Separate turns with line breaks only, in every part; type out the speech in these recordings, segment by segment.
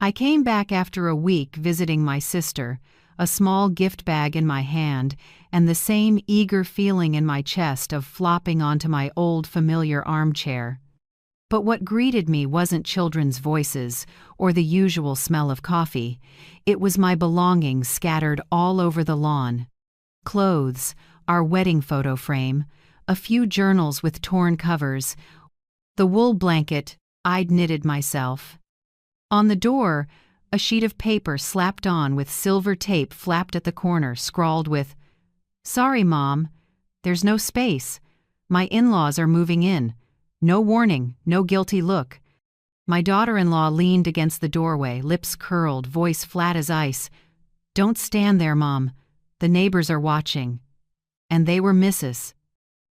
I came back after a week visiting my sister, a small gift bag in my hand, and the same eager feeling in my chest of flopping onto my old familiar armchair. But what greeted me wasn't children's voices or the usual smell of coffee. It was my belongings scattered all over the lawn. Clothes, our wedding photo frame, a few journals with torn covers, the wool blanket I'd knitted myself. On the door, a sheet of paper slapped on with silver tape flapped at the corner, scrawled with, "Sorry, Mom, there's no space. My in-laws are moving in. No warning, no guilty look." My daughter-in-law leaned against the doorway, lips curled, voice flat as ice. "Don't stand there, Mom. The neighbors are watching." And they were Mrs.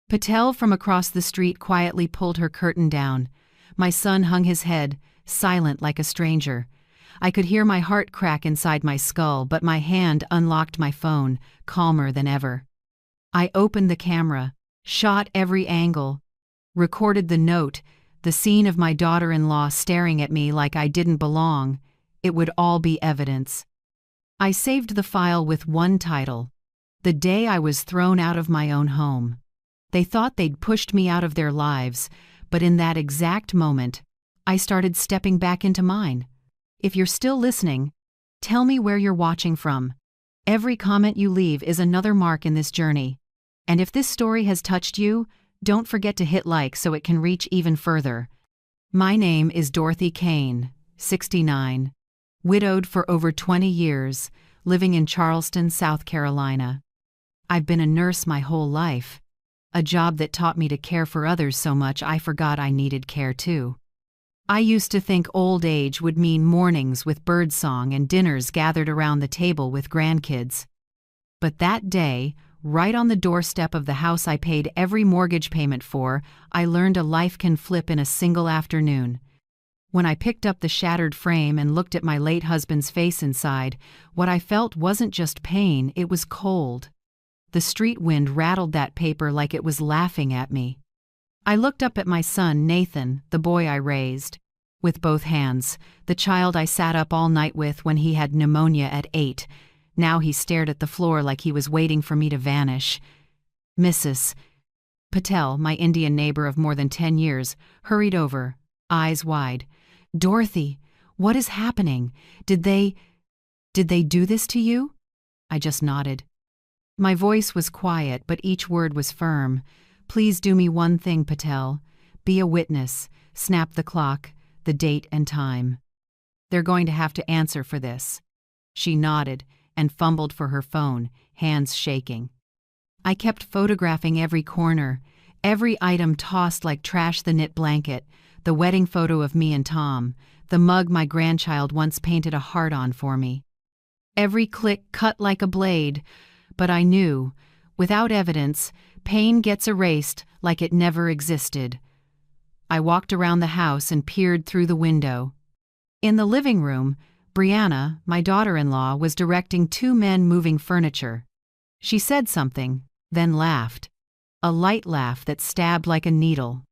Patel from across the street quietly pulled her curtain down. My son hung his head, silent like a stranger. I could hear my heart crack inside my skull, but my hand unlocked my phone, calmer than ever. I opened the camera, shot every angle, recorded the note, the scene of my daughter-in-law staring at me like I didn't belong. It would all be evidence. I saved the file with one title: "The Day I Was Thrown Out of My Own Home." They thought they'd pushed me out of their lives, but in that exact moment, I started stepping back into mine. If you're still listening, tell me where you're watching from. Every comment you leave is another mark in this journey. And if this story has touched you, don't forget to hit like so it can reach even further. My name is Dorothy Kane, 69, widowed for over 20 years, living in Charleston, South Carolina. I've been a nurse my whole life, a job that taught me to care for others so much I forgot I needed care too. I used to think old age would mean mornings with birdsong and dinners gathered around the table with grandkids. But that day, right on the doorstep of the house I paid every mortgage payment for, I learned a life can flip in a single afternoon. When I picked up the shattered frame and looked at my late husband's face inside, what I felt wasn't just pain, it was cold. The street wind rattled that paper like it was laughing at me. I looked up at my son, Nathan, the boy I raised, with both hands, the child I sat up all night with when he had pneumonia at 8. Now he stared at the floor like he was waiting for me to vanish. Mrs. Patel, my Indian neighbor of more than 10 years, hurried over, eyes wide. "Dorothy, what is happening? Did they do this to you?" I just nodded. My voice was quiet, but each word was firm. "Please do me one thing, Patel. Be a witness. Snap the clock, the date and time. They're going to have to answer for this." She nodded and fumbled for her phone, hands shaking. I kept photographing every corner, every item tossed like trash: the knit blanket, the wedding photo of me and Tom, the mug my grandchild once painted a heart on for me. Every click cut like a blade, but I knew, without evidence, pain gets erased like it never existed. I walked around the house and peered through the window. In the living room, Brianna, my daughter-in-law, was directing two men moving furniture. She said something, then laughed. A light laugh that stabbed like a needle.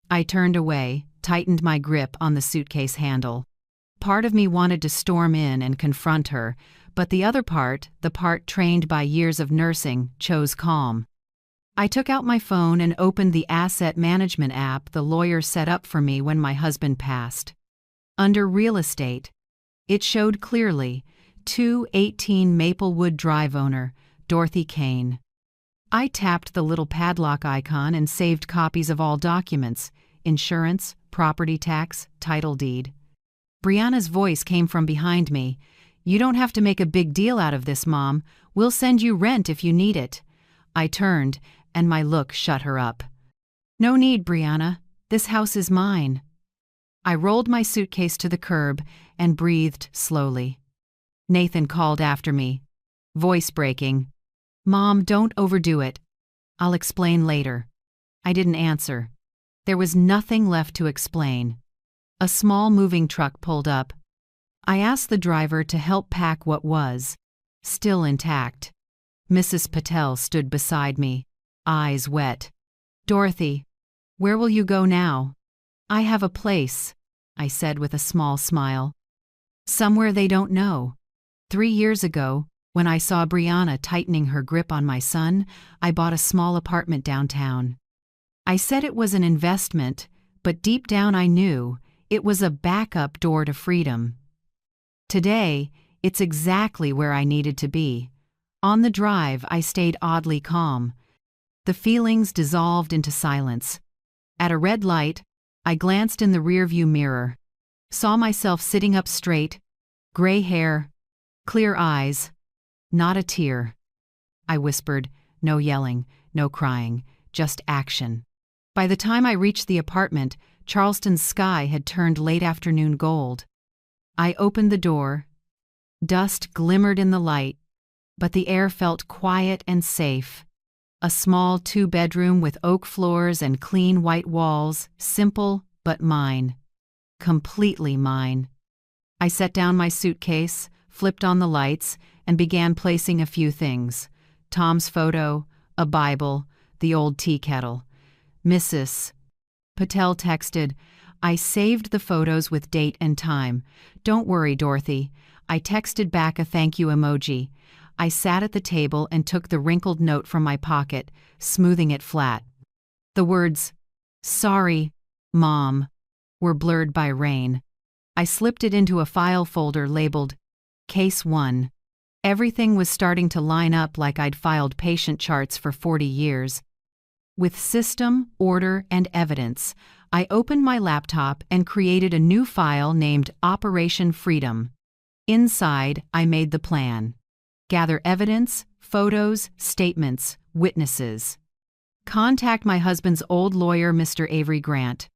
I turned away, tightened my grip on the suitcase handle. Part of me wanted to storm in and confront her, but the other part, the part trained by years of nursing, chose calm. I took out my phone and opened the asset management app the lawyer set up for me when my husband passed. Under real estate, it showed clearly, 218 Maplewood Drive owner, Dorothy Kane. I tapped the little padlock icon and saved copies of all documents: insurance, property tax, title deed. Brianna's voice came from behind me. "You don't have to make a big deal out of this, Mom. We'll send you rent if you need it." I turned, and my look shut her up. "No need, Brianna. This house is mine." I rolled my suitcase to the curb and breathed slowly. Nathan called after me, voice breaking. "Mom, don't overdo it. I'll explain later." I didn't answer. There was nothing left to explain. A small moving truck pulled up. I asked the driver to help pack what was still intact. Mrs. Patel stood beside me, eyes wet. "Dorothy, where will you go now?" "I have a place," I said with a small smile. Somewhere they don't know. 3 years ago, when I saw Brianna tightening her grip on my son, I bought a small apartment downtown. I said it was an investment, but deep down I knew it was a backup door to freedom. Today, it's exactly where I needed to be. On the drive, I stayed oddly calm. The feelings dissolved into silence. At a red light, I glanced in the rearview mirror, saw myself sitting up straight, gray hair, clear eyes, not a tear. I whispered, no yelling, no crying, just action. By the time I reached the apartment, Charleston's sky had turned late afternoon gold. I opened the door. Dust glimmered in the light, but the air felt quiet and safe. A small 2-bedroom with oak floors and clean white walls, simple but mine. Completely mine. I set down my suitcase, flipped on the lights, and began placing a few things. Tom's photo, a Bible, the old tea kettle. Mrs. Patel texted, I saved the photos with date and time. Don't worry, Dorothy. I texted back a thank you emoji. I sat at the table and took the wrinkled note from my pocket, smoothing it flat. The words, sorry, Mom, were blurred by rain. I slipped it into a file folder labeled Case 1. Everything was starting to line up like I'd filed patient charts for 40 years. With system, order, and evidence, I opened my laptop and created a new file named Operation Freedom. Inside, I made the plan. Gather evidence, photos, statements, witnesses. Contact my husband's old lawyer, Mr. Avery Grant.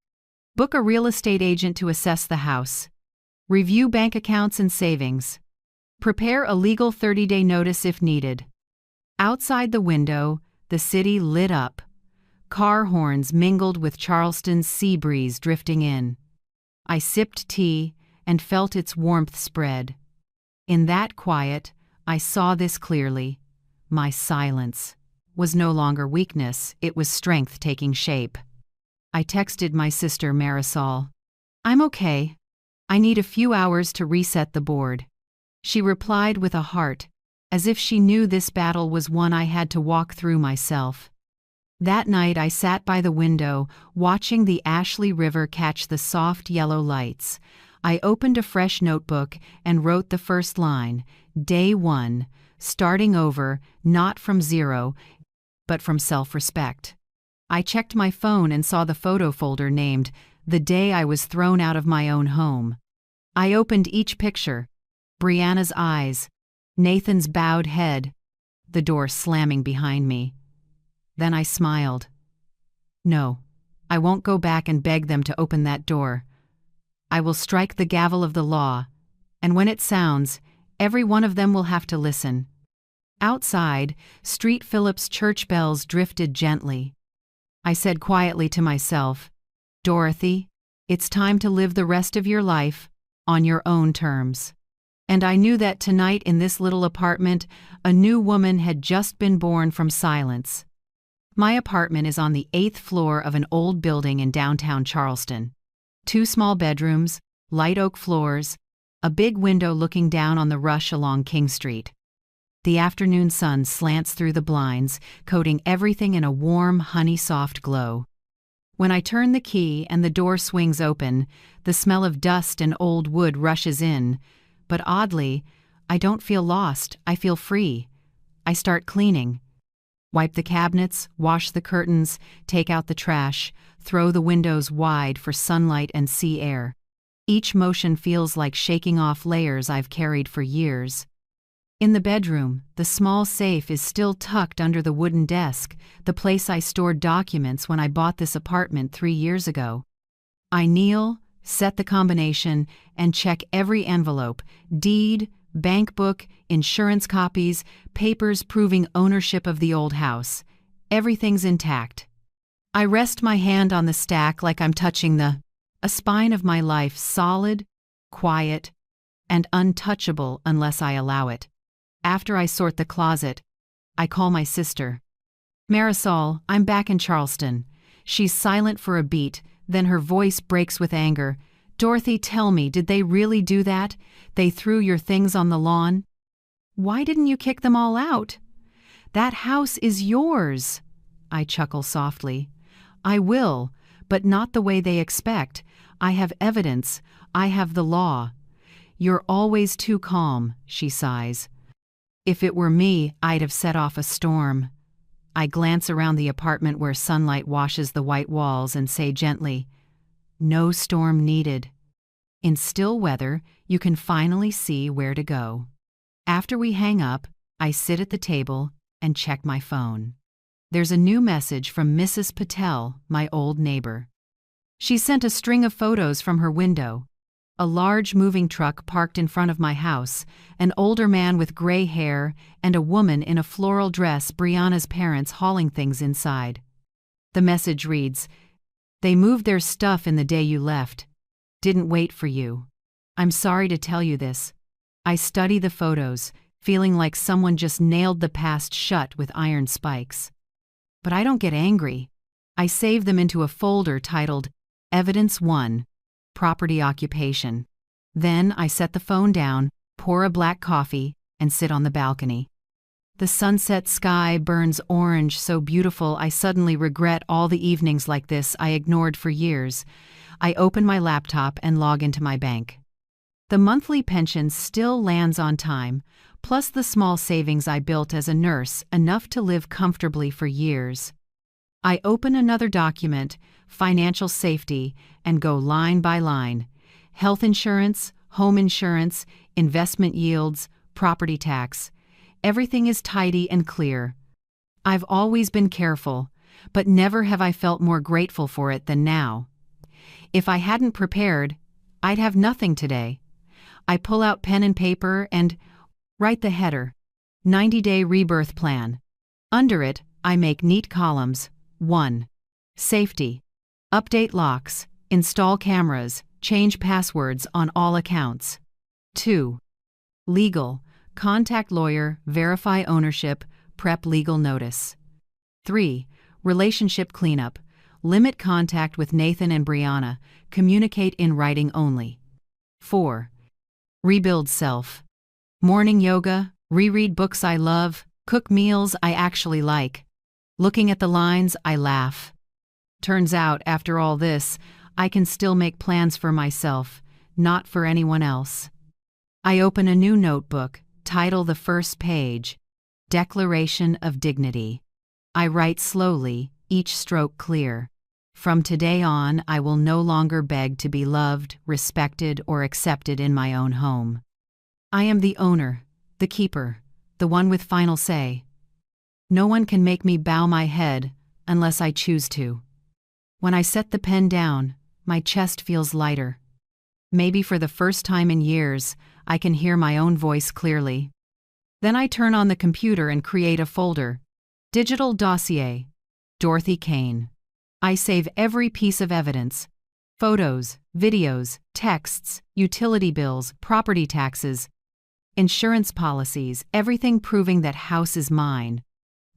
Book a real estate agent to assess the house. Review bank accounts and savings. Prepare a legal 30-day notice if needed. Outside the window, the city lit up. Car horns mingled with Charleston's sea breeze drifting in. I sipped tea and felt its warmth spread. In that quiet, I saw this clearly. My silence was no longer weakness, it was strength taking shape. I texted my sister Marisol. I'm okay. I need a few hours to reset the board. She replied with a heart, as if she knew this battle was one I had to walk through myself. That night I sat by the window, watching the Ashley River catch the soft yellow lights. I opened a fresh notebook and wrote the first line, Day 1, starting over, not from zero, but from self-respect. I checked my phone and saw the photo folder named The Day I Was Thrown Out of My Own Home. I opened each picture, Brianna's eyes, Nathan's bowed head, the door slamming behind me. Then I smiled. No, I won't go back and beg them to open that door. I will strike the gavel of the law, and when it sounds, every one of them will have to listen. Outside, Street Phillips church bells drifted gently. I said quietly to myself, Dorothy, it's time to live the rest of your life on your own terms. And I knew that tonight in this little apartment, a new woman had just been born from silence. My apartment is on the 8th floor of an old building in downtown Charleston. 2 small bedrooms, light oak floors, a big window looking down on the rush along King Street. The afternoon sun slants through the blinds, coating everything in a warm, honey-soft glow. When I turn the key and the door swings open, the smell of dust and old wood rushes in, but oddly, I don't feel lost, I feel free. I start cleaning. Wipe the cabinets, wash the curtains, take out the trash, throw the windows wide for sunlight and sea air. Each motion feels like shaking off layers I've carried for years. In the bedroom, the small safe is still tucked under the wooden desk, the place I stored documents when I bought this apartment 3 years ago. I kneel, set the combination, and check every envelope, deed, bank book, insurance copies, papers proving ownership of the old house. Everything's intact. I rest my hand on the stack like I'm touching a spine of my life, solid, quiet, and untouchable unless I allow it. After I sort the closet, I call my sister. Marisol, I'm back in Charleston. She's silent for a beat, then her voice breaks with anger. Dorothy, tell me, did they really do that? They threw your things on the lawn? Why didn't you kick them all out? That house is yours. I chuckle softly. I will, but not the way they expect. I have evidence. I have the law. You're always too calm, she sighs. If it were me, I'd have set off a storm. I glance around the apartment where sunlight washes the white walls and say gently, no storm needed. In still weather, you can finally see where to go. After we hang up, I sit at the table and check my phone. There's a new message from Mrs. Patel, my old neighbor. She sent a string of photos from her window. A large moving truck parked in front of my house, an older man with gray hair, and a woman in a floral dress, Brianna's parents, hauling things inside. The message reads, "They moved their stuff in the day you left. Didn't wait for you. I'm sorry to tell you this. I study the photos, feeling like someone just nailed the past shut with iron spikes. But I don't get angry. I save them into a folder titled Evidence 1, Property Occupation. Then I set the phone down, pour a black coffee, and sit on the balcony. The sunset sky burns orange, so beautiful I suddenly regret all the evenings like this I ignored for years. I open my laptop and log into my bank. The monthly pension still lands on time, plus the small savings I built as a nurse, enough to live comfortably for years. I open another document, financial safety, and go line by line. Health insurance, home insurance, investment yields, property tax. Everything is tidy and clear. I've always been careful, but never have I felt more grateful for it than now. If I hadn't prepared, I'd have nothing today. I pull out pen and paper and write the header, 90-day rebirth plan. Under it, I make neat columns. 1. Safety. Update locks, install cameras, change passwords on all accounts. 2. Legal. Contact lawyer, verify ownership, prep legal notice. 3. Relationship cleanup. Limit contact with Nathan and Brianna, communicate in writing only. 4. Rebuild self. Morning yoga, reread books I love, cook meals I actually like. Looking at the lines, I laugh. Turns out, after all this, I can still make plans for myself, not for anyone else. I open a new notebook, title the first page, Declaration of Dignity. I write slowly, each stroke clear. From today on, I will no longer beg to be loved, respected, or accepted in my own home. I am the owner, the keeper, the one with final say. No one can make me bow my head unless I choose to. When I set the pen down, my chest feels lighter. Maybe for the first time in years, I can hear my own voice clearly. Then I turn on the computer and create a folder. Digital dossier. Dorothy Kane. I save every piece of evidence. Photos, videos, texts, utility bills, property taxes, insurance policies, everything proving that house is mine.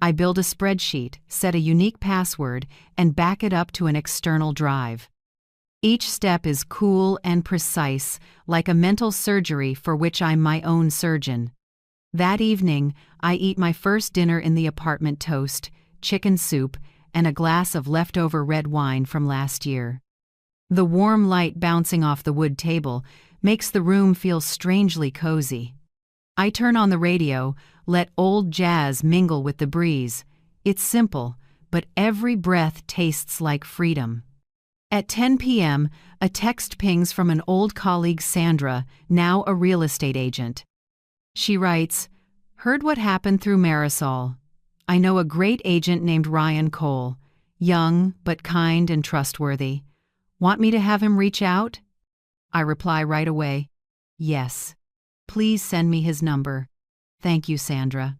I build a spreadsheet, set a unique password, and back it up to an external drive. Each step is cool and precise, like a mental surgery for which I'm my own surgeon. That evening, I eat my first dinner in the apartment: toast, chicken soup, and a glass of leftover red wine from last year. The warm light bouncing off the wood table makes the room feel strangely cozy. I turn on the radio, let old jazz mingle with the breeze. It's simple, but every breath tastes like freedom. At 10 p.m., a text pings from an old colleague, Sandra, now a real estate agent. She writes, "Heard what happened through Marisol. I know a great agent named Ryan Cole, young but kind and trustworthy. Want me to have him reach out?" I reply right away, "Yes. Please send me his number. Thank you, Sandra."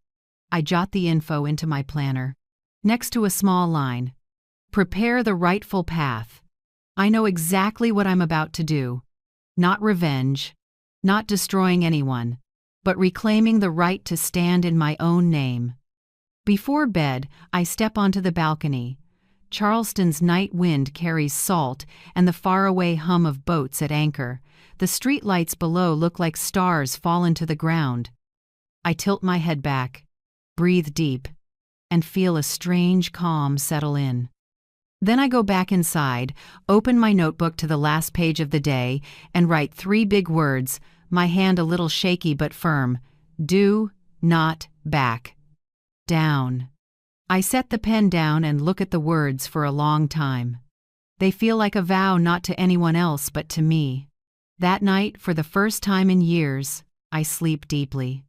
I jot the info into my planner. Next to a small line, "Prepare the rightful path." I know exactly what I'm about to do. Not revenge, not destroying anyone, but reclaiming the right to stand in my own name. Before bed, I step onto the balcony. Charleston's night wind carries salt and the faraway hum of boats at anchor. The street lights below look like stars fallen to the ground. I tilt my head back, breathe deep, and feel a strange calm settle in. Then I go back inside, open my notebook to the last page of the day, and write 3 big words, my hand a little shaky but firm: do not back down. I set the pen down and look at the words for a long time. They feel like a vow not to anyone else but to me. That night, for the first time in years, I sleep deeply.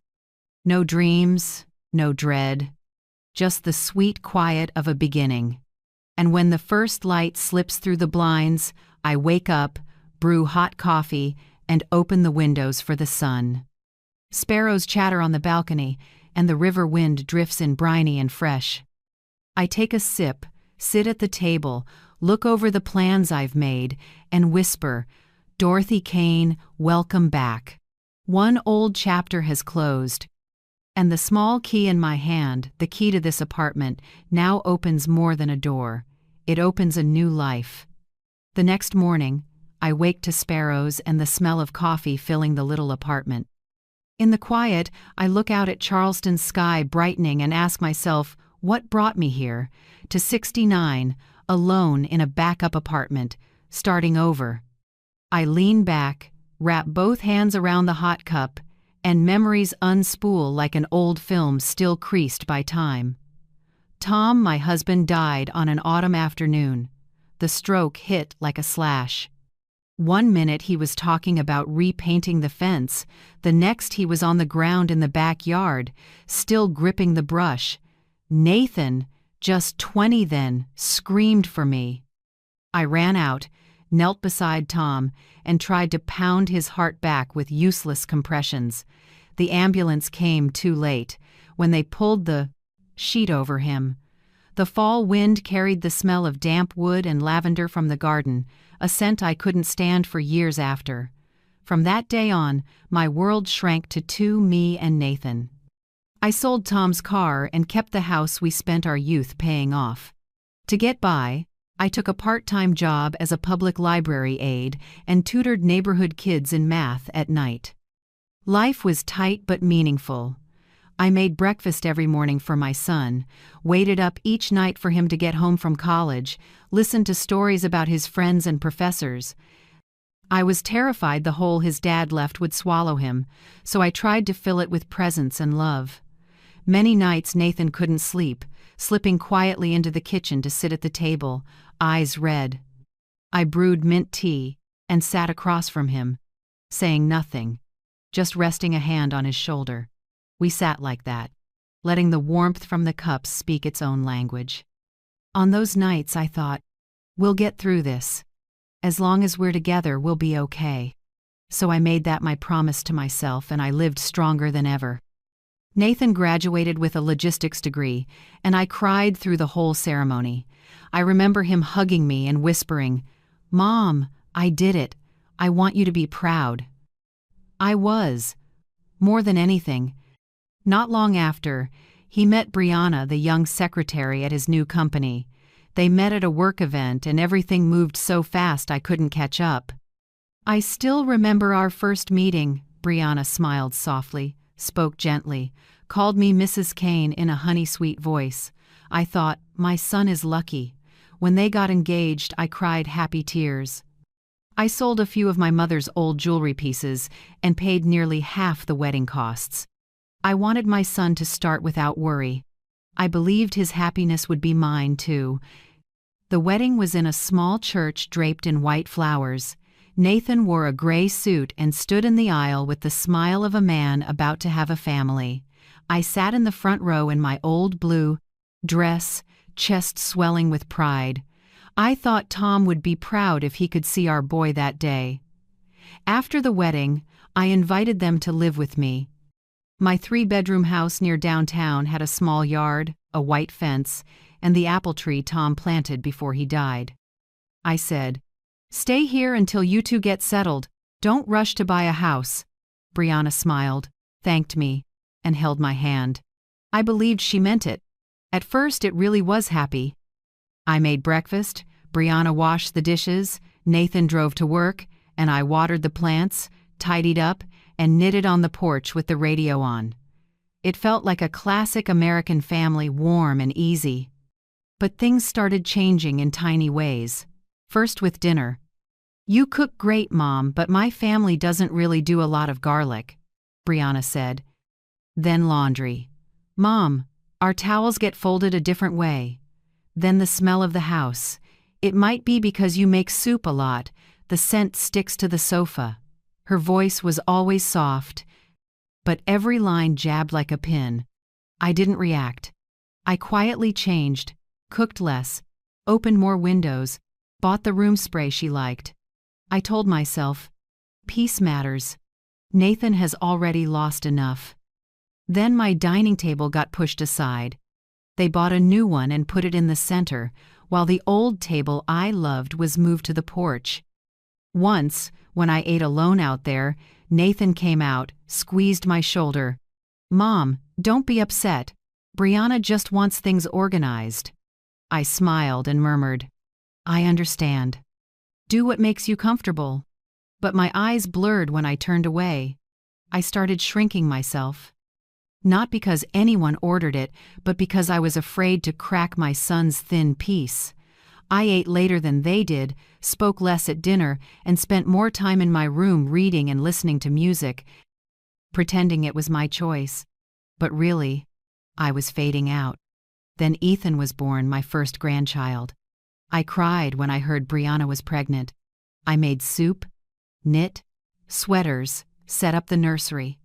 No dreams, no dread, just the sweet quiet of a beginning. And when the first light slips through the blinds, I wake up, brew hot coffee, and open the windows for the sun. Sparrows chatter on the balcony, and the river wind drifts in briny and fresh. I take a sip, sit at the table, look over the plans I've made, and whisper, "Dorothy Kane, welcome back." One old chapter has closed, and the small key in my hand, the key to this apartment, now opens more than a door. It opens a new life. The next morning, I wake to sparrows and the smell of coffee filling the little apartment. In the quiet, I look out at Charleston's sky brightening and ask myself, what brought me here, to 69, alone in a backup apartment, starting over? I lean back, wrap both hands around the hot cup, and memories unspool like an old film still creased by time. Tom, my husband, died on an autumn afternoon. The stroke hit like a slash. One minute he was talking about repainting the fence, the next he was on the ground in the backyard, still gripping the brush. Nathan, just 20 then, screamed for me. I ran out, knelt beside Tom, and tried to pound his heart back with useless compressions. The ambulance came too late, when they pulled the sheet over him. The fall wind carried the smell of damp wood and lavender from the garden, a scent I couldn't stand for years after. From that day on, my world shrank to 2, me and Nathan. I sold Tom's car and kept the house we spent our youth paying off. To get by, I took a part-time job as a public library aide and tutored neighborhood kids in math at night. Life was tight but meaningful. I made breakfast every morning for my son, waited up each night for him to get home from college, listened to stories about his friends and professors. I was terrified the hole his dad left would swallow him, so I tried to fill it with presence and love. Many nights Nathan couldn't sleep, slipping quietly into the kitchen to sit at the table, eyes red. I brewed mint tea and sat across from him, saying nothing, just resting a hand on his shoulder. We sat like that, letting the warmth from the cups speak its own language. On those nights I thought, we'll get through this. As long as we're together, we'll be okay. So I made that my promise to myself, and I lived stronger than ever. Nathan graduated with a logistics degree, and I cried through the whole ceremony. I remember him hugging me and whispering, "Mom, I did it. I want you to be proud." I was. More than anything. Not long after, he met Brianna, the young secretary at his new company. They met at a work event and everything moved so fast I couldn't catch up. "I still remember our first meeting," Brianna smiled softly, spoke gently, called me Mrs. Kane in a honey-sweet voice. I thought, my son is lucky. When they got engaged, I cried happy tears. I sold a few of my mother's old jewelry pieces and paid nearly half the wedding costs. I wanted my son to start without worry. I believed his happiness would be mine, too. The wedding was in a small church draped in white flowers. Nathan wore a gray suit and stood in the aisle with the smile of a man about to have a family. I sat in the front row in my old blue dress, chest swelling with pride. I thought Tom would be proud if he could see our boy that day. After the wedding, I invited them to live with me. My 3-bedroom house near downtown had a small yard, a white fence, and the apple tree Tom planted before he died. I said, "Stay here until you two get settled. Don't rush to buy a house." Brianna smiled, thanked me, and held my hand. I believed she meant it. At first it really was happy. I made breakfast, Brianna washed the dishes, Nathan drove to work, and I watered the plants, tidied up, and knitted on the porch with the radio on. It felt like a classic American family, warm and easy. But things started changing in tiny ways. First with dinner. "You cook great, Mom, but my family doesn't really do a lot of garlic," Brianna said. Then laundry. "Mom, our towels get folded a different way." Then the smell of the house. "It might be because you make soup a lot, the scent sticks to the sofa." Her voice was always soft, but every line jabbed like a pin. I didn't react. I quietly changed, cooked less, opened more windows, bought the room spray she liked. I told myself, peace matters. Nathan has already lost enough. Then my dining table got pushed aside. They bought a new one and put it in the center, while the old table I loved was moved to the porch. Once, when I ate alone out there, Nathan came out, squeezed my shoulder. "Mom, don't be upset. Brianna just wants things organized." I smiled and murmured, "I understand. Do what makes you comfortable." But my eyes blurred when I turned away. I started shrinking myself. Not because anyone ordered it, but because I was afraid to crack my son's thin peace. I ate later than they did, spoke less at dinner, and spent more time in my room reading and listening to music, pretending it was my choice. But really, I was fading out. Then Ethan was born, my first grandchild. I cried when I heard Brianna was pregnant. I made soup, knit, sweaters, set up the nursery.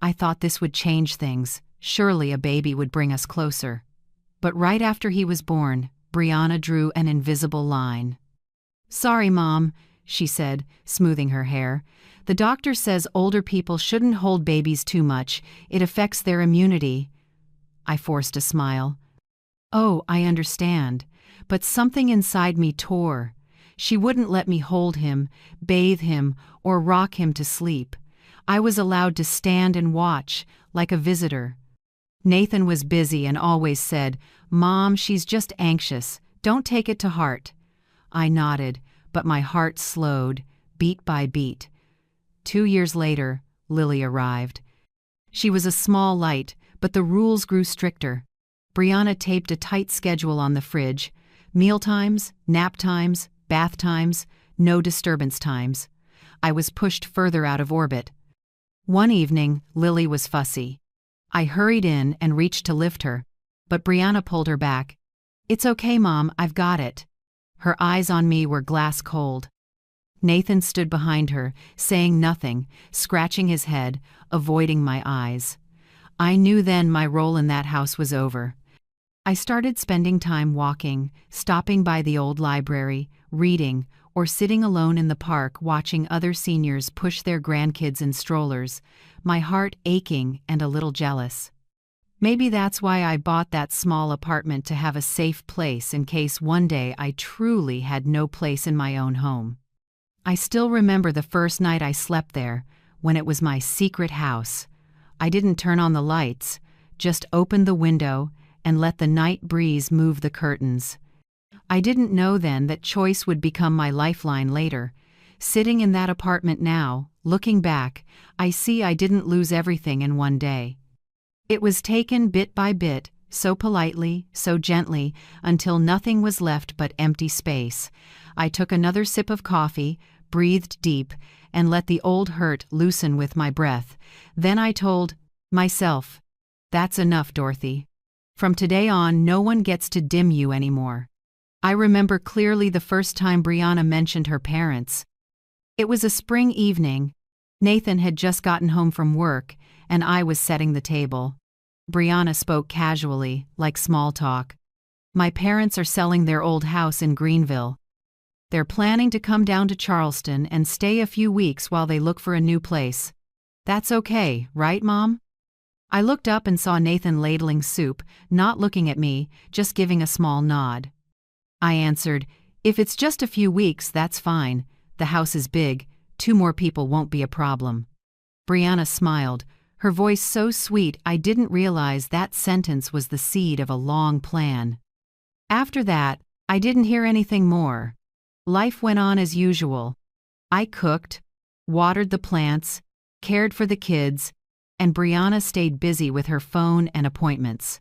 I thought this would change things. Surely a baby would bring us closer. But right after he was born, Brianna drew an invisible line. "Sorry, Mom," she said, smoothing her hair. "The doctor says older people shouldn't hold babies too much. It affects their immunity." I forced a smile. "Oh, I understand." But something inside me tore. She wouldn't let me hold him, bathe him, or rock him to sleep. I was allowed to stand and watch, like a visitor. Nathan was busy and always said, "Mom, she's just anxious. Don't take it to heart." I nodded, but my heart slowed, beat by beat. 2 years later, Lily arrived. She was a small light, but the rules grew stricter. Brianna taped a tight schedule on the fridge: meal times, nap times, bath times, no disturbance times. I was pushed further out of orbit. One evening, Lily was fussy. I hurried in and reached to lift her, but Brianna pulled her back. "It's okay, Mom, I've got it." Her eyes on me were glass cold. Nathan stood behind her, saying nothing, scratching his head, avoiding my eyes. I knew then my role in that house was over. I started spending time walking, stopping by the old library, reading, or sitting alone in the park watching other seniors push their grandkids in strollers, my heart aching and a little jealous. Maybe that's why I bought that small apartment, to have a safe place in case one day I truly had no place in my own home. I still remember the first night I slept there, when it was my secret house. I didn't turn on the lights, just opened the window and let the night breeze move the curtains. I didn't know then that choice would become my lifeline later. Sitting in that apartment now, looking back, I see I didn't lose everything in one day. It was taken bit by bit, so politely, so gently, until nothing was left but empty space. I took another sip of coffee, breathed deep, and let the old hurt loosen with my breath. Then I told myself, "That's enough, Dorothy. From today on, no one gets to dim you anymore." I remember clearly the first time Brianna mentioned her parents. It was a spring evening. Nathan had just gotten home from work, and I was setting the table. Brianna spoke casually, like small talk. "My parents are selling their old house in Greenville. They're planning to come down to Charleston and stay a few weeks while they look for a new place. That's okay, right, Mom?" I looked up and saw Nathan ladling soup, not looking at me, just giving a small nod. I answered, "If it's just a few weeks, that's fine. The house is big. 2 more people won't be a problem." Brianna smiled, her voice so sweet I didn't realize that sentence was the seed of a long plan. After that, I didn't hear anything more. Life went on as usual. I cooked, watered the plants, cared for the kids, and Brianna stayed busy with her phone and appointments.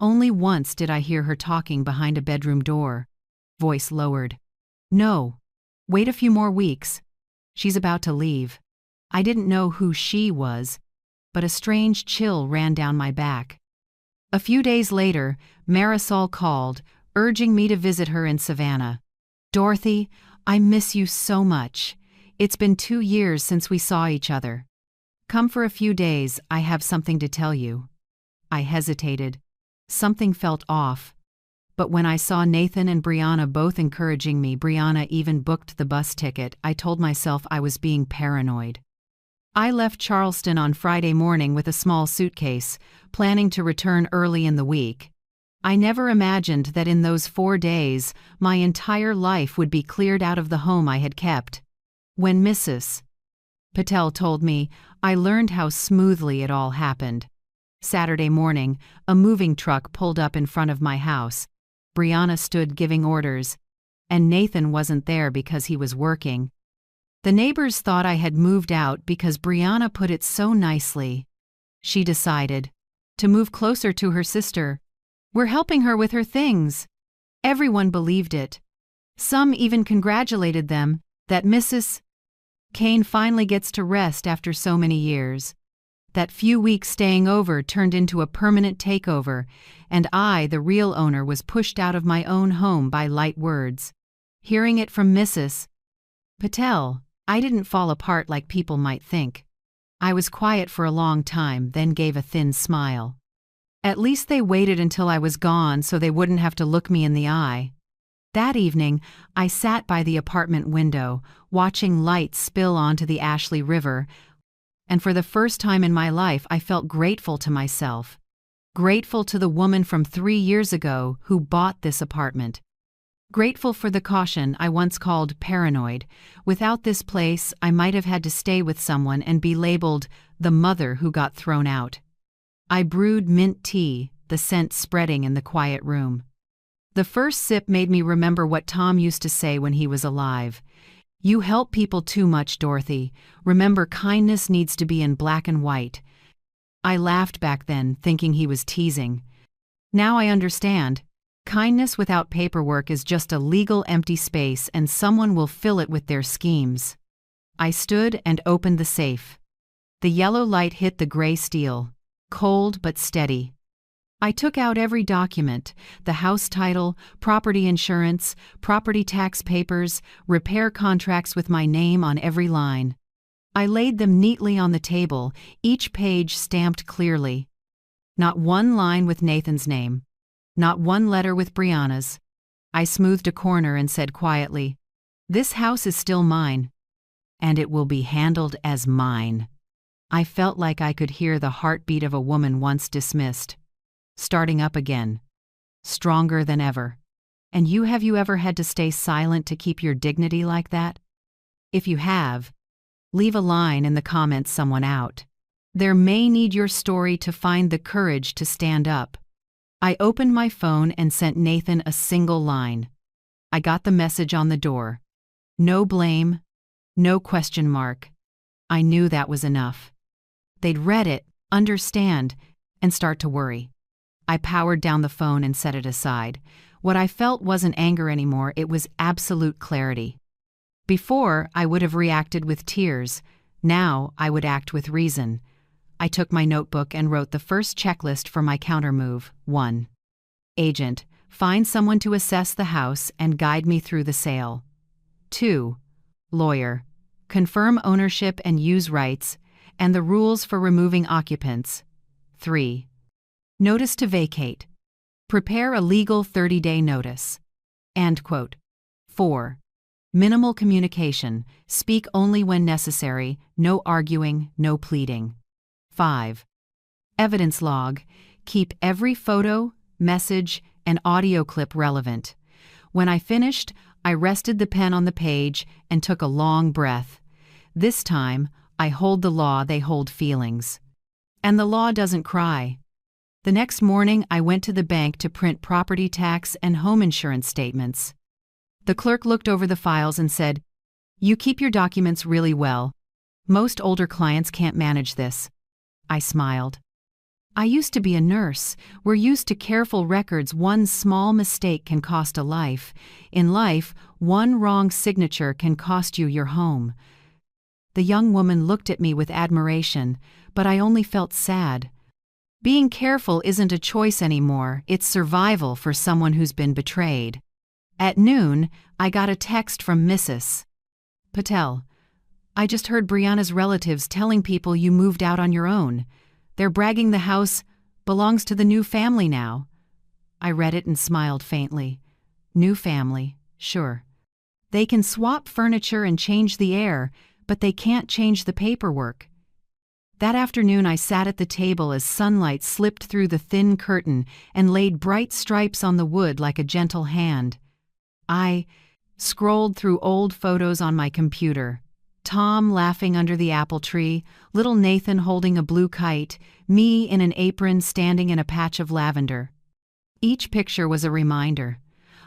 Only once did I hear her talking behind a bedroom door. Voice lowered. No. Wait a few more weeks. She's about to leave. I didn't know who she was, but a strange chill ran down my back. A few days later, Marisol called, urging me to visit her in Savannah. Dorothy, I miss you so much. It's been 2 years since we saw each other. Come for a few days, I have something to tell you. I hesitated. Something felt off. But when I saw Nathan and Brianna both encouraging me, Brianna even booked the bus ticket, I told myself I was being paranoid. I left Charleston on Friday morning with a small suitcase, planning to return early in the week. I never imagined that in those 4 days, my entire life would be cleared out of the home I had kept. When Mrs. Patel told me, I learned how smoothly it all happened. Saturday morning, a moving truck pulled up in front of my house. Brianna stood giving orders, and Nathan wasn't there because he was working. The neighbors thought I had moved out because Brianna put it so nicely. She decided to move closer to her sister. We're helping her with her things. Everyone believed it. Some even congratulated them that Mrs. Kane finally gets to rest after so many years. That few weeks staying over turned into a permanent takeover, and I, the real owner, was pushed out of my own home by light words. Hearing it from Mrs. Patel, I didn't fall apart like people might think. I was quiet for a long time, then gave a thin smile. At least they waited until I was gone so they wouldn't have to look me in the eye. That evening, I sat by the apartment window, watching lights spill onto the Ashley River, and for the first time in my life I felt grateful to myself. Grateful to the woman from 3 years ago who bought this apartment. Grateful for the caution I once called paranoid. Without this place, I might have had to stay with someone and be labeled the mother who got thrown out. I brewed mint tea, the scent spreading in the quiet room. The first sip made me remember what Tom used to say when he was alive. You help people too much, Dorothy. Remember, kindness needs to be in black and white. I laughed back then, thinking he was teasing. Now I understand. Kindness without paperwork is just a legal empty space, and someone will fill it with their schemes. I stood and opened the safe. The yellow light hit the gray steel. Cold but steady. I took out every document, the house title, property insurance, property tax papers, repair contracts with my name on every line. I laid them neatly on the table, each page stamped clearly. Not one line with Nathan's name. Not one letter with Brianna's. I smoothed a corner and said quietly, "This house is still mine, and it will be handled as mine." I felt like I could hear the heartbeat of a woman once dismissed, starting up again, stronger than ever. And have you ever had to stay silent to keep your dignity like that? If you have, leave a line in the comments someone out. There may need your story to find the courage to stand up. I opened my phone and sent Nathan a single line. I got the message on the door. No blame, no question mark. I knew that was enough. They'd read it, understand, and start to worry. I powered down the phone and set it aside. What I felt wasn't anger anymore, it was absolute clarity. Before, I would have reacted with tears. Now, I would act with reason. I took my notebook and wrote the first checklist for my countermove. 1. Agent, find someone to assess the house and guide me through the sale. 2. Lawyer, confirm ownership and use rights, and the rules for removing occupants. 3. Notice to vacate. Prepare a legal 30-day notice. End quote. 4. Minimal communication. Speak only when necessary. No arguing, no pleading. 5. Evidence log. Keep every photo, message, and audio clip relevant. When I finished, I rested the pen on the page and took a long breath. This time, I hold the law, they hold feelings. And the law doesn't cry. The next morning, I went to the bank to print property tax and home insurance statements. The clerk looked over the files and said, "You keep your documents really well. Most older clients can't manage this." I smiled. I used to be a nurse. We're used to careful records. One small mistake can cost a life. In life, one wrong signature can cost you your home. The young woman looked at me with admiration, but I only felt sad. Being careful isn't a choice anymore, it's survival for someone who's been betrayed. At noon, I got a text from Mrs. Patel. "I just heard Brianna's relatives telling people you moved out on your own. They're bragging the house belongs to the new family now." I read it and smiled faintly. New family, sure. They can swap furniture and change the air, but they can't change the paperwork. That afternoon I sat at the table as sunlight slipped through the thin curtain and laid bright stripes on the wood like a gentle hand. I scrolled through old photos on my computer. Tom laughing under the apple tree, little Nathan holding a blue kite, me in an apron standing in a patch of lavender. Each picture was a reminder.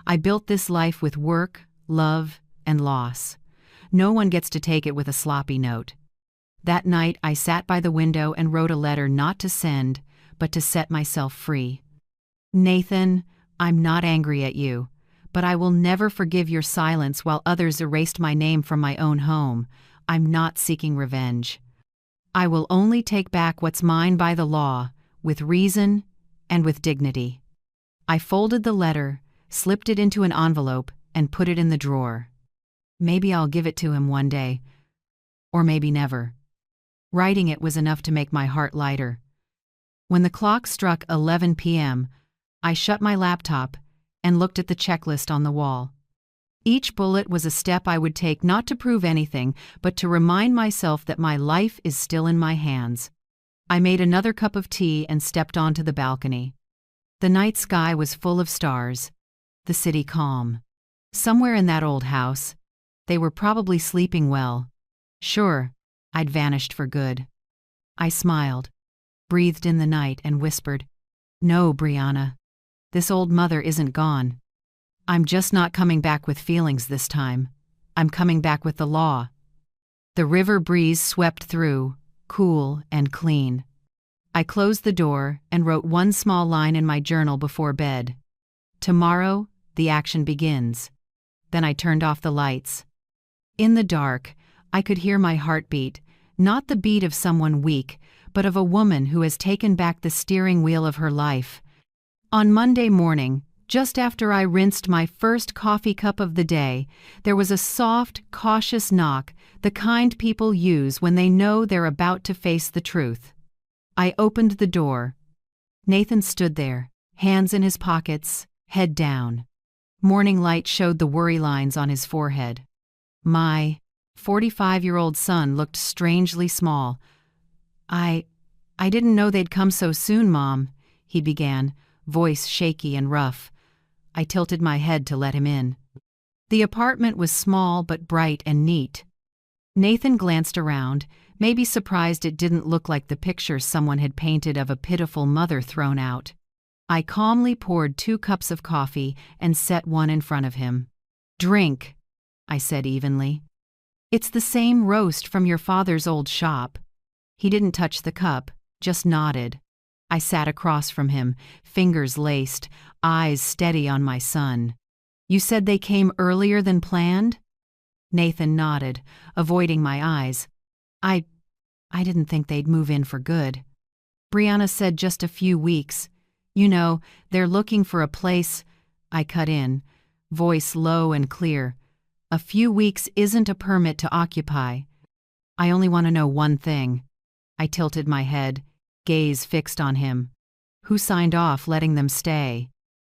I built this life with work, love, and loss. No one gets to take it with a sloppy note. That night I sat by the window and wrote a letter not to send, but to set myself free. "Nathan, I'm not angry at you, but I will never forgive your silence while others erased my name from my own home. I'm not seeking revenge. I will only take back what's mine by the law, with reason and with dignity." I folded the letter, slipped it into an envelope, and put it in the drawer. Maybe I'll give it to him one day, or maybe never. Writing it was enough to make my heart lighter. When the clock struck 11 p.m., I shut my laptop and looked at the checklist on the wall. Each bullet was a step I would take not to prove anything, but to remind myself that my life is still in my hands. I made another cup of tea and stepped onto the balcony. The night sky was full of stars, the city calm. Somewhere in that old house, they were probably sleeping well. Sure, I'd vanished for good. I smiled, breathed in the night, and whispered, "No, Brianna. This old mother isn't gone. I'm just not coming back with feelings this time. I'm coming back with the law." The river breeze swept through, cool and clean. I closed the door and wrote one small line in my journal before bed. "Tomorrow, the action begins." Then I turned off the lights. In the dark, I could hear my heartbeat, not the beat of someone weak, but of a woman who has taken back the steering wheel of her life. On Monday morning, just after I rinsed my first coffee cup of the day, there was a soft, cautious knock, the kind people use when they know they're about to face the truth. I opened the door. Nathan stood there, hands in his pockets, head down. Morning light showed the worry lines on his forehead. My 45-year-old son looked strangely small. I didn't know they'd come so soon, Mom," he began, voice shaky and rough. I tilted my head to let him in. The apartment was small but bright and neat. Nathan glanced around, maybe surprised it didn't look like the picture someone had painted of a pitiful mother thrown out. I calmly poured 2 cups of coffee and set one in front of him. "Drink," I said evenly. "It's the same roast from your father's old shop." He didn't touch the cup, just nodded. I sat across from him, fingers laced, eyes steady on my son. "You said they came earlier than planned?" Nathan nodded, avoiding my eyes. I didn't think they'd move in for good. Brianna said just a few weeks. You know, they're looking for a place. I cut in, voice low and clear. "A few weeks isn't a permit to occupy. I only want to know one thing." I tilted my head, gaze fixed on him. "Who signed off letting them stay?"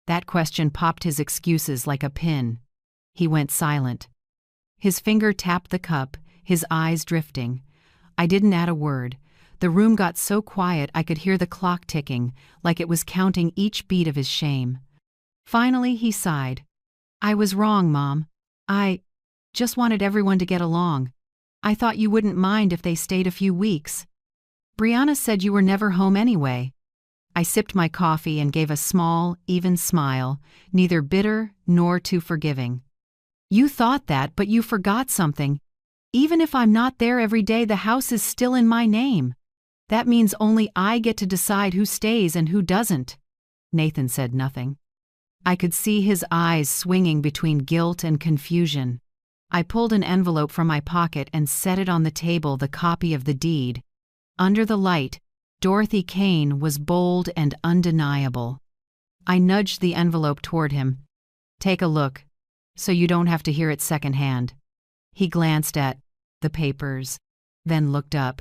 That question popped his excuses like a pin. He went silent. His finger tapped the cup, his eyes drifting. I didn't add a word. The room got so quiet I could hear the clock ticking, like it was counting each beat of his shame. Finally he sighed. "I was wrong, Mom. I just wanted everyone to get along. I thought you wouldn't mind if they stayed a few weeks. Brianna said you were never home anyway." I sipped my coffee and gave a small, even smile, neither bitter nor too forgiving. You thought that, but you forgot something. Even if I'm not there every day, the house is still in my name. That means only I get to decide who stays and who doesn't. Nathan said nothing. I could see his eyes swinging between guilt and confusion. I pulled an envelope from my pocket and set it on the table, the copy of the deed. Under the light, Dorothy Kane was bold and undeniable. I nudged the envelope toward him. Take a look, so you don't have to hear it secondhand. He glanced at the papers, then looked up.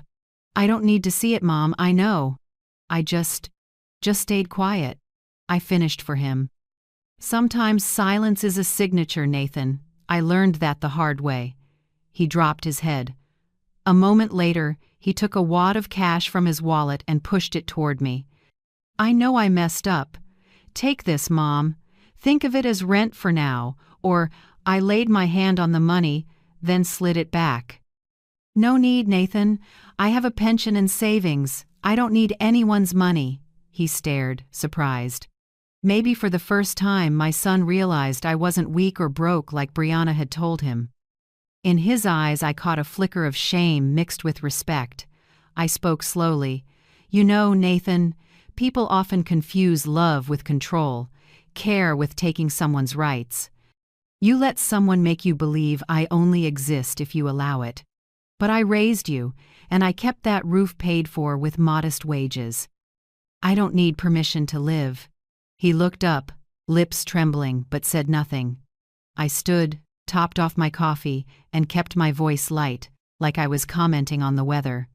I don't need to see it, Mom, I know. I just stayed quiet. I finished for him. Sometimes silence is a signature, Nathan. I learned that the hard way. He dropped his head. A moment later, he took a wad of cash from his wallet and pushed it toward me. I know I messed up. Take this, Mom. Think of it as rent for now, or I laid my hand on the money, then slid it back. No need, Nathan. I have a pension and savings. I don't need anyone's money. He stared, surprised. Maybe for the first time my son realized I wasn't weak or broke like Brianna had told him. In his eyes I caught a flicker of shame mixed with respect. I spoke slowly. You know, Nathan, people often confuse love with control, care with taking someone's rights. You let someone make you believe I only exist if you allow it. But I raised you, and I kept that roof paid for with modest wages. I don't need permission to live. He looked up, lips trembling, but said nothing. I stood, topped off my coffee, and kept my voice light, like I was commenting on the weather.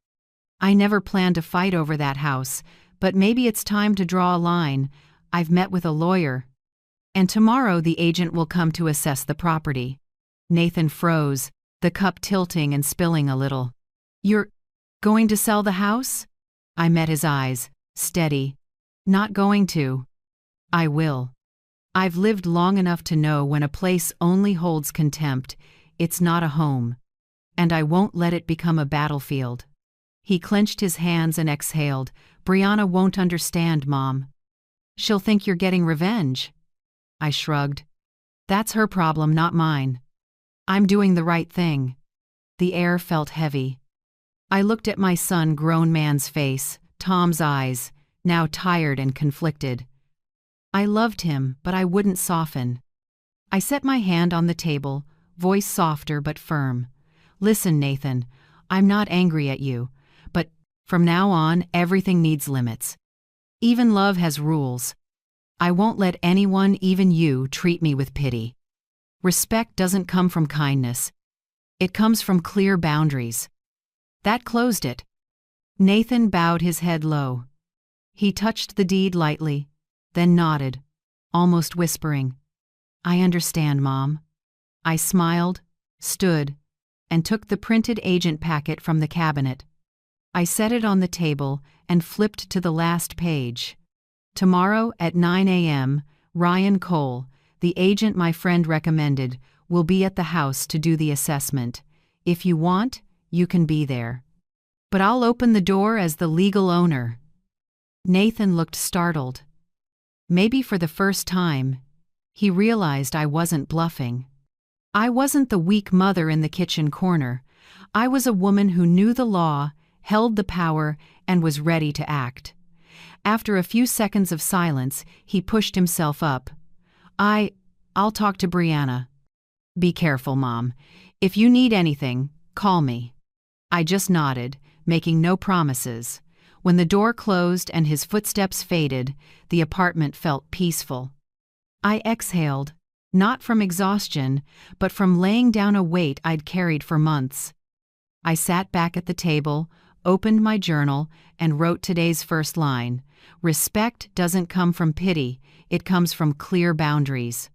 I never planned to fight over that house, but maybe it's time to draw a line. I've met with a lawyer. And tomorrow the agent will come to assess the property. Nathan froze, the cup tilting and spilling a little. You're going to sell the house? I met his eyes, steady. Not going to. I will. I've lived long enough to know when a place only holds contempt, it's not a home. And I won't let it become a battlefield. He clenched his hands and exhaled. Brianna won't understand, Mom. She'll think you're getting revenge. I shrugged. That's her problem, not mine. I'm doing the right thing. The air felt heavy. I looked at my son, grown man's face, Tom's eyes, now tired and conflicted. I loved him, but I wouldn't soften. I set my hand on the table, voice softer but firm. Listen, Nathan, I'm not angry at you, but from now on, everything needs limits. Even love has rules. I won't let anyone, even you, treat me with pity. Respect doesn't come from kindness. It comes from clear boundaries. That closed it. Nathan bowed his head low. He touched the deed lightly, then nodded, almost whispering, I understand, Mom. I smiled, stood, and took the printed agent packet from the cabinet. I set it on the table and flipped to the last page. Tomorrow at 9 a.m., Ryan Cole, the agent my friend recommended, will be at the house to do the assessment. If you want, you can be there. But I'll open the door as the legal owner. Nathan looked startled. Maybe for the first time, he realized I wasn't bluffing. I wasn't the weak mother in the kitchen corner. I was a woman who knew the law, held the power, and was ready to act. After a few seconds of silence, he pushed himself up. I'll talk to Brianna. Be careful, Mom. If you need anything, call me. I just nodded, making no promises. When the door closed and his footsteps faded, the apartment felt peaceful. I exhaled, not from exhaustion, but from laying down a weight I'd carried for months. I sat back at the table, opened my journal, and wrote today's first line. Respect doesn't come from pity, it comes from clear boundaries.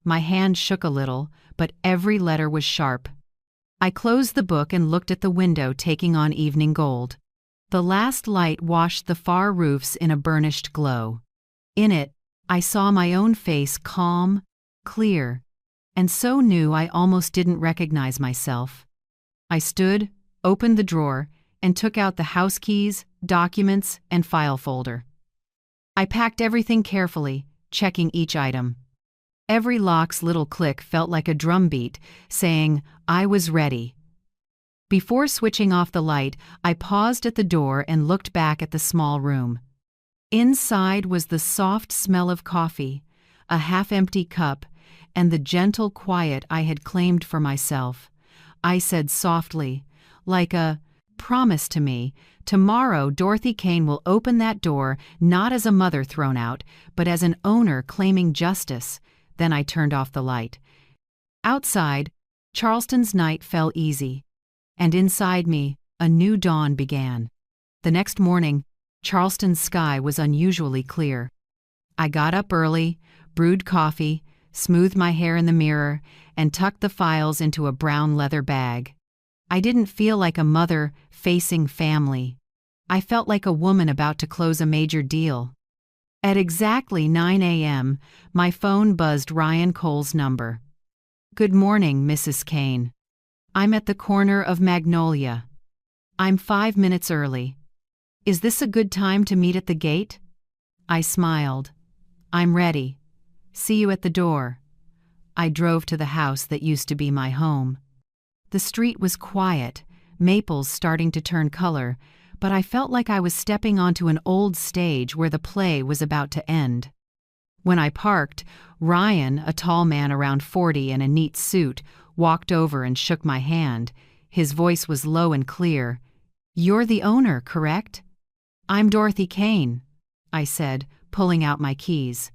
My hand shook a little, but every letter was sharp. I closed the book and looked at the window, taking on evening gold. The last light washed the far roofs in a burnished glow. In it, I saw my own face, calm, clear, and so new I almost didn't recognize myself. I stood, opened the drawer, and took out the house keys, documents, and file folder. I packed everything carefully, checking each item. Every lock's little click felt like a drumbeat, saying, I was ready. Before switching off the light, I paused at the door and looked back at the small room. Inside was the soft smell of coffee, a half-empty cup, and the gentle quiet I had claimed for myself. I said softly, like a promise to me, tomorrow Dorothy Kane will open that door not as a mother thrown out, but as an owner claiming justice. Then I turned off the light. Outside, Charleston's night fell easy, and inside me, a new dawn began. The next morning, Charleston's sky was unusually clear. I got up early, brewed coffee, smoothed my hair in the mirror, and tucked the files into a brown leather bag. I didn't feel like a mother facing family. I felt like a woman about to close a major deal. At exactly 9 a.m., my phone buzzed Ryan Cole's number. Good morning, Mrs. Kane. I'm at the corner of Magnolia. I'm 5 minutes early. Is this a good time to meet at the gate? I smiled. I'm ready. See you at the door. I drove to the house that used to be my home. The street was quiet, maples starting to turn color, but I felt like I was stepping onto an old stage where the play was about to end. When I parked, Ryan, a tall man around 40 in a neat suit, walked over and shook my hand. His voice was low and clear. You're the owner, correct? I'm Dorothy Kane, I said, pulling out my keys.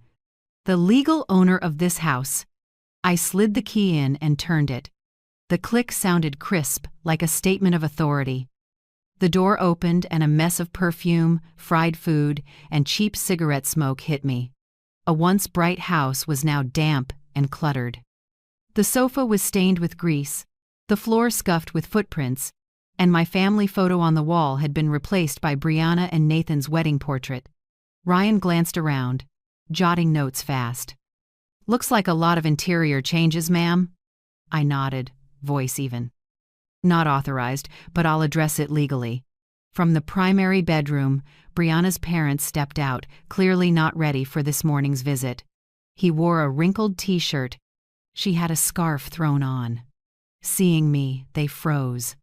The legal owner of this house. I slid the key in and turned it. The click sounded crisp, like a statement of authority. The door opened and a mess of perfume, fried food, and cheap cigarette smoke hit me. A once bright house was now damp and cluttered. The sofa was stained with grease, the floor scuffed with footprints, and my family photo on the wall had been replaced by Brianna and Nathan's wedding portrait. Ryan glanced around, jotting notes fast. Looks like a lot of interior changes, ma'am. I nodded, voice even. Not authorized, but I'll address it legally. From the primary bedroom, Brianna's parents stepped out, clearly not ready for this morning's visit. He wore a wrinkled t-shirt. She had a scarf thrown on. Seeing me, they froze,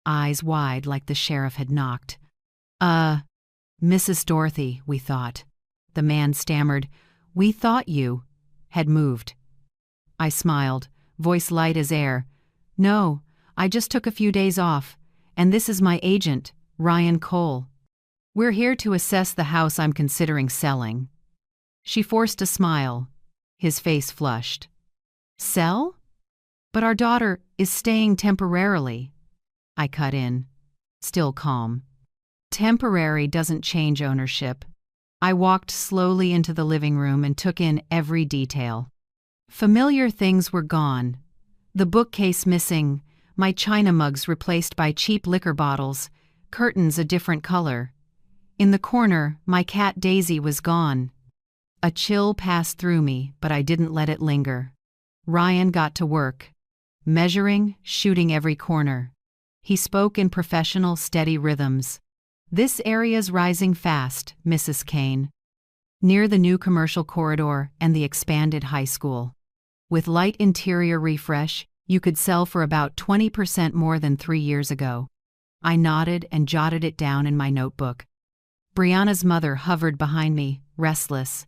eyes wide like the sheriff had knocked. Mrs. Dorothy, we thought. The man stammered. We thought you had moved. I smiled, voice light as air. No, I just took a few days off, and this is my agent, Ryan Cole. We're here to assess the house I'm considering selling. She forced a smile. His face flushed. Sell? But our daughter is staying temporarily. I cut in, still calm. Temporary doesn't change ownership. I walked slowly into the living room and took in every detail. Familiar things were gone. The bookcase missing, my china mugs replaced by cheap liquor bottles, curtains a different color. In the corner, my cat Daisy was gone. A chill passed through me, but I didn't let it linger. Ryan got to work, measuring, shooting every corner. He spoke in professional, steady rhythms. This area's rising fast, Mrs. Kane. Near the new commercial corridor and the expanded high school. With light interior refresh, you could sell for about 20% more than 3 years ago. I nodded and jotted it down in my notebook. Brianna's mother hovered behind me, restless.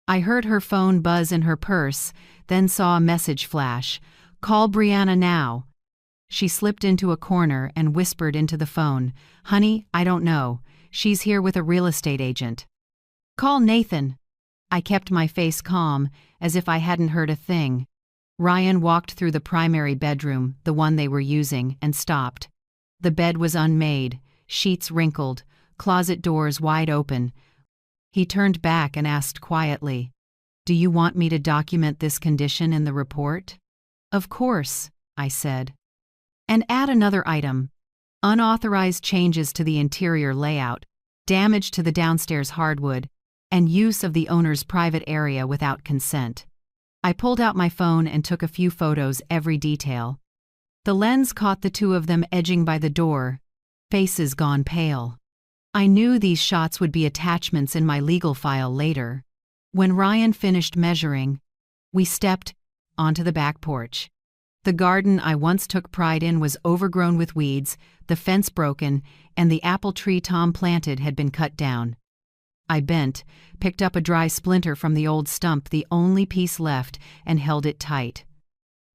I heard her phone buzz in her purse, then saw a message flash. Call Brianna now. She slipped into a corner and whispered into the phone. Honey, I don't know. She's here with a real estate agent. Call Nathan. I kept my face calm, as if I hadn't heard a thing. Ryan walked through the primary bedroom, the one they were using, and stopped. The bed was unmade, sheets wrinkled, closet doors wide open. He turned back and asked quietly, Do you want me to document this condition in the report? Of course, I said. And add another item. Unauthorized changes to the interior layout, damage to the downstairs hardwood, and use of the owner's private area without consent. I pulled out my phone and took a few photos, every detail. The lens caught the two of them edging by the door, faces gone pale. I knew these shots would be attachments in my legal file later. When Ryan finished measuring, we stepped onto the back porch. The garden I once took pride in was overgrown with weeds, the fence broken, and the apple tree Tom planted had been cut down. I bent, picked up a dry splinter from the old stump, the only piece left, and held it tight.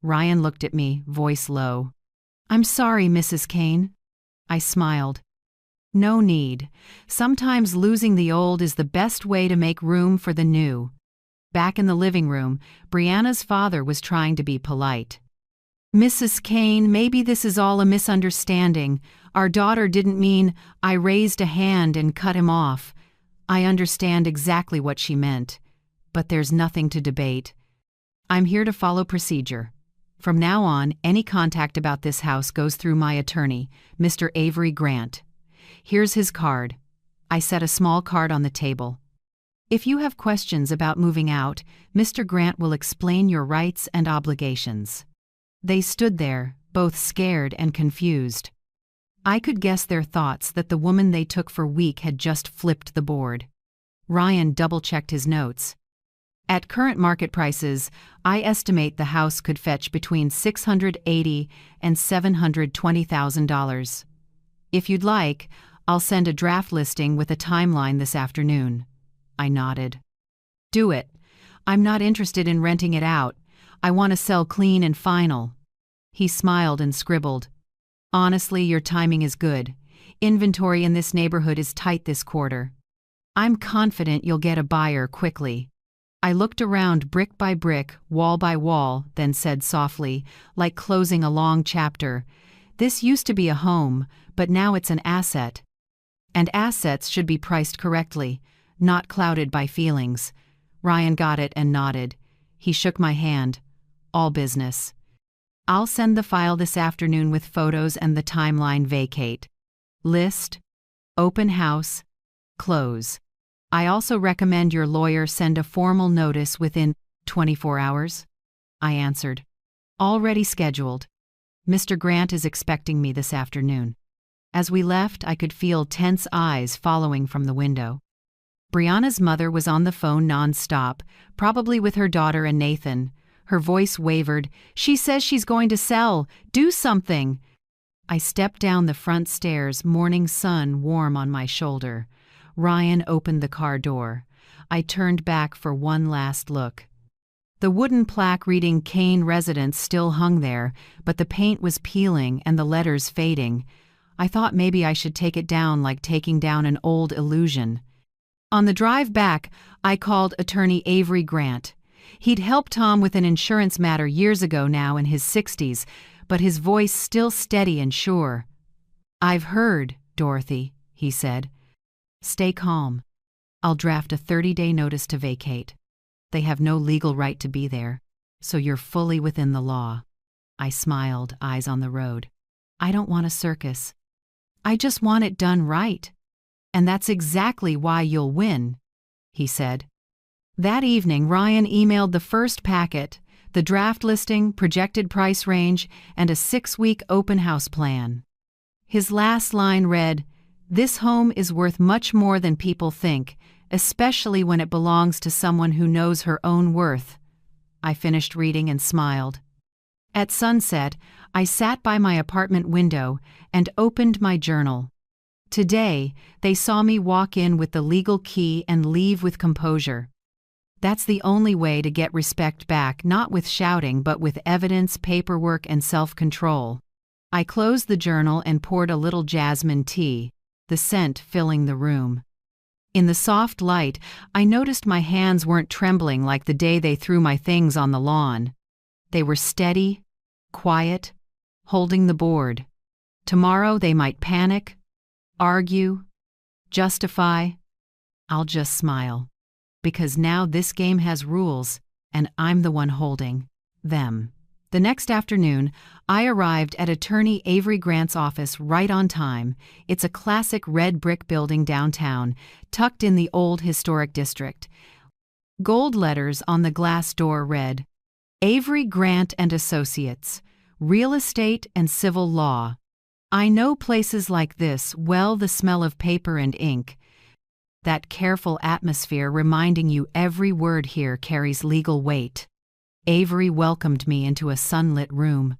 Ryan looked at me, voice low. "I'm sorry, Mrs. Kane." I smiled. "No need. Sometimes losing the old is the best way to make room for the new." Back in the living room, Brianna's father was trying to be polite. "Mrs. Kane, maybe this is all a misunderstanding. Our daughter didn't mean I raised a hand and cut him off. I understand exactly what she meant. But there's nothing to debate. I'm here to follow procedure. From now on, any contact about this house goes through my attorney, Mr. Avery Grant. Here's his card." I set a small card on the table. "If you have questions about moving out, Mr. Grant will explain your rights and obligations." They stood there, both scared and confused. I could guess their thoughts that the woman they took for weak had just flipped the board. Ryan double-checked his notes. "At current market prices, I estimate the house could fetch between $680,000 and $720,000. If you'd like, I'll send a draft listing with a timeline this afternoon." I nodded. "Do it. I'm not interested in renting it out. I want to sell clean and final." He smiled and scribbled. "Honestly, your timing is good. Inventory in this neighborhood is tight this quarter. I'm confident you'll get a buyer quickly." I looked around brick by brick, wall by wall, then said softly, like closing a long chapter, "This used to be a home, but now it's an asset. And assets should be priced correctly, not clouded by feelings." Ryan got it and nodded. He shook my hand. "All business. I'll send the file this afternoon with photos and the timeline. Vacate. List. Open house. Close. I also recommend your lawyer send a formal notice within 24 hours. I answered. "Already scheduled. Mr. Grant is expecting me this afternoon." As we left, I could feel tense eyes following from the window. Brianna's mother was on the phone non-stop, probably with her daughter and Nathan. Her voice wavered. "She says she's going to sell. Do something." I stepped down the front stairs, morning sun warm on my shoulder. Ryan opened the car door. I turned back for one last look. The wooden plaque reading Kane Residence still hung there, but the paint was peeling and the letters fading. I thought maybe I should take it down like taking down an old illusion. On the drive back, I called attorney Avery Grant. He'd helped Tom with an insurance matter years ago now in his 60s, but his voice still steady and sure. "I've heard, Dorothy," he said. "Stay calm. I'll draft a 30-day notice to vacate. They have no legal right to be there, so you're fully within the law." I smiled, eyes on the road. "I don't want a circus. I just want it done right. And that's exactly why you'll win," he said. That evening, Ryan emailed the first packet, the draft listing, projected price range, and a 6-week open house plan. His last line read, "This home is worth much more than people think, especially when it belongs to someone who knows her own worth." I finished reading and smiled. At sunset, I sat by my apartment window and opened my journal. Today, they saw me walk in with the legal key and leave with composure. That's the only way to get respect back, not with shouting but with evidence, paperwork, and self-control. I closed the journal and poured a little jasmine tea, the scent filling the room. In the soft light, I noticed my hands weren't trembling like the day they threw my things on the lawn. They were steady, quiet, holding the board. Tomorrow they might panic, argue, justify. I'll just smile. Because now this game has rules, and I'm the one holding them. The next afternoon, I arrived at attorney Avery Grant's office right on time. It's a classic red brick building downtown, tucked in the old historic district. Gold letters on the glass door read, "Avery Grant and Associates, Real Estate and Civil Law." I know places like this well, the smell of paper and ink, that careful atmosphere reminding you every word here carries legal weight. Avery welcomed me into a sunlit room.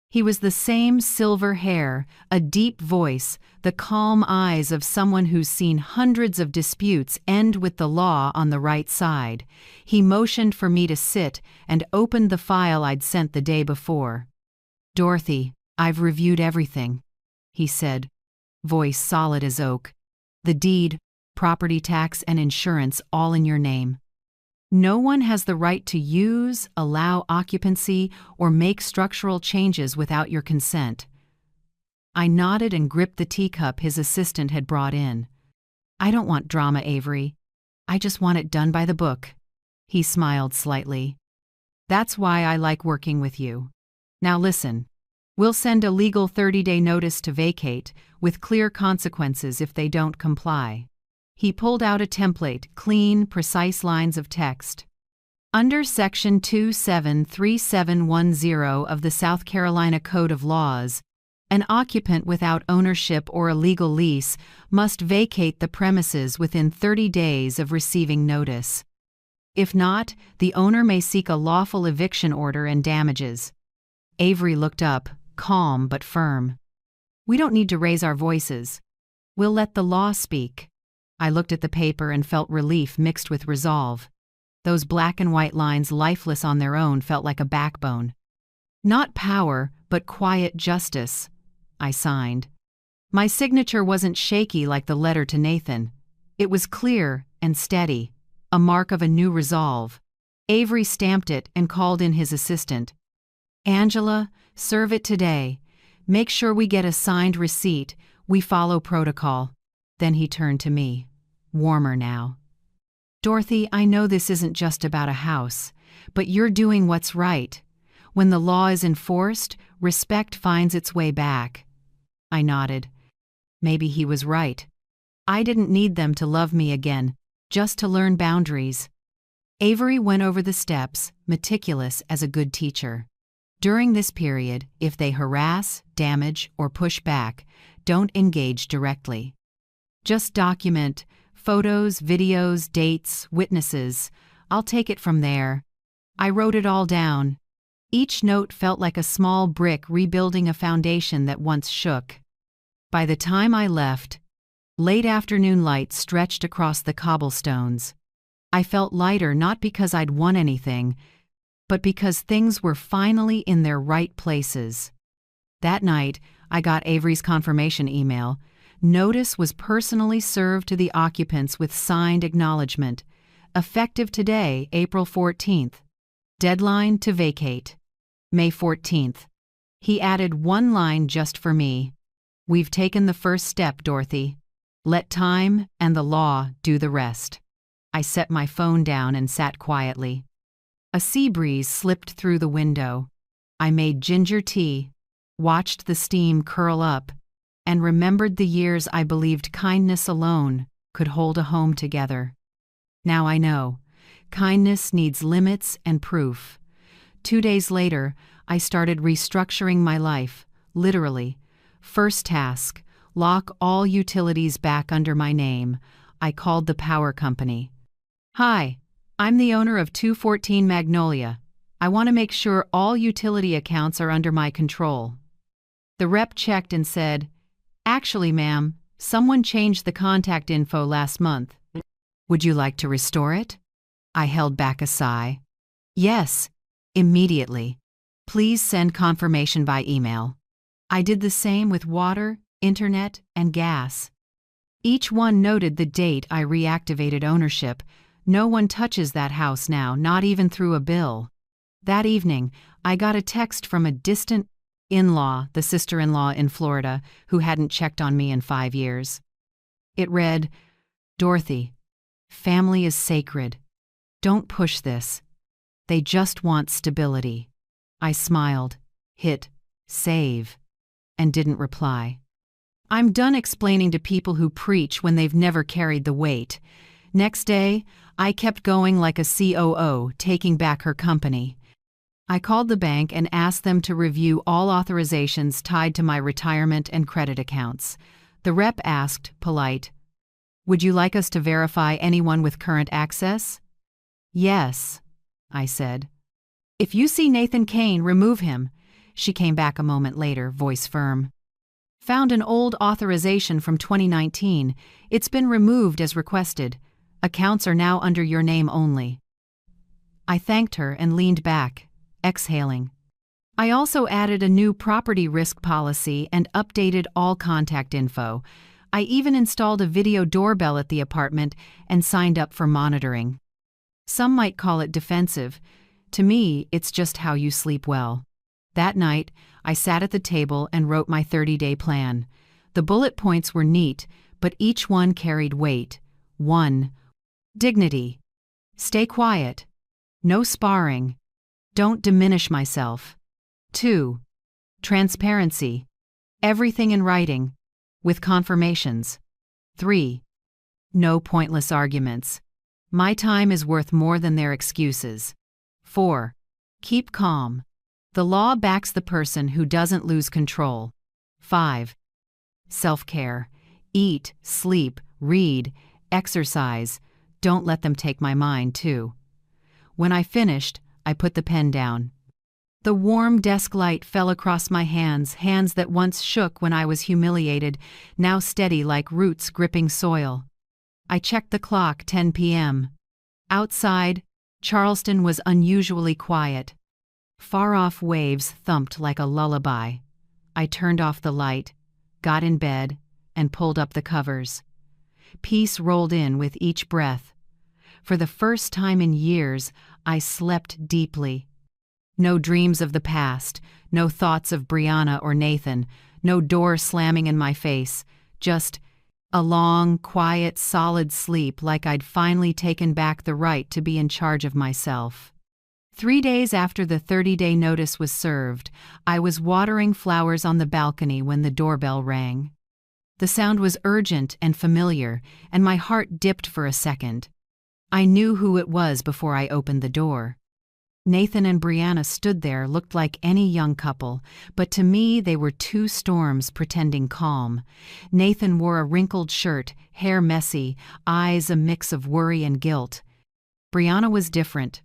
He was the same silver hair, a deep voice, the calm eyes of someone who's seen hundreds of disputes end with the law on the right side. He motioned for me to sit and opened the file I'd sent the day before. "Dorothy, I've reviewed everything," he said, voice solid as oak. "The deed, property tax, and insurance all in your name. No one has the right to use, allow occupancy, or make structural changes without your consent." I nodded and gripped the teacup his assistant had brought in. "I don't want drama, Avery. I just want it done by the book." He smiled slightly. "That's why I like working with you. Now listen, we'll send a legal 30-day notice to vacate, with clear consequences if they don't comply." He pulled out a template, clean, precise lines of text. "Under Section 273710 of the South Carolina Code of Laws, an occupant without ownership or a legal lease must vacate the premises within 30 days of receiving notice. If not, the owner may seek a lawful eviction order and damages." Avery looked up, calm but firm. "We don't need to raise our voices. We'll let the law speak." I looked at the paper and felt relief mixed with resolve. Those black and white lines, lifeless on their own, felt like a backbone. "Not power, but quiet justice," I signed. My signature wasn't shaky like the letter to Nathan. It was clear and steady, a mark of a new resolve. Avery stamped it and called in his assistant. "Angela, serve it today. Make sure we get a signed receipt. We follow protocol." Then he turned to me, warmer now. "Dorothy, I know this isn't just about a house, but you're doing what's right. When the law is enforced, respect finds its way back." I nodded. Maybe he was right. I didn't need them to love me again, just to learn boundaries. Avery went over the steps, meticulous as a good teacher. During this period, if they harass, damage, or push back, don't engage directly. Just document photos, videos, dates, witnesses. I'll take it from there. I wrote it all down. Each note felt like a small brick rebuilding a foundation that once shook. By the time I left, late afternoon light stretched across the cobblestones. I felt lighter not because I'd won anything, but because things were finally in their right places. That night, I got Avery's confirmation email. Notice was personally served to the occupants with signed acknowledgement. Effective today, April 14th. Deadline to vacate, May 14th. He added one line just for me. "We've taken the first step, Dorothy. Let time and the law do the rest." I set my phone down and sat quietly. A sea breeze slipped through the window. I made ginger tea, watched the steam curl up, and remembered the years I believed kindness alone could hold a home together. Now I know, kindness needs limits and proof. 2 days later, I started restructuring my life, literally. First task, lock all utilities back under my name. I called the power company. "Hi, I'm the owner of 214 Magnolia. I want to make sure all utility accounts are under my control." The rep checked and said, "Actually, ma'am, someone changed the contact info last month. Would you like to restore it?" I held back a sigh. "Yes, immediately. Please send confirmation by email." I did the same with water, internet, and gas. Each one noted the date I reactivated ownership. No one touches that house now, not even through a bill. That evening, I got a text from a distant in-law, the sister-in-law in Florida, who hadn't checked on me in 5 years. It read, "Dorothy, family is sacred. Don't push this. They just want stability." I smiled, hit save, and didn't reply. I'm done explaining to people who preach when they've never carried the weight. Next day, I kept going like a COO, taking back her company. I called the bank and asked them to review all authorizations tied to my retirement and credit accounts. The rep asked, polite, "Would you like us to verify anyone with current access?" "Yes," I said. "If you see Nathan Kane, remove him." She came back a moment later, voice firm. "Found an old authorization from 2019. It's been removed as requested. Accounts are now under your name only." I thanked her and leaned back, exhaling. I also added a new property risk policy and updated all contact info. I even installed a video doorbell at the apartment and signed up for monitoring. Some might call it defensive. To me, it's just how you sleep well. That night, I sat at the table and wrote my 30-day plan. The bullet points were neat, but each one carried weight. 1. Dignity. Stay quiet. No sparring. Don't diminish myself. 2. Transparency. Everything in writing, with confirmations. 3. No pointless arguments. My time is worth more than their excuses. 4. Keep calm. The law backs the person who doesn't lose control. 5. Self-care. Eat, sleep, read, exercise. Don't let them take my mind, too. When I finished, I put the pen down. The warm desk light fell across my hands that once shook when I was humiliated, now steady like roots gripping soil. I checked the clock, 10 p.m. Outside, Charleston was unusually quiet. Far-off waves thumped like a lullaby. I turned off the light, got in bed, and pulled up the covers. Peace rolled in with each breath. For the first time in years, I slept deeply. No dreams of the past, no thoughts of Brianna or Nathan, no door slamming in my face, just a long, quiet, solid sleep like I'd finally taken back the right to be in charge of myself. 3 days after the 30-day notice was served, I was watering flowers on the balcony when the doorbell rang. The sound was urgent and familiar, and my heart dipped for a second. I knew who it was before I opened the door. Nathan and Brianna stood there, looked like any young couple, but to me they were two storms pretending calm. Nathan wore a wrinkled shirt, hair messy, eyes a mix of worry and guilt. Brianna was different,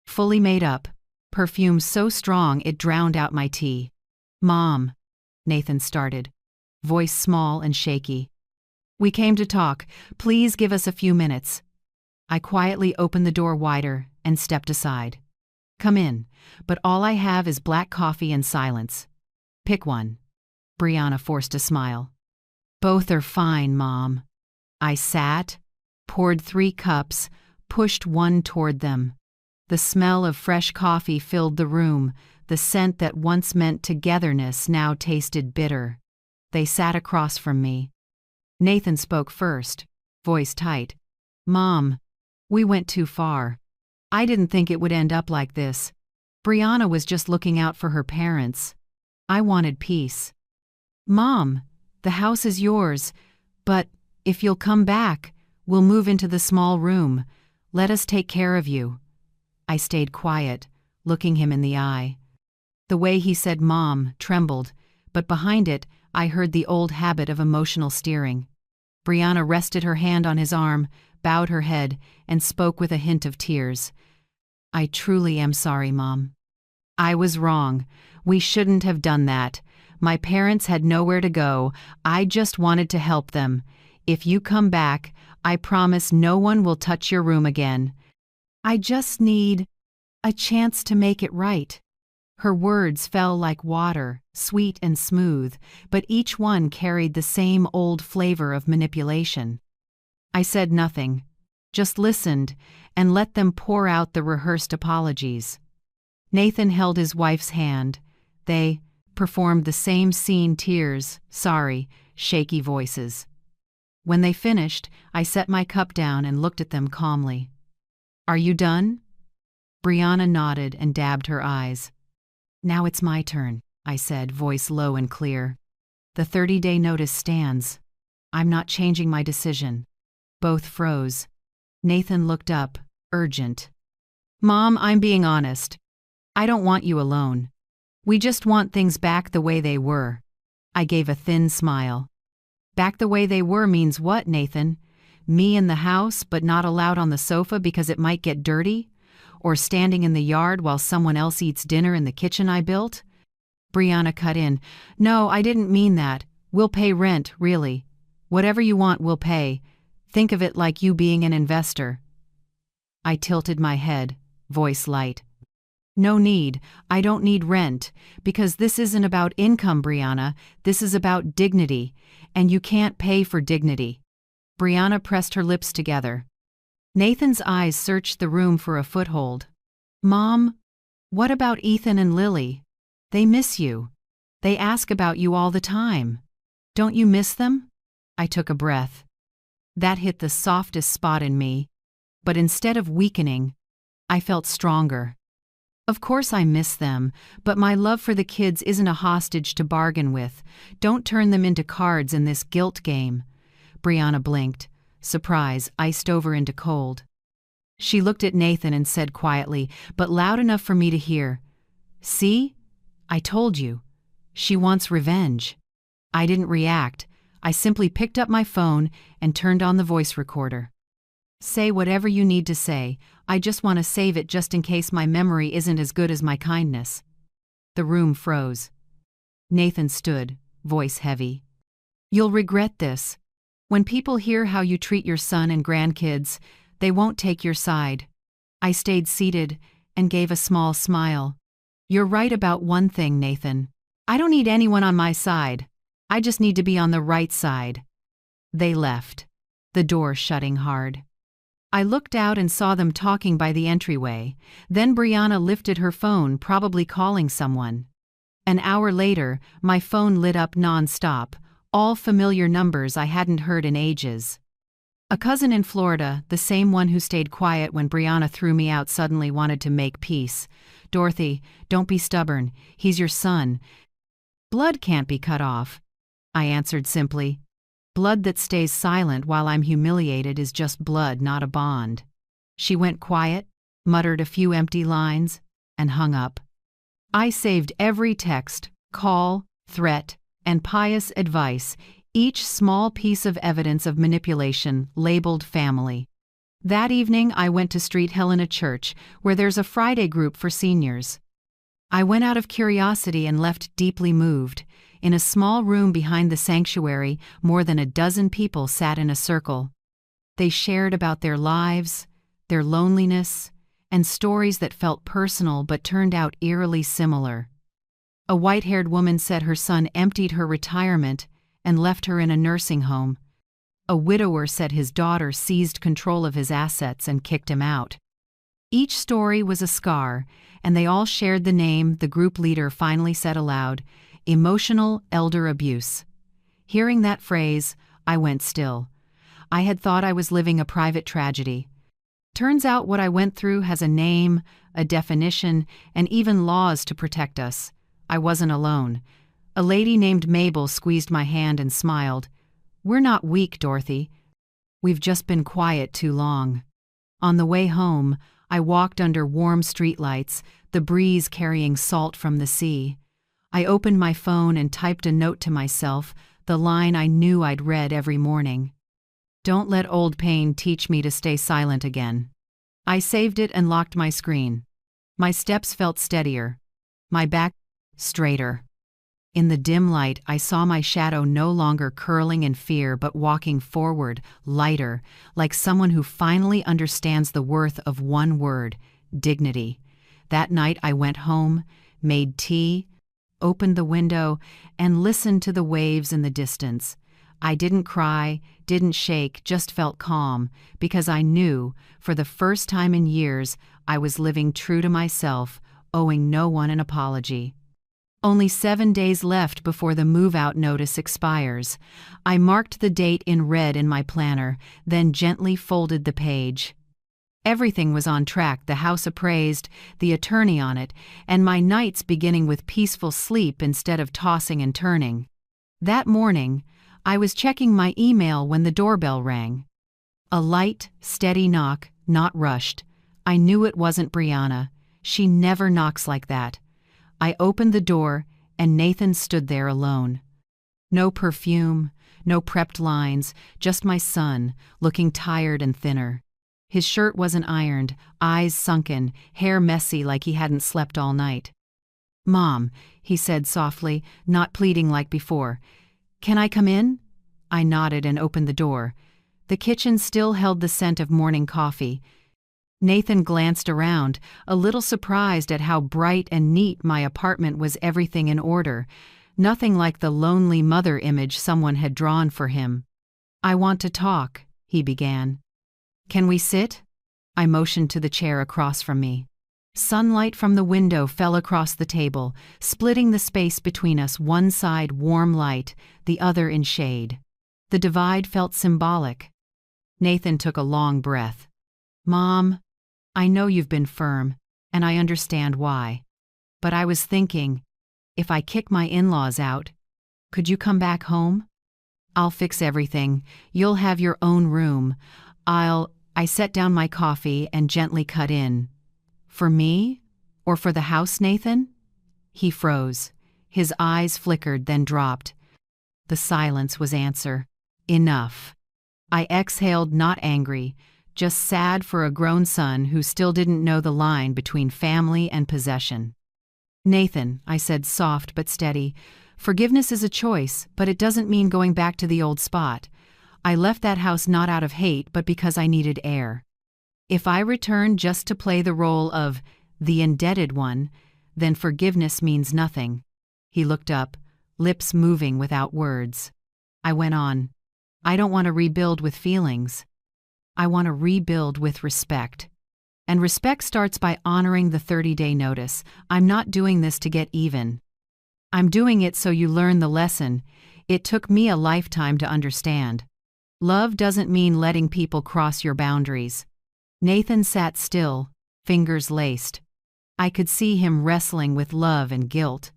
fully made up, perfume so strong it drowned out my tea. "Mom," Nathan started, voice small and shaky. "We came to talk. Please give us a few minutes." I quietly opened the door wider and stepped aside. "Come in, but all I have is black coffee and silence. Pick one." Brianna forced a smile. "Both are fine, Mom." I sat, poured 3 cups, pushed one toward them. The smell of fresh coffee filled the room. The scent that once meant togetherness now tasted bitter. They sat across from me. Nathan spoke first, voice tight. "Mom, we went too far. I didn't think it would end up like this. Brianna was just looking out for her parents. I wanted peace. Mom, the house is yours, but if you'll come back, we'll move into the small room. Let us take care of you." I stayed quiet, looking him in the eye. The way he said "Mom" trembled, but behind it, I heard the old habit of emotional steering. Brianna rested her hand on his arm, bowed her head, and spoke with a hint of tears. "I truly am sorry, Mom. I was wrong. We shouldn't have done that. My parents had nowhere to go. I just wanted to help them. If you come back, I promise no one will touch your room again. I just need a chance to make it right." Her words fell like water, sweet and smooth, but each one carried the same old flavor of manipulation. I said nothing, just listened, and let them pour out the rehearsed apologies. Nathan held his wife's hand. They performed the same scene, tears, sorry, shaky voices. When they finished, I set my cup down and looked at them calmly. "Are you done?" Brianna nodded and dabbed her eyes. "Now it's my turn," I said, voice low and clear. "The 30-day notice stands. I'm not changing my decision." Both froze. Nathan looked up, urgent. "Mom, I'm being honest. I don't want you alone. We just want things back the way they were. I gave a thin smile. Back the way they were means what, Nathan? Me in the house but not allowed on the sofa because it might get dirty? Or standing in the yard while someone else eats dinner in the kitchen I built? Brianna cut in. No, I didn't mean that. We'll pay rent, really. Whatever you want, we'll pay. Think of it like you being an investor. I tilted my head, voice light. No need. I don't need rent. Because this isn't about income, Brianna. This is about dignity. And you can't pay for dignity. Brianna pressed her lips together. Nathan's eyes searched the room for a foothold. Mom, what about Ethan and Lily? They miss you. They ask about you all the time. Don't you miss them? I took a breath. That hit the softest spot in me. But instead of weakening, I felt stronger. Of course I miss them, but my love for the kids isn't a hostage to bargain with. Don't turn them into cards in this guilt game. Brianna blinked, surprise iced over into cold. She looked at Nathan and said quietly, but loud enough for me to hear, See? I told you. She wants revenge. I didn't react. I simply picked up my phone and turned on the voice recorder. Say whatever you need to say. I just want to save it just in case my memory isn't as good as my kindness. The room froze. Nathan stood, voice heavy. You'll regret this. When people hear how you treat your son and grandkids, they won't take your side. I stayed seated and gave a small smile. You're right about one thing, Nathan. I don't need anyone on my side. I just need to be on the right side. They left, the door shutting hard. I looked out and saw them talking by the entryway. Then Brianna lifted her phone, probably calling someone. An hour later, my phone lit up non-stop, all familiar numbers I hadn't heard in ages. A cousin in Florida, the same one who stayed quiet when Brianna threw me out, suddenly wanted to make peace. Dorothy, don't be stubborn. He's your son. Blood can't be cut off. I answered simply. Blood that stays silent while I'm humiliated is just blood, not a bond. She went quiet, muttered a few empty lines, and hung up. I saved every text, call, threat, and pious advice, each small piece of evidence of manipulation labeled family. That evening I went to Street Helena Church, where there's a Friday group for seniors. I went out of curiosity and left deeply moved. In a small room behind the sanctuary, more than a dozen people sat in a circle. They shared about their lives, their loneliness, and stories that felt personal but turned out eerily similar. A white-haired woman said her son emptied her retirement and left her in a nursing home. A widower said his daughter seized control of his assets and kicked him out. Each story was a scar, and they all shared the name the group leader finally said aloud, emotional elder abuse. Hearing that phrase, I went still. I had thought I was living a private tragedy. Turns out what I went through has a name, a definition, and even laws to protect us. I wasn't alone. A lady named Mabel squeezed my hand and smiled. We're not weak, Dorothy. We've just been quiet too long. On the way home, I walked under warm streetlights, the breeze carrying salt from the sea. I opened my phone and typed a note to myself, the line I knew I'd read every morning. Don't let old pain teach me to stay silent again. I saved it and locked my screen. My steps felt steadier. My back straighter. In the dim light, I saw my shadow no longer curling in fear but walking forward, lighter, like someone who finally understands the worth of one word, dignity. That night I went home, made tea, opened the window, and listened to the waves in the distance. I didn't cry, didn't shake, just felt calm, because I knew, for the first time in years, I was living true to myself, owing no one an apology. Only 7 days left before the move-out notice expires. I marked the date in red in my planner, then gently folded the page. Everything was on track, the house appraised, the attorney on it, and my nights beginning with peaceful sleep instead of tossing and turning. That morning, I was checking my email when the doorbell rang. A light, steady knock, not rushed. I knew it wasn't Brianna. She never knocks like that. I opened the door, and Nathan stood there alone. No perfume, no prepped lines, just my son, looking tired and thinner. His shirt wasn't ironed, eyes sunken, hair messy like he hadn't slept all night. "Mom," he said softly, not pleading like before. "Can I come in?" I nodded and opened the door. The kitchen still held the scent of morning coffee. Nathan glanced around, a little surprised at how bright and neat my apartment was, everything in order. Nothing like the lonely mother image someone had drawn for him. "I want to talk," he began. "Can we sit?" I motioned to the chair across from me. Sunlight from the window fell across the table, splitting the space between us, one side warm light, the other in shade. The divide felt symbolic. Nathan took a long breath. "Mom, I know you've been firm, and I understand why. But I was thinking, if I kick my in-laws out, could you come back home? I'll fix everything. You'll have your own room. I set down my coffee and gently cut in. "For me? Or for the house, Nathan?" He froze. His eyes flickered, then dropped. The silence was answer. Enough. I exhaled, not angry, just sad for a grown son who still didn't know the line between family and possession. "Nathan," I said, soft but steady, "forgiveness is a choice, but it doesn't mean going back to the old spot. I left that house not out of hate, but because I needed air. If I return just to play the role of the indebted one, then forgiveness means nothing." He looked up, lips moving without words. I went on. "I don't want to rebuild with feelings. I want to rebuild with respect. And respect starts by honoring the 30-day notice. I'm not doing this to get even. I'm doing it so you learn the lesson. It took me a lifetime to understand. Love doesn't mean letting people cross your boundaries." Nathan sat still, fingers laced. I could see him wrestling with love and guilt.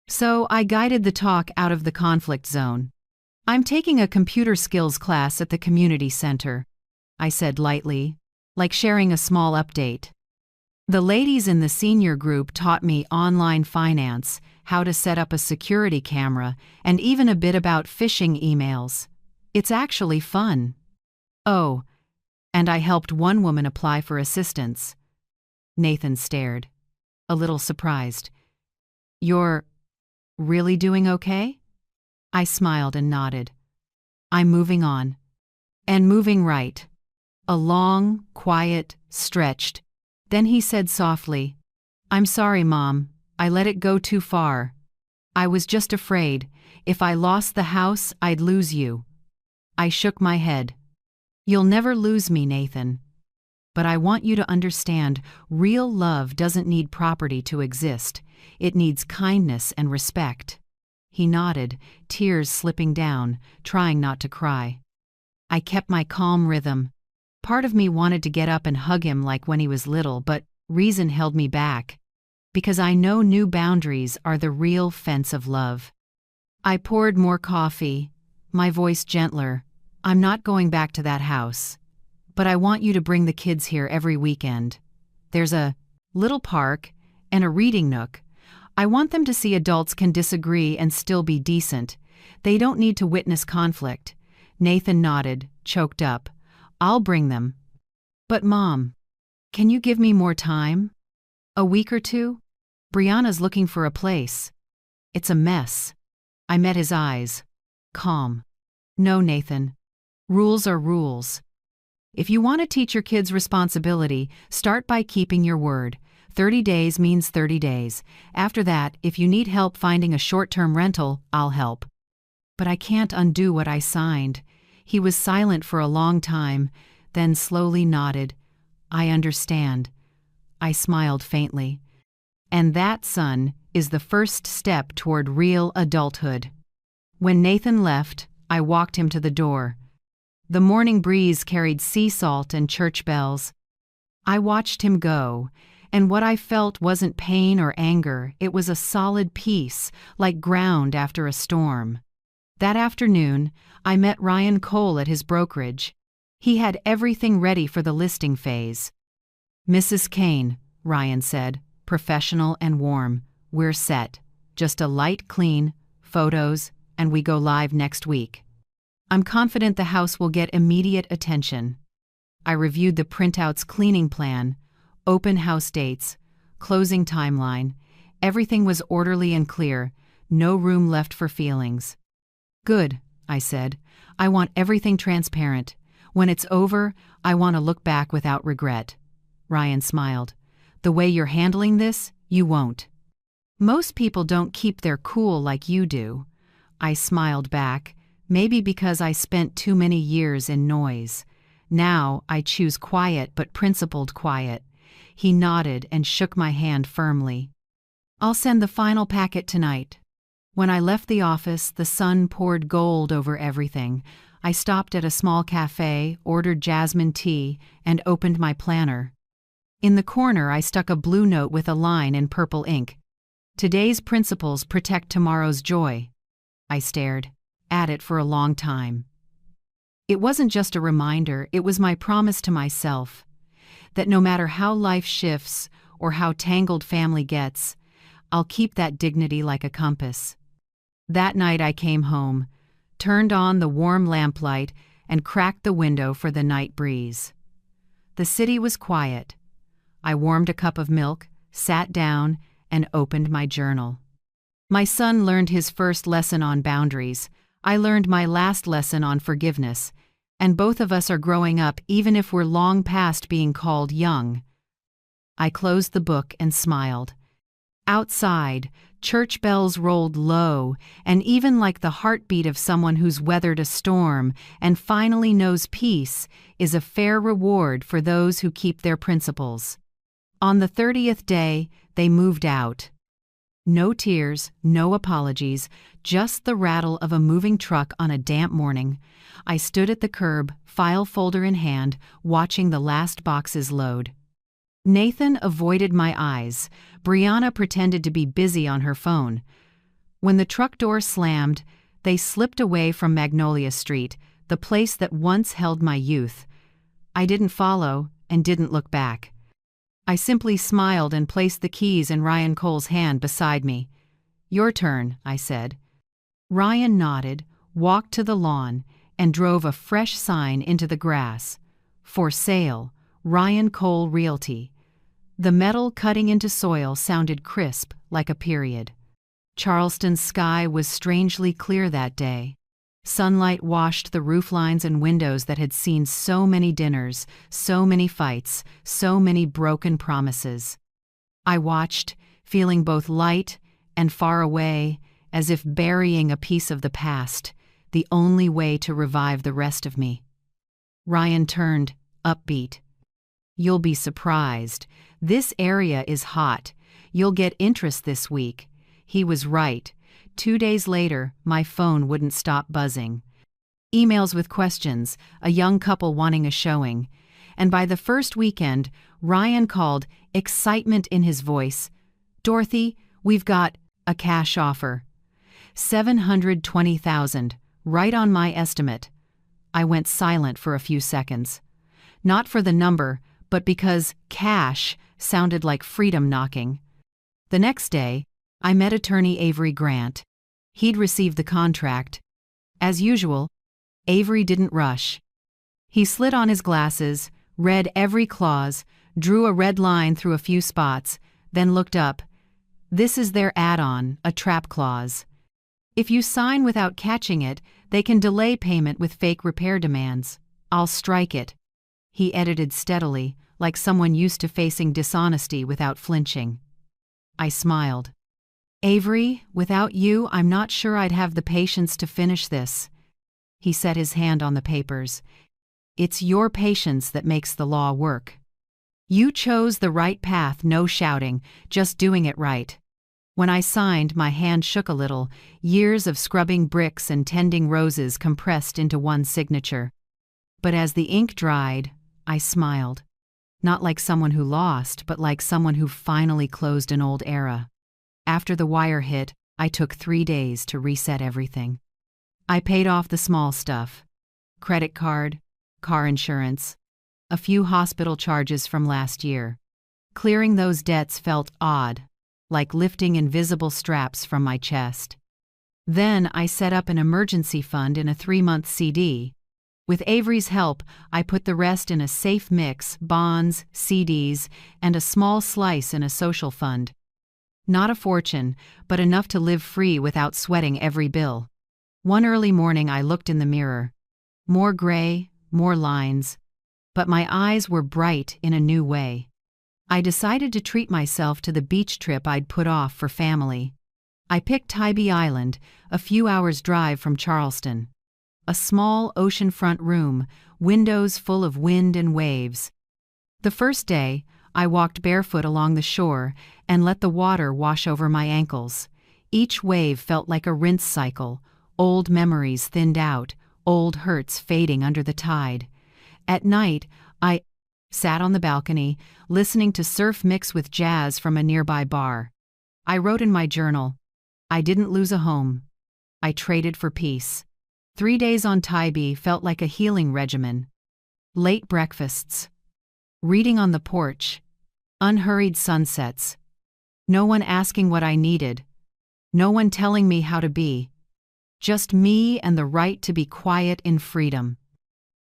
So I guided the talk out of the conflict zone. "I'm taking a computer skills class at the community center," I said lightly, like sharing a small update. "The ladies in the senior group taught me online finance, how to set up a security camera, and even a bit about phishing emails. It's actually fun. Oh, and I helped one woman apply for assistance." Nathan stared, a little surprised. "You're really doing okay?" I smiled and nodded. "I'm moving on. And moving right." A long, quiet, stretched. Then he said softly, "I'm sorry, Mom. I let it go too far. I was just afraid. If I lost the house, I'd lose you." I shook my head. "You'll never lose me, Nathan. But I want you to understand, real love doesn't need property to exist. It needs kindness and respect." He nodded, tears slipping down, trying not to cry. I kept my calm rhythm. Part of me wanted to get up and hug him like when he was little, but reason held me back. Because I know new boundaries are the real fence of love. I poured more coffee, my voice gentler. "I'm not going back to that house. But I want you to bring the kids here every weekend. There's a little park and a reading nook. I want them to see adults can disagree and still be decent. They don't need to witness conflict." Nathan nodded, choked up. "I'll bring them. But Mom, can you give me more time? A week or two? Brianna's looking for a place. It's a mess." I met his eyes. Calm. "No, Nathan. Rules are rules. If you want to teach your kids responsibility, start by keeping your word. 30 days means 30 days. After that, if you need help finding a short-term rental, I'll help." "But I can't undo what I signed." He was silent for a long time, then slowly nodded. "I understand." I smiled faintly. And that, son, is the first step toward real adulthood. When Nathan left, I walked him to the door. The morning breeze carried sea salt and church bells. I watched him go, and what I felt wasn't pain or anger, it was a solid peace, like ground after a storm. That afternoon, I met Ryan Cole at his brokerage. He had everything ready for the listing phase. "Mrs. Kane," Ryan said, professional and warm. "We're set. Just a light clean, photos, and we go live next week. I'm confident the house will get immediate attention." I reviewed the printout's cleaning plan, open house dates, closing timeline. Everything was orderly and clear, no room left for feelings. "Good," I said. "I want everything transparent. When it's over, I want to look back without regret." Ryan smiled. "The way you're handling this, you won't." "Most people don't keep their cool like you do." I smiled back, maybe because I spent too many years in noise. Now I choose quiet but principled quiet. He nodded and shook my hand firmly. "I'll send the final packet tonight." When I left the office, the sun poured gold over everything. I stopped at a small cafe, ordered jasmine tea, and opened my planner. In the corner, I stuck a blue note with a line in purple ink. "Today's principles protect tomorrow's joy." I stared at it for a long time. It wasn't just a reminder, it was my promise to myself that no matter how life shifts or how tangled family gets, I'll keep that dignity like a compass. That night I came home, turned on the warm lamplight, and cracked the window for the night breeze. The city was quiet. I warmed a cup of milk, sat down, and opened my journal. My son learned his first lesson on boundaries. I learned my last lesson on forgiveness, and both of us are growing up even if we're long past being called young. I closed the book and smiled. Outside, church bells rolled low, and even like the heartbeat of someone who's weathered a storm and finally knows peace is a fair reward for those who keep their principles. On the 30th day, they moved out. No tears, no apologies, just the rattle of a moving truck on a damp morning. I stood at the curb, file folder in hand, watching the last boxes load. Nathan avoided my eyes. Brianna pretended to be busy on her phone. When the truck door slammed, they slipped away from Magnolia Street, the place that once held my youth. I didn't follow and didn't look back. I simply smiled and placed the keys in Ryan Cole's hand beside me. "Your turn," I said. Ryan nodded, walked to the lawn, and drove a fresh sign into the grass. "For sale, Ryan Cole Realty." The metal cutting into soil sounded crisp, like a period. Charleston's sky was strangely clear that day. Sunlight washed the rooflines and windows that had seen so many dinners, so many fights, so many broken promises. I watched, feeling both light and far away, as if burying a piece of the past, the only way to revive the rest of me. Ryan turned, upbeat. "You'll be surprised. This area is hot. You'll get interest this week." He was right. 2 days later, my phone wouldn't stop buzzing. Emails with questions, a young couple wanting a showing. And by the first weekend, Ryan called, excitement in his voice. "Dorothy, we've got a cash offer. $720,000, right on my estimate." I went silent for a few seconds. Not for the number, but because cash sounded like freedom knocking. The next day, I met attorney Avery Grant. He'd received the contract. As usual, Avery didn't rush. He slid on his glasses, read every clause, drew a red line through a few spots, then looked up. "This is their add-on, a trap clause. If you sign without catching it, they can delay payment with fake repair demands. I'll strike it." He edited steadily, like someone used to facing dishonesty without flinching. I smiled. "Avery, without you, I'm not sure I'd have the patience to finish this." He set his hand on the papers. "It's your patience that makes the law work. You chose the right path, no shouting, just doing it right." When I signed, my hand shook a little, years of scrubbing bricks and tending roses compressed into one signature. But as the ink dried, I smiled. Not like someone who lost, but like someone who finally closed an old era. After the wire hit, I took 3 days to reset everything. I paid off the small stuff. Credit card, car insurance, a few hospital charges from last year. Clearing those debts felt odd, like lifting invisible straps from my chest. Then I set up an emergency fund in a 3-month CD. With Avery's help, I put the rest in a safe mix: bonds, CDs, and a small slice in a social fund. Not a fortune, but enough to live free without sweating every bill. One early morning I looked in the mirror. More gray, more lines. But my eyes were bright in a new way. I decided to treat myself to the beach trip I'd put off for family. I picked Tybee Island, a few hours' drive from Charleston. A small oceanfront room, windows full of wind and waves. The first day, I walked barefoot along the shore and let the water wash over my ankles. Each wave felt like a rinse cycle, old memories thinned out, old hurts fading under the tide. At night, I sat on the balcony, listening to surf mix with jazz from a nearby bar. I wrote in my journal, "I didn't lose a home. I traded for peace." 3 days on Tybee felt like a healing regimen. Late breakfasts. Reading on the porch. Unhurried sunsets. No one asking what I needed. No one telling me how to be. Just me and the right to be quiet in freedom.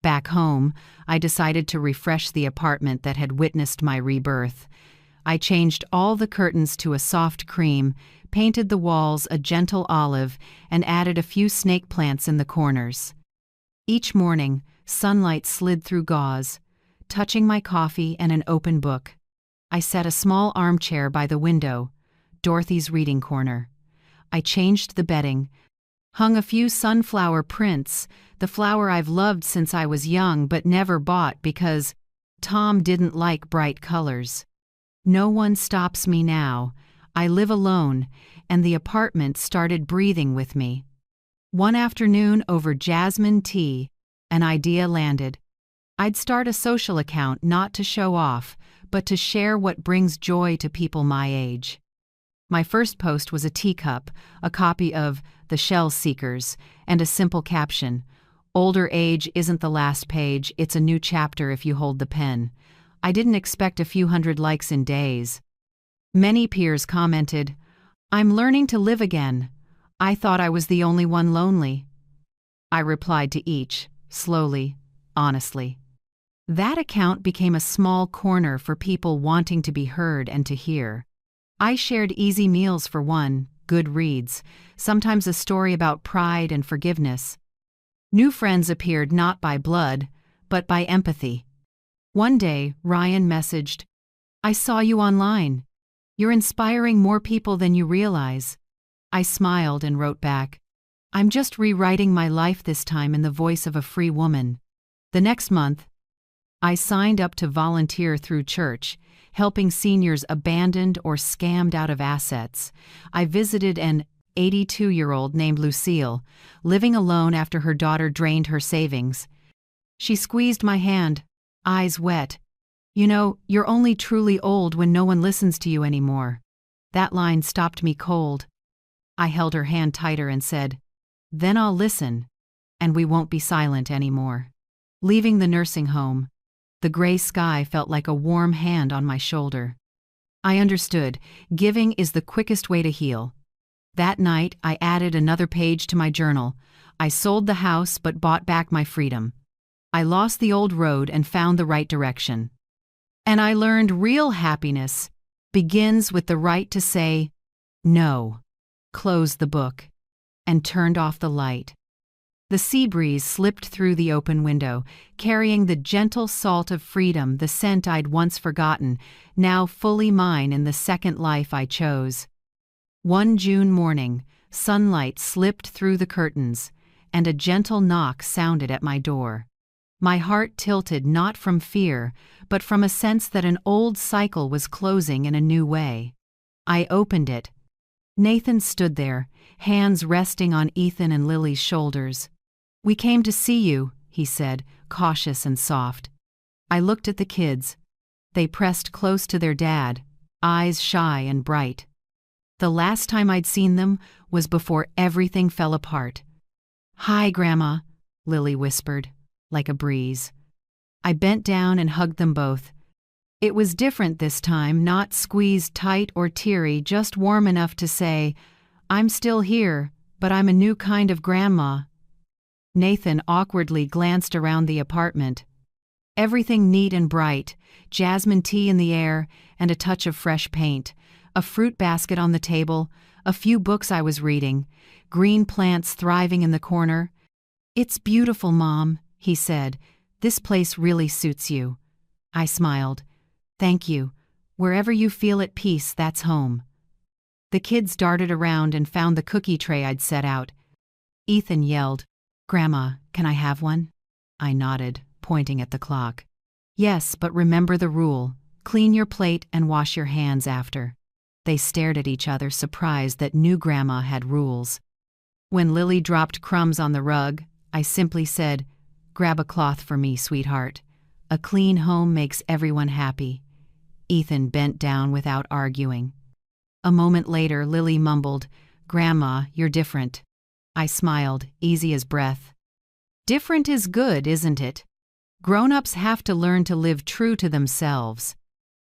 Back home, I decided to refresh the apartment that had witnessed my rebirth. I changed all the curtains to a soft cream, painted the walls a gentle olive, and added a few snake plants in the corners. Each morning, sunlight slid through gauze, touching my coffee and an open book. I set a small armchair by the window, Dorothy's reading corner. I changed the bedding, hung a few sunflower prints, the flower I've loved since I was young but never bought because Tom didn't like bright colors. No one stops me now. I live alone, and the apartment started breathing with me. One afternoon over jasmine tea, an idea landed. I'd start a social account not to show off, but to share what brings joy to people my age. My first post was a teacup, a copy of The Shell Seekers, and a simple caption, "Older age isn't the last page, it's a new chapter if you hold the pen." I didn't expect a few hundred likes in days. Many peers commented, "I'm learning to live again. I thought I was the only one lonely." I replied to each, slowly, honestly. That account became a small corner for people wanting to be heard and to hear. I shared easy meals for one, good reads, sometimes a story about pride and forgiveness. New friends appeared not by blood, but by empathy. One day, Ryan messaged, "I saw you online. You're inspiring more people than you realize." I smiled and wrote back, "I'm just rewriting my life this time in the voice of a free woman." The next month, I signed up to volunteer through church, helping seniors abandoned or scammed out of assets. I visited an 82-year-old named Lucille, living alone after her daughter drained her savings. She squeezed my hand, eyes wet. "You know, you're only truly old when no one listens to you anymore." That line stopped me cold. I held her hand tighter and said, "Then I'll listen, and we won't be silent anymore." Leaving the nursing home, the gray sky felt like a warm hand on my shoulder. I understood, giving is the quickest way to heal. That night, I added another page to my journal. I sold the house but bought back my freedom. I lost the old road and found the right direction. And I learned real happiness begins with the right to say no. Closed the book and turned off the light. The sea breeze slipped through the open window, carrying the gentle salt of freedom, the scent I'd once forgotten, now fully mine in the second life I chose. One June morning, sunlight slipped through the curtains, and a gentle knock sounded at my door. My heart tilted not from fear, but from a sense that an old cycle was closing in a new way. I opened it. Nathan stood there, hands resting on Ethan and Lily's shoulders. "We came to see you," he said, cautious and soft. I looked at the kids. They pressed close to their dad, eyes shy and bright. The last time I'd seen them was before everything fell apart. "Hi, Grandma," Lily whispered, like a breeze. I bent down and hugged them both. It was different this time, not squeezed tight or teary, just warm enough to say, "I'm still here, but I'm a new kind of grandma." Nathan awkwardly glanced around the apartment. Everything neat and bright, jasmine tea in the air, and a touch of fresh paint, a fruit basket on the table, a few books I was reading, green plants thriving in the corner. "It's beautiful, Mom," he said. "This place really suits you." I smiled. "Thank you. Wherever you feel at peace, that's home." The kids darted around and found the cookie tray I'd set out. Ethan yelled, "Grandma, can I have one?" I nodded, pointing at the clock. "Yes, but remember the rule. Clean your plate and wash your hands after." They stared at each other, surprised that new Grandma had rules. When Lily dropped crumbs on the rug, I simply said, "Grab a cloth for me, sweetheart. A clean home makes everyone happy." Ethan bent down without arguing. A moment later, Lily mumbled, "Grandma, you're different." I smiled, easy as breath. "Different is good, isn't it? Grown-ups have to learn to live true to themselves."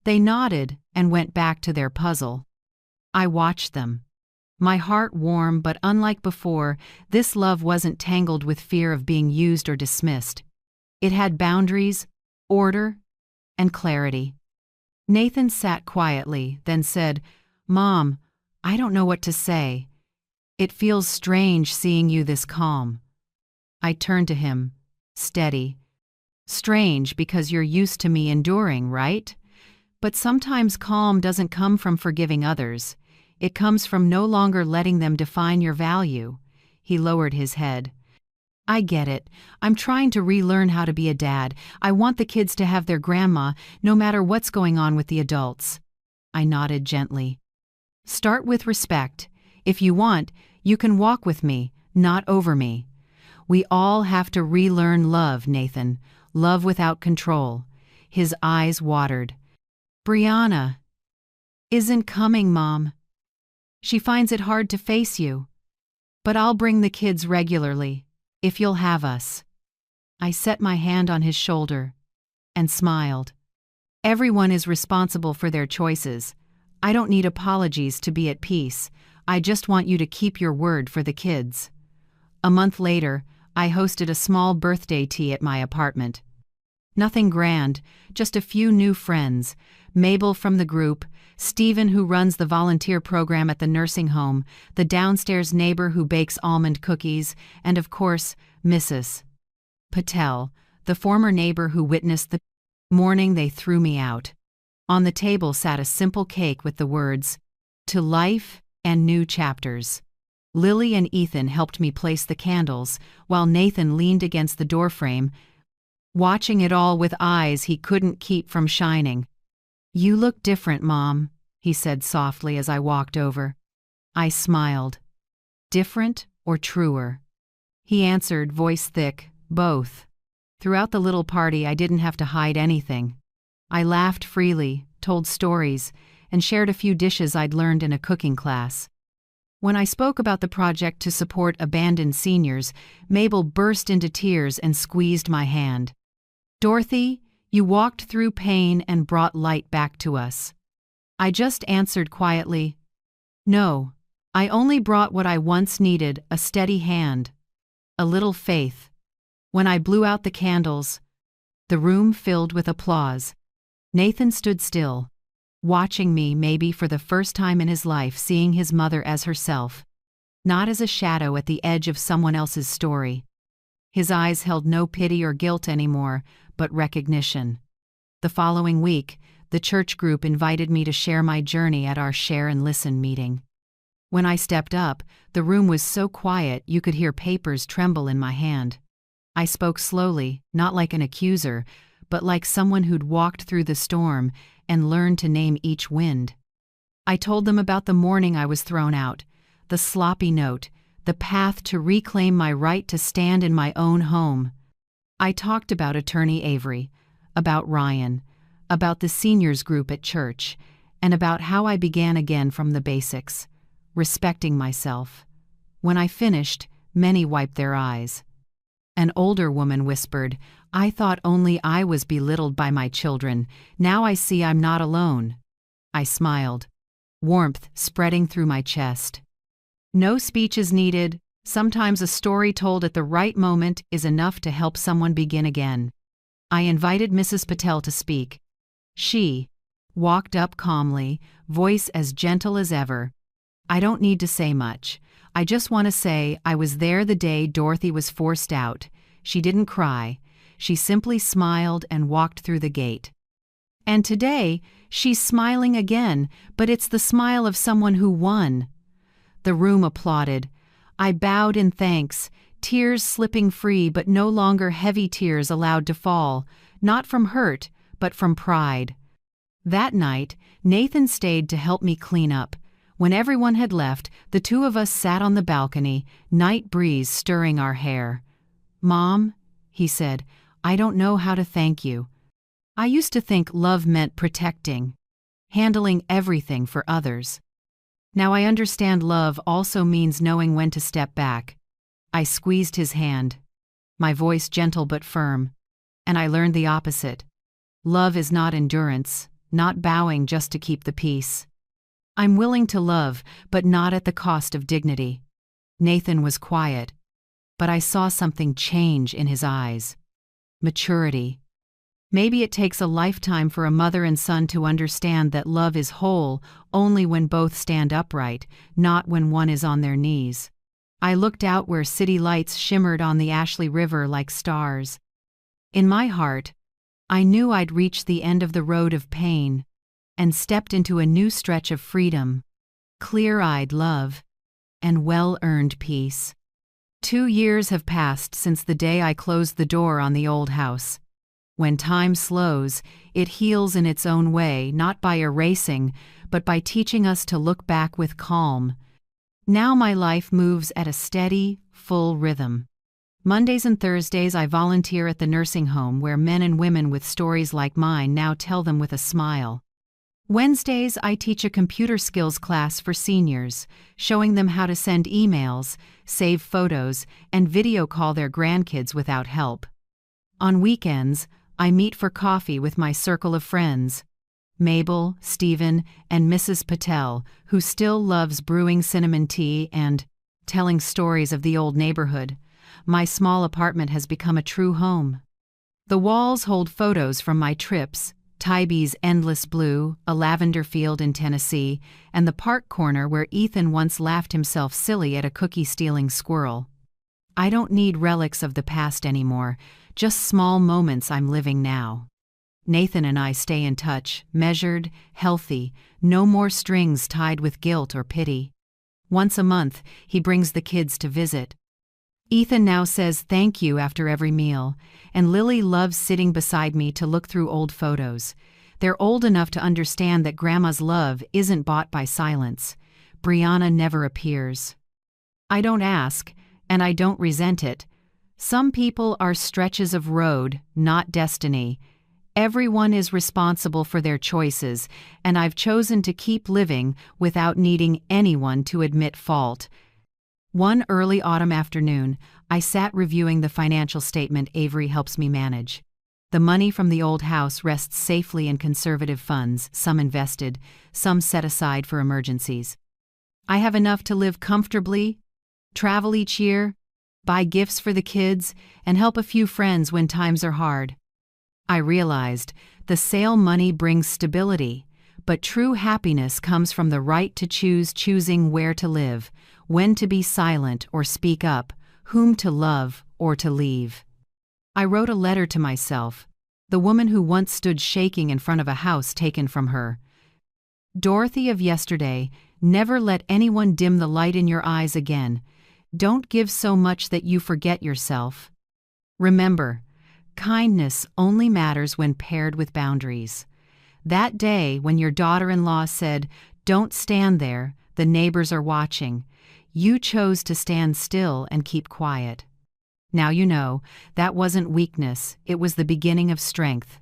They nodded and went back to their puzzle. I watched them. My heart warm, but unlike before, this love wasn't tangled with fear of being used or dismissed. It had boundaries, order, and clarity. Nathan sat quietly, then said, "Mom, I don't know what to say. It feels strange seeing you this calm." I turned to him, steady. "Strange because you're used to me enduring, right? But sometimes calm doesn't come from forgiving others. It comes from no longer letting them define your value." He lowered his head. "I get it. I'm trying to relearn how to be a dad. I want the kids to have their grandma, no matter what's going on with the adults." I nodded gently. "Start with respect. If you want, you can walk with me, not over me. We all have to relearn love, Nathan. Love without control." His eyes watered. "Brianna isn't coming, Mom. She finds it hard to face you. But I'll bring the kids regularly, if you'll have us." I set my hand on his shoulder and smiled. "Everyone is responsible for their choices. I don't need apologies to be at peace. I just want you to keep your word for the kids." A month later, I hosted a small birthday tea at my apartment. Nothing grand, just a few new friends. Mabel from the group, Stephen who runs the volunteer program at the nursing home, the downstairs neighbor who bakes almond cookies, and of course, Mrs. Patel, the former neighbor who witnessed the morning they threw me out. On the table sat a simple cake with the words, "To life and new chapters." Lily and Ethan helped me place the candles, while Nathan leaned against the doorframe, watching it all with eyes he couldn't keep from shining. "You look different, Mom," he said softly as I walked over. I smiled. "Different or truer?" He answered, voice thick, "Both." Throughout the little party, I didn't have to hide anything. I laughed freely, told stories, and shared a few dishes I'd learned in a cooking class. When I spoke about the project to support abandoned seniors, Mabel burst into tears and squeezed my hand. "Dorothy, you walked through pain and brought light back to us." I just answered quietly, "No, I only brought what I once needed, a steady hand, a little faith." When I blew out the candles, the room filled with applause. Nathan stood still, watching me, maybe for the first time in his life, seeing his mother as herself, not as a shadow at the edge of someone else's story. His eyes held no pity or guilt anymore, but recognition. The following week, the church group invited me to share my journey at our Share and Listen meeting. When I stepped up, the room was so quiet you could hear papers tremble in my hand. I spoke slowly, not like an accuser, but like someone who'd walked through the storm and learned to name each wind. I told them about the morning I was thrown out, the sloppy note, the path to reclaim my right to stand in my own home. I talked about Attorney Avery, about Ryan, about the seniors group at church, and about how I began again from the basics, respecting myself. When I finished, many wiped their eyes. An older woman whispered, "I thought only I was belittled by my children. Now I see I'm not alone." I smiled, warmth spreading through my chest. No speech is needed. Sometimes a story told at the right moment is enough to help someone begin again. I invited Mrs. Patel to speak. She walked up calmly, voice as gentle as ever. "I don't need to say much. I just want to say I was there the day Dorothy was forced out." She didn't cry. She simply smiled and walked through the gate. And today, she's smiling again, but it's the smile of someone who won. The room applauded. I bowed in thanks, tears slipping free but no longer heavy tears allowed to fall, not from hurt, but from pride. That night, Nathan stayed to help me clean up. When everyone had left, the two of us sat on the balcony, night breeze stirring our hair. "Mom," he said, "I don't know how to thank you. I used to think love meant protecting, handling everything for others. Now I understand love also means knowing when to step back." I squeezed his hand, my voice gentle but firm, and I learned the opposite. Love is not endurance, not bowing just to keep the peace. I'm willing to love, but not at the cost of dignity. Nathan was quiet, but I saw something change in his eyes. Maturity. Maybe it takes a lifetime for a mother and son to understand that love is whole only when both stand upright, not when one is on their knees. I looked out where city lights shimmered on the Ashley River like stars. In my heart, I knew I'd reached the end of the road of pain and stepped into a new stretch of freedom, clear-eyed love, and well-earned peace. 2 years have passed since the day I closed the door on the old house. When time slows, it heals in its own way, not by erasing, but by teaching us to look back with calm. Now my life moves at a steady, full rhythm. Mondays and Thursdays I volunteer at the nursing home where men and women with stories like mine now tell them with a smile. Wednesdays I teach a computer skills class for seniors, showing them how to send emails, save photos, and video call their grandkids without help. On weekends, I meet for coffee with my circle of friends, Mabel, Stephen, and Mrs. Patel, who still loves brewing cinnamon tea and telling stories of the old neighborhood. My small apartment has become a true home. The walls hold photos from my trips, Tybie's endless blue, a lavender field in Tennessee, and the park corner where Ethan once laughed himself silly at a cookie-stealing squirrel. I don't need relics of the past anymore, just small moments I'm living now. Nathan and I stay in touch, measured, healthy, no more strings tied with guilt or pity. Once a month, he brings the kids to visit. Ethan now says thank you after every meal, and Lily loves sitting beside me to look through old photos. They're old enough to understand that Grandma's love isn't bought by silence. Brianna never appears. I don't ask, and I don't resent it. Some people are stretches of road, not destiny. Everyone is responsible for their choices, and I've chosen to keep living without needing anyone to admit fault. One early autumn afternoon, I sat reviewing the financial statement Avery helps me manage. The money from the old house rests safely in conservative funds, some invested, some set aside for emergencies. I have enough to live comfortably, travel each year, buy gifts for the kids, and help a few friends when times are hard. I realized the sale money brings stability, but true happiness comes from the right to choosing where to live, when to be silent or speak up, whom to love or to leave. I wrote a letter to myself, the woman who once stood shaking in front of a house taken from her. Dorothy of yesterday, never let anyone dim the light in your eyes again. Don't give so much that you forget yourself. Remember, kindness only matters when paired with boundaries. That day when your daughter-in-law said, "Don't stand there, the neighbors are watching," you chose to stand still and keep quiet. Now you know, that wasn't weakness, it was the beginning of strength.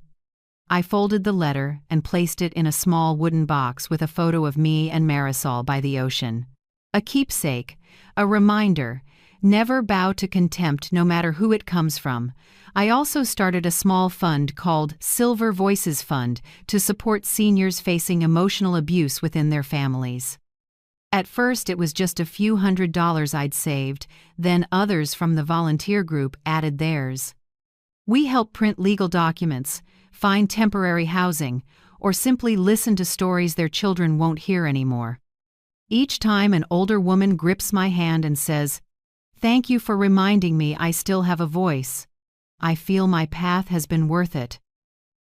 I folded the letter and placed it in a small wooden box with a photo of me and Marisol by the ocean. A keepsake, a reminder, Never bow to contempt no matter who it comes from. I also started a small fund called Silver Voices Fund to support seniors facing emotional abuse within their families. At first it was just a few $100s I'd saved, then others from the volunteer group added theirs. We help print legal documents, find temporary housing, or simply listen to stories their children won't hear anymore. Each time an older woman grips my hand and says, "Thank you for reminding me I still have a voice," I feel my path has been worth it.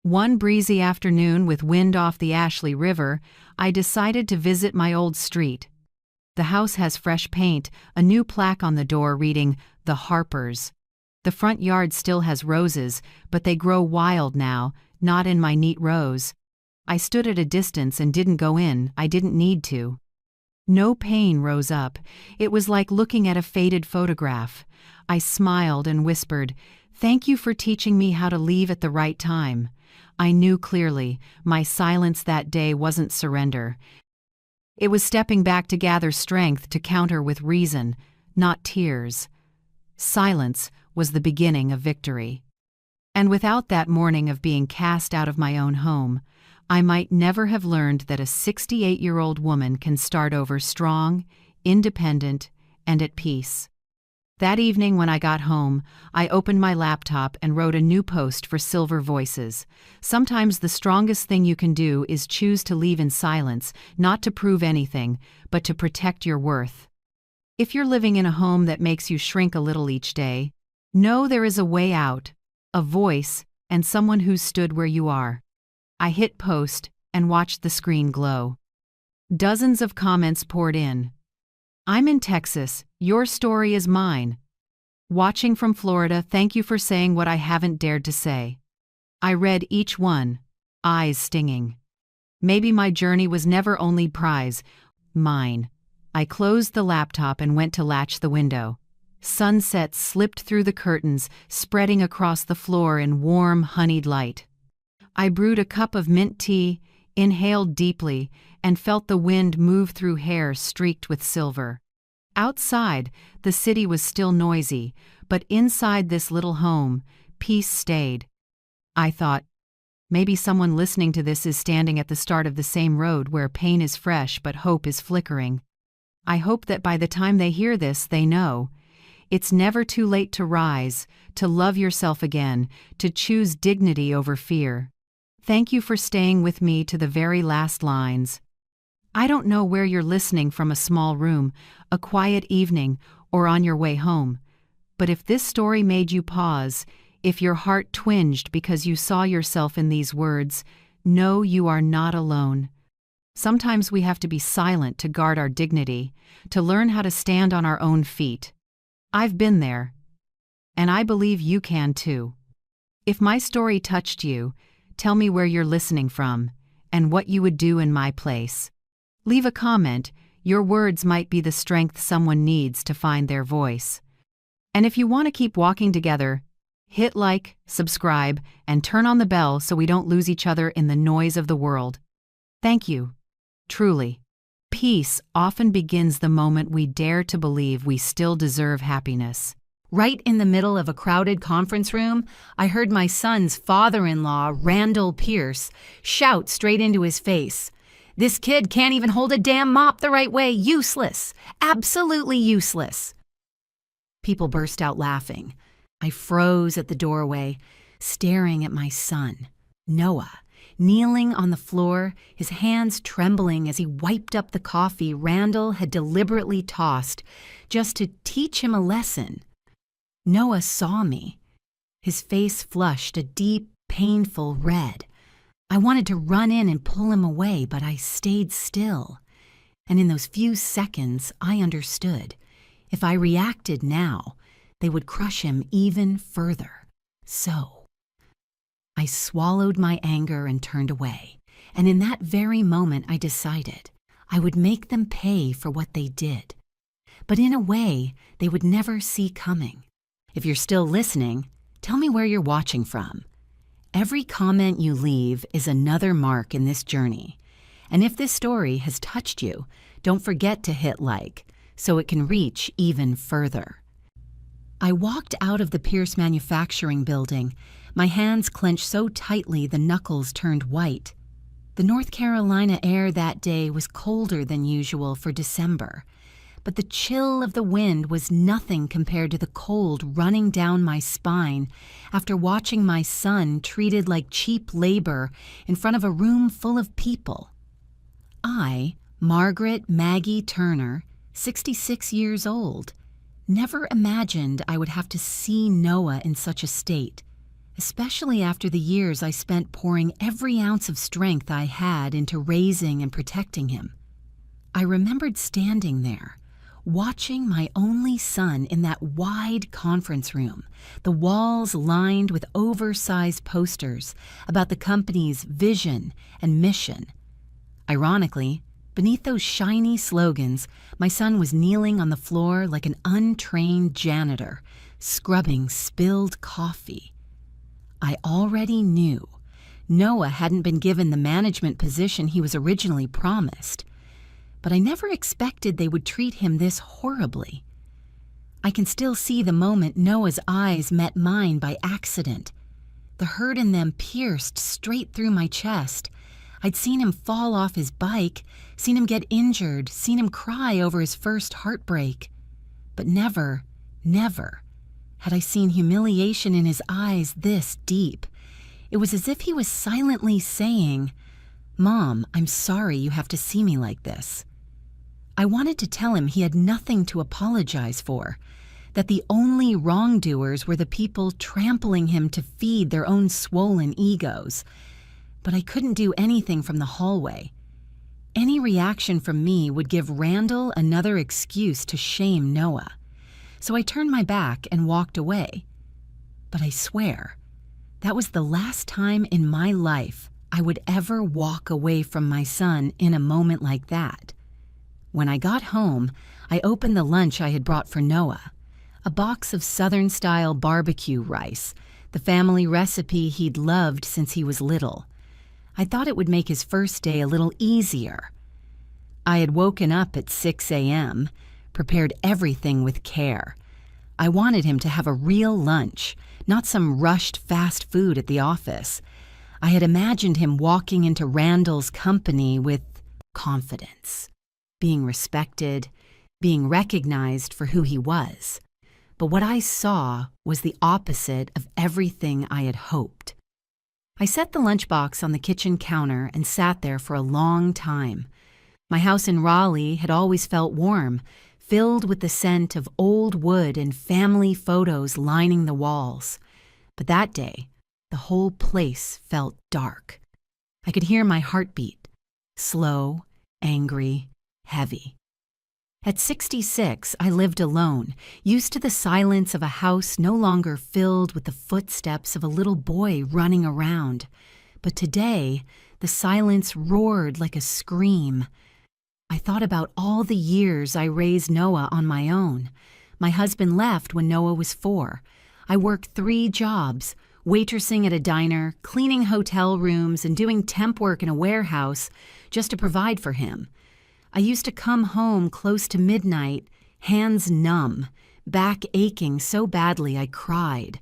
One breezy afternoon with wind off the Ashley River, I decided to visit my old street. The house has fresh paint, a new plaque on the door reading, "The Harpers." The front yard still has roses, but they grow wild now, not in my neat rows. I stood at a distance and didn't go in, I didn't need to. No pain rose up. It was like looking at a faded photograph. I smiled and whispered, "Thank you for teaching me how to leave at the right time." I knew clearly, my silence that day wasn't surrender. It was stepping back to gather strength to counter with reason, not tears. Silence was the beginning of victory. And without that morning of being cast out of my own home, I might never have learned that a 68-year-old woman can start over strong, independent, and at peace. That evening when I got home, I opened my laptop and wrote a new post for Silver Voices. Sometimes the strongest thing you can do is choose to leave in silence, not to prove anything, but to protect your worth. If you're living in a home that makes you shrink a little each day, know there is a way out, a voice, and someone who stood where you are. I hit post and watched the screen glow. Dozens of comments poured in. "I'm in Texas, your story is mine." "Watching from Florida, thank you for saying what I haven't dared to say." I read each one, eyes stinging. Maybe my journey was never only prize, mine. I closed the laptop and went to latch the window. Sunset slipped through the curtains, spreading across the floor in warm, honeyed light. I brewed a cup of mint tea, inhaled deeply, and felt the wind move through hair streaked with silver. Outside, the city was still noisy, but inside this little home, peace stayed. I thought, maybe someone listening to this is standing at the start of the same road where pain is fresh but hope is flickering. I hope that by the time they hear this, they know. It's never too late to rise, to love yourself again, to choose dignity over fear. Thank you for staying with me to the very last lines. I don't know where you're listening from, a small room, a quiet evening, or on your way home. But if this story made you pause, if your heart twinged because you saw yourself in these words, know you are not alone. Sometimes we have to be silent to guard our dignity, to learn how to stand on our own feet. I've been there. And I believe you can too. If my story touched you, tell me where you're listening from, and what you would do in my place. Leave a comment. Your words might be the strength someone needs to find their voice. And if you want to keep walking together, hit like, subscribe, and turn on the bell so we don't lose each other in the noise of the world. Thank you. Truly. Peace often begins the moment we dare to believe we still deserve happiness.
Right in the middle of a crowded conference room, I heard my son's father-in-law, Randall Pierce, shout straight into his face, "This kid can't even hold a damn mop the right way. Useless. Absolutely useless." People burst out laughing. I froze at the doorway, staring at my son, Noah, kneeling on the floor, his hands trembling as he wiped up the coffee Randall had deliberately tossed just to teach him a lesson. Noah saw me. His face flushed a deep, painful red. I wanted to run in and pull him away, but I stayed still. And in those few seconds, I understood. If I reacted now, they would crush him even further. So I swallowed my anger and turned away. And in that very moment, I decided I would make them pay for what they did. But in a way they would never see coming. If you're still listening, tell me where you're watching from. Every comment you leave is another mark in this journey. And if this story has touched you, don't forget to hit like so it can reach even further. I walked out of the Pierce Manufacturing Building, my hands clenched so tightly the knuckles turned white. The North Carolina air that day was colder than usual for December, but the chill of the wind was nothing compared to the cold running down my spine after watching my son treated like cheap labor in front of a room full of people. I, Margaret Maggie Turner, 66 years old, never imagined I would have to see Noah in such a state, especially after the years I spent pouring every ounce of strength I had into raising and protecting him. I remembered standing there, watching my only son in that wide conference room, the walls lined with oversized posters about the company's vision and mission. Ironically, beneath those shiny slogans, my son was kneeling on the floor like an untrained janitor, scrubbing spilled coffee. I already knew Noah hadn't been given the management position he was originally promised, but I never expected they would treat him this horribly. I can still see the moment Noah's eyes met mine by accident. The hurt in them pierced straight through my chest. I'd seen him fall off his bike, seen him get injured, seen him cry over his first heartbreak. But never had I seen humiliation in his eyes this deep. It was as if he was silently saying, "Mom, I'm sorry you have to see me like this." I wanted to tell him he had nothing to apologize for, that the only wrongdoers were the people trampling him to feed their own swollen egos. But I couldn't do anything from the hallway. Any reaction from me would give Randall another excuse to shame Noah. So I turned my back and walked away. But I swear, that was the last time in my life I would ever walk away from my son in a moment like that. When I got home, I opened the lunch I had brought for Noah, a box of Southern-style barbecue rice, the family recipe he'd loved since he was little. I thought it would make his first day a little easier. I had woken up at 6 a.m., prepared everything with care. I wanted him to have a real lunch, not some rushed fast food at the office. I had imagined him walking into Randall's company with confidence, being respected, being recognized for who he was. But what I saw was the opposite of everything I had hoped. I set the lunchbox on the kitchen counter and sat there for a long time. My house in Raleigh had always felt warm, filled with the scent of old wood and family photos lining the walls. But that day, the whole place felt dark. I could hear my heartbeat, slow, angry, heavy. At 66, I lived alone, used to the silence of a house no longer filled with the footsteps of a little boy running around. But today, the silence roared like a scream. I thought about all the years I raised Noah on my own. My husband left when Noah was 4. I worked 3 jobs, waitressing at a diner, cleaning hotel rooms, and doing temp work in a warehouse just to provide for him. I used to come home close to midnight, hands numb, back aching so badly I cried.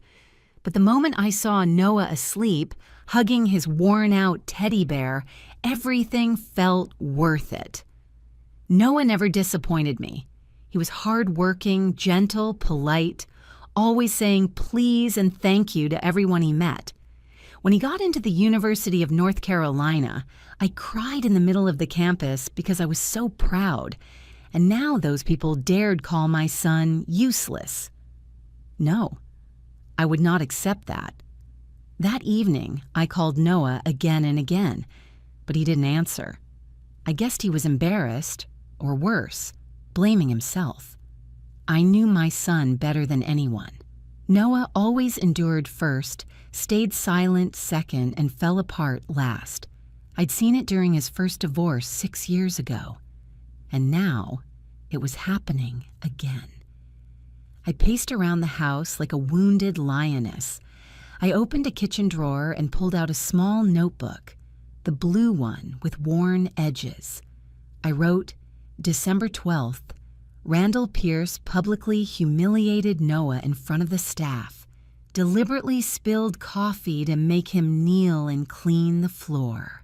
But the moment I saw Noah asleep, hugging his worn-out teddy bear, everything felt worth it. Noah never disappointed me. He was hard-working, gentle, polite, always saying please and thank you to everyone he met. When he got into the University of North Carolina, I cried in the middle of the campus because I was so proud, and now those people dared call my son useless. No, I would not accept that. That evening, I called Noah again and again, but he didn't answer. I guessed he was embarrassed, or worse, blaming himself. I knew my son better than anyone. Noah always endured first, stayed silent second, and fell apart last. I'd seen it during his first divorce 6 years ago. And now, it was happening again. I paced around the house like a wounded lioness. I opened a kitchen drawer and pulled out a small notebook, the blue one with worn edges. I wrote, December 12th, Randall Pierce publicly humiliated Noah in front of the staff, deliberately spilled coffee to make him kneel and clean the floor.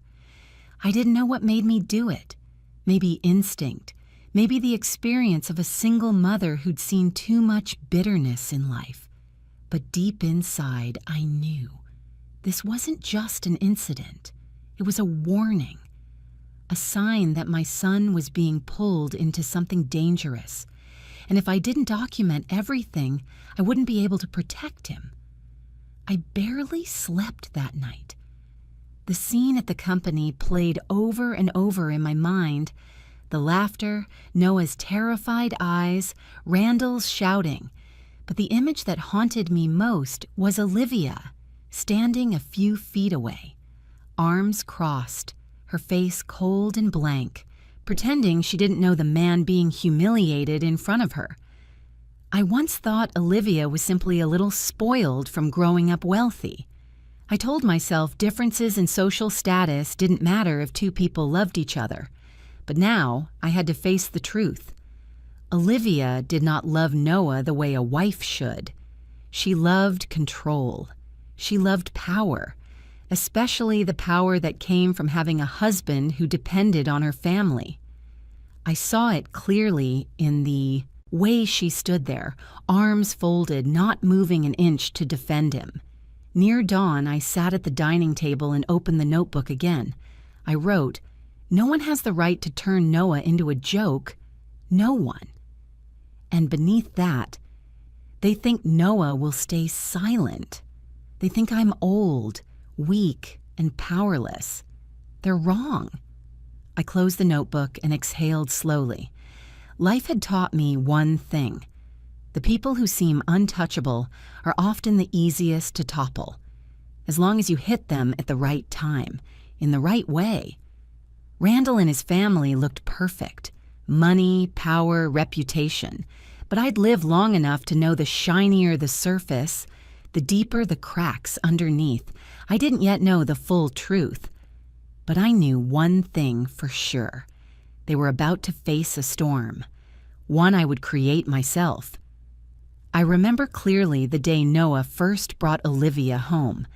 I didn't know what made me do it. Maybe instinct, maybe the experience of a single mother who'd seen too much bitterness in life. But deep inside, I knew this wasn't just an incident. It was a warning, a sign that my son was being pulled into something dangerous. And if I didn't document everything, I wouldn't be able to protect him. I barely slept that night. The scene at the company played over and over in my mind. The laughter, Noah's terrified eyes, Randall's shouting. But the image that haunted me most was Olivia, standing a few feet away, arms crossed, her face cold and blank, pretending she didn't know the man being humiliated in front of her. I once thought Olivia was simply a little spoiled from growing up wealthy. I told myself differences in social status didn't matter if two people loved each other. But now I had to face the truth. Olivia did not love Noah the way a wife should. She loved control. She loved power, especially the power that came from having a husband who depended on her family. I saw it clearly in the way she stood there, arms folded, not moving an inch to defend him. Near dawn, I sat at the dining table and opened the notebook again. I wrote, "No one has the right to turn Noah into a joke. No one." And beneath that, they think Noah will stay silent. They think I'm old, weak, and powerless. They're wrong. I closed the notebook and exhaled slowly. Life had taught me one thing. The people who seem untouchable are often the easiest to topple, as long as you hit them at the right time, in the right way. Randall and his family looked perfect. Money, power, reputation. But I'd lived long enough to know the shinier the surface, the deeper the cracks underneath. I didn't yet know the full truth. But I knew one thing for sure. They were about to face a storm, one I would create myself. I remember clearly the day Noah first brought Olivia home,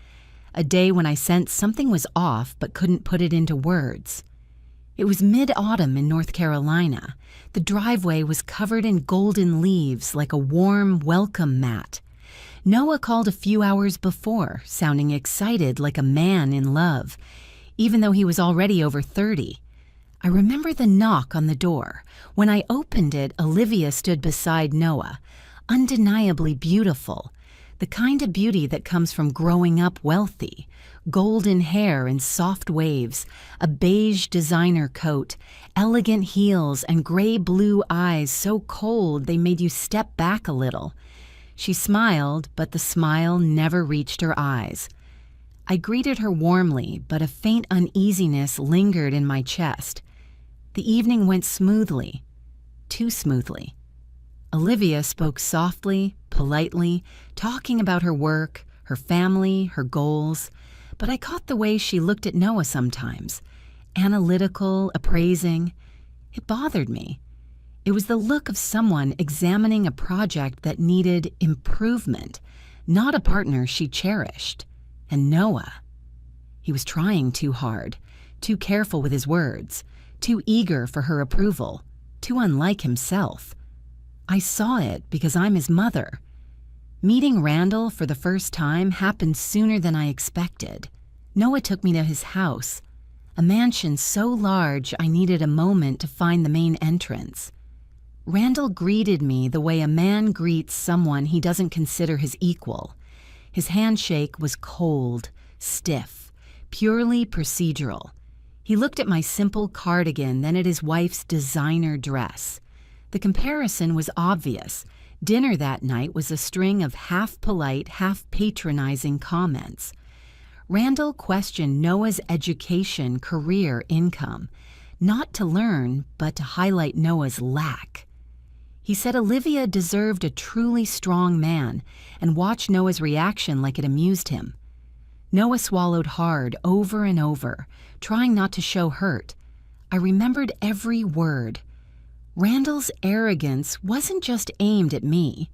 a day when I sensed something was off but couldn't put it into words. It was mid-autumn in North Carolina. The driveway was covered in golden leaves like a warm welcome mat. Noah called a few hours before, sounding excited like a man in love, even though he was already over 30. I remember the knock on the door. When I opened it, Olivia stood beside Noah, undeniably beautiful, the kind of beauty that comes from growing up wealthy. Golden hair in soft waves, a beige designer coat, elegant heels, and gray-blue eyes so cold they made you step back a little. She smiled, but the smile never reached her eyes. I greeted her warmly, but a faint uneasiness lingered in my chest. The evening went smoothly, too smoothly. Olivia spoke softly, politely, talking about her work, her family, her goals. But I caught the way she looked at Noah sometimes, analytical, appraising. It bothered me. It was the look of someone examining a project that needed improvement, not a partner she cherished. And Noah, he was trying too hard, too careful with his words, too eager for her approval, too unlike himself. I saw it because I'm his mother. Meeting Randall for the first time happened sooner than I expected. Noah took me to his house, a mansion so large I needed a moment to find the main entrance. Randall greeted me the way a man greets someone he doesn't consider his equal. His handshake was cold, stiff, purely procedural. He looked at my simple cardigan, then at his wife's designer dress. The comparison was obvious. Dinner that night was a string of half-polite, half-patronizing comments. Randall questioned Noah's education, career, income, not to learn, but to highlight Noah's lack. He said Olivia deserved a truly strong man and watched Noah's reaction like it amused him. Noah swallowed hard over and over, trying not to show hurt. I remembered every word. Randall's arrogance wasn't just aimed at me.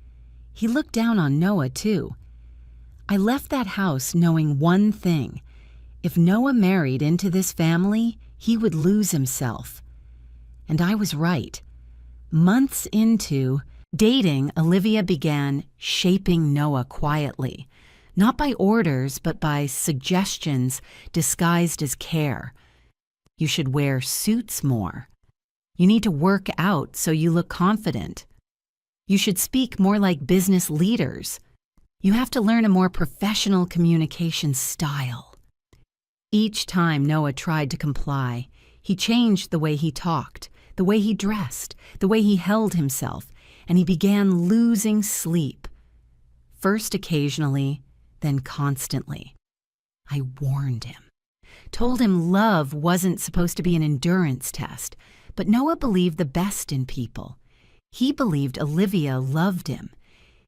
He looked down on Noah, too. I left that house knowing one thing. If Noah married into this family, he would lose himself. And I was right. Months into dating, Olivia began shaping Noah quietly, not by orders, but by suggestions disguised as care. You should wear suits more. You need to work out so you look confident. You should speak more like business leaders. You have to learn a more professional communication style. Each time Noah tried to comply, he changed the way he talked, the way he dressed, the way he held himself, and he began losing sleep. First occasionally, then constantly. I warned him, told him love wasn't supposed to be an endurance test, but Noah believed the best in people. He believed Olivia loved him.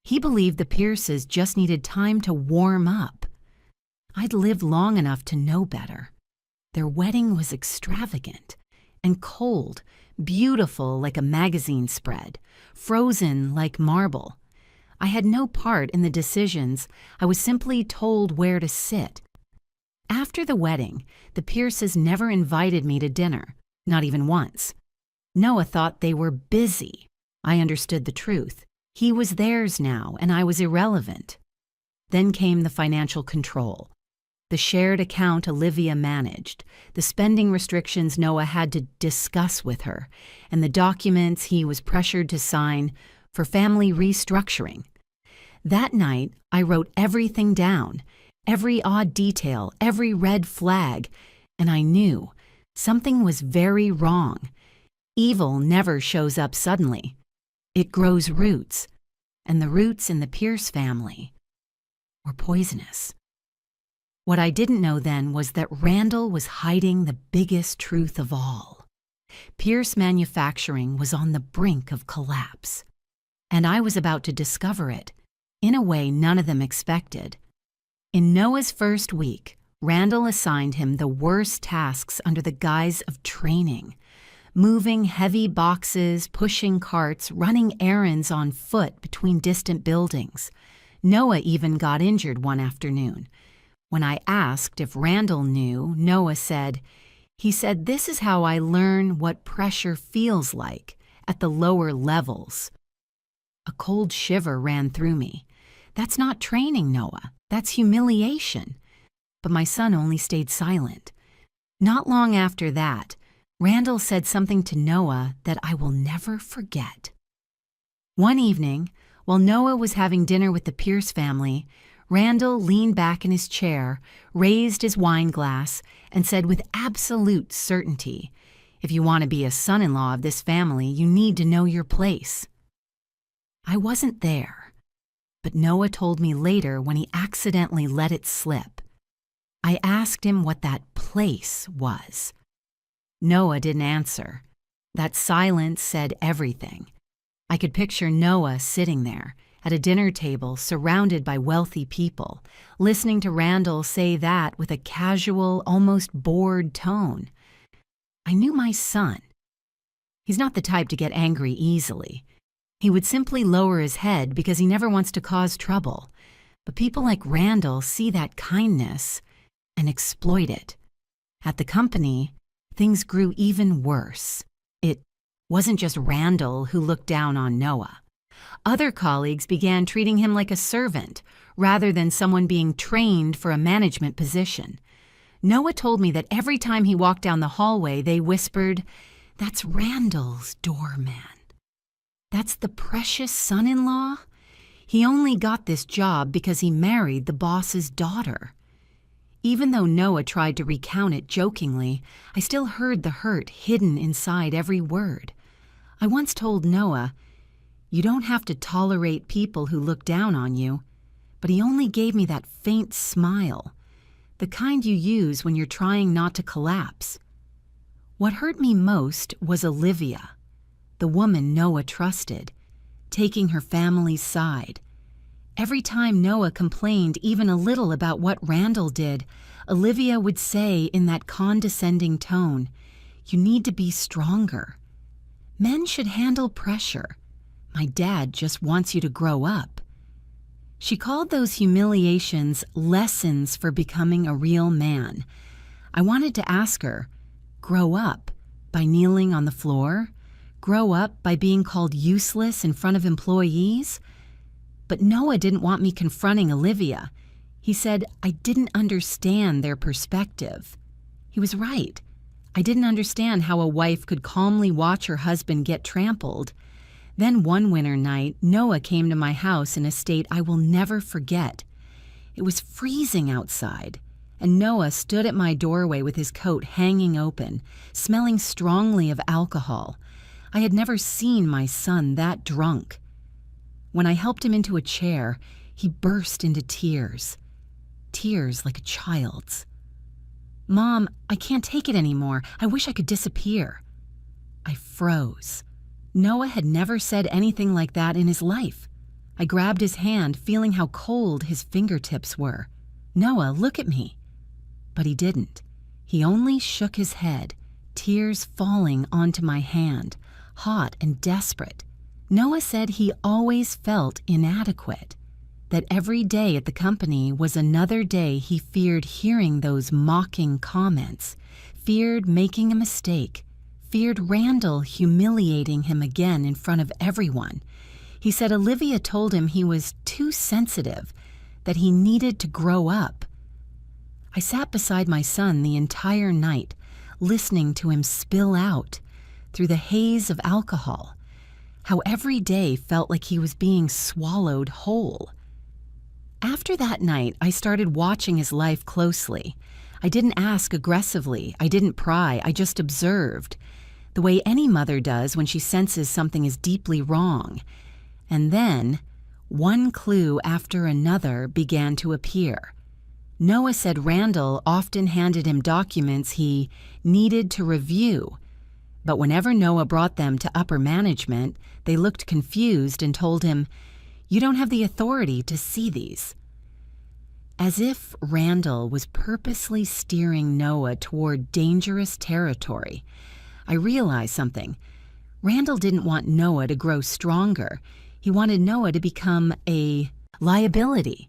He believed the Pierces just needed time to warm up. I'd lived long enough to know better. Their wedding was extravagant and cold, beautiful like a magazine spread, frozen like marble. I had no part in the decisions. I was simply told where to sit. After the wedding, the Pierces never invited me to dinner, not even once. Noah thought they were busy. I understood the truth. He was theirs now, and I was irrelevant. Then came the financial control. The shared account Olivia managed, the spending restrictions Noah had to discuss with her, and the documents he was pressured to sign for family restructuring. That night, I wrote everything down, every odd detail, every red flag, and I knew something was very wrong. Evil never shows up suddenly. It grows roots, and the roots in the Pierce family were poisonous. What I didn't know then was that Randall was hiding the biggest truth of all. Pierce Manufacturing was on the brink of collapse, and I was about to discover it in a way none of them expected. In Noah's first week, Randall assigned him the worst tasks under the guise of training. Moving heavy boxes, pushing carts, running errands on foot between distant buildings. Noah even got injured one afternoon. When I asked if Randall knew, Noah said, "This is how I learn what pressure feels like at the lower levels." A cold shiver ran through me. That's not training, Noah. That's humiliation. But my son only stayed silent. Not long after that, Randall said something to Noah that I will never forget. One evening, while Noah was having dinner with the Pierce family, Randall leaned back in his chair, raised his wine glass, and said with absolute certainty, "If you want to be a son-in-law of this family, you need to know your place." I wasn't there, but Noah told me later when he accidentally let it slip. I asked him what that place was. Noah didn't answer. That silence said everything. I could picture Noah sitting there at a dinner table surrounded by wealthy people, listening to Randall say that with a casual, almost bored tone. I knew my son. He's not the type to get angry easily. He would simply lower his head because he never wants to cause trouble. But people like Randall see that kindness and exploit it. At the company, things grew even worse. It wasn't just Randall who looked down on Noah. Other colleagues began treating him like a servant rather than someone being trained for a management position. Noah told me that every time he walked down the hallway, they whispered, "That's Randall's doorman. That's the precious son-in-law. He only got this job because he married the boss's daughter." Even though Noah tried to recount it jokingly, I still heard the hurt hidden inside every word. I once told Noah, "You don't have to tolerate people who look down on you," but he only gave me that faint smile, the kind you use when you're trying not to collapse. What hurt me most was Olivia, the woman Noah trusted, taking her family's side. Every time Noah complained even a little about what Randall did, Olivia would say in that condescending tone, "You need to be stronger." Men should handle pressure. My dad just wants you to grow up. She called those humiliations lessons for becoming a real man. I wanted to ask her, grow up by kneeling on the floor? Grow up by being called useless in front of employees? But Noah didn't want me confronting Olivia. He said I didn't understand their perspective. He was right. I didn't understand how a wife could calmly watch her husband get trampled. Then one winter night, Noah came to my house in a state I will never forget. It was freezing outside, and Noah stood at my doorway with his coat hanging open, smelling strongly of alcohol. I had never seen my son that drunk. When I helped him into a chair, he burst into tears. Tears like a child's. "Mom, I can't take it anymore. I wish I could disappear." I froze. Noah had never said anything like that in his life. I grabbed his hand, feeling how cold his fingertips were. "Noah, look at me." But he didn't. He only shook his head, tears falling onto my hand, hot and desperate. Noah said he always felt inadequate, that every day at the company was another day he feared hearing those mocking comments, feared making a mistake, feared Randall humiliating him again in front of everyone. He said Olivia told him he was too sensitive, that he needed to grow up. I sat beside my son the entire night, listening to him spill out, through the haze of alcohol, how every day felt like he was being swallowed whole. After that night, I started watching his life closely. I didn't ask aggressively. I didn't pry. I just observed, the way any mother does when she senses something is deeply wrong. And then, one clue after another began to appear. Noah said Randall often handed him documents he needed to review, but whenever Noah brought them to upper management, they looked confused and told him, "You don't have the authority to see these." As if Randall was purposely steering Noah toward dangerous territory, I realized something. Randall didn't want Noah to grow stronger. He wanted Noah to become a liability,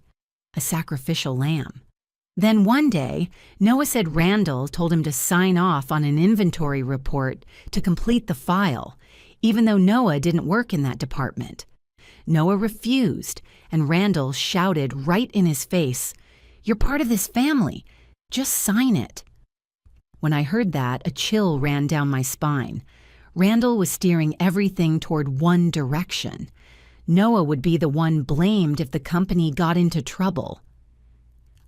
a sacrificial lamb. Then one day, Noah said Randall told him to sign off on an inventory report to complete the file, even though Noah didn't work in that department. Noah refused, and Randall shouted right in his face, "You're part of this family. Just sign it." When I heard that, a chill ran down my spine. Randall was steering everything toward one direction. Noah would be the one blamed if the company got into trouble.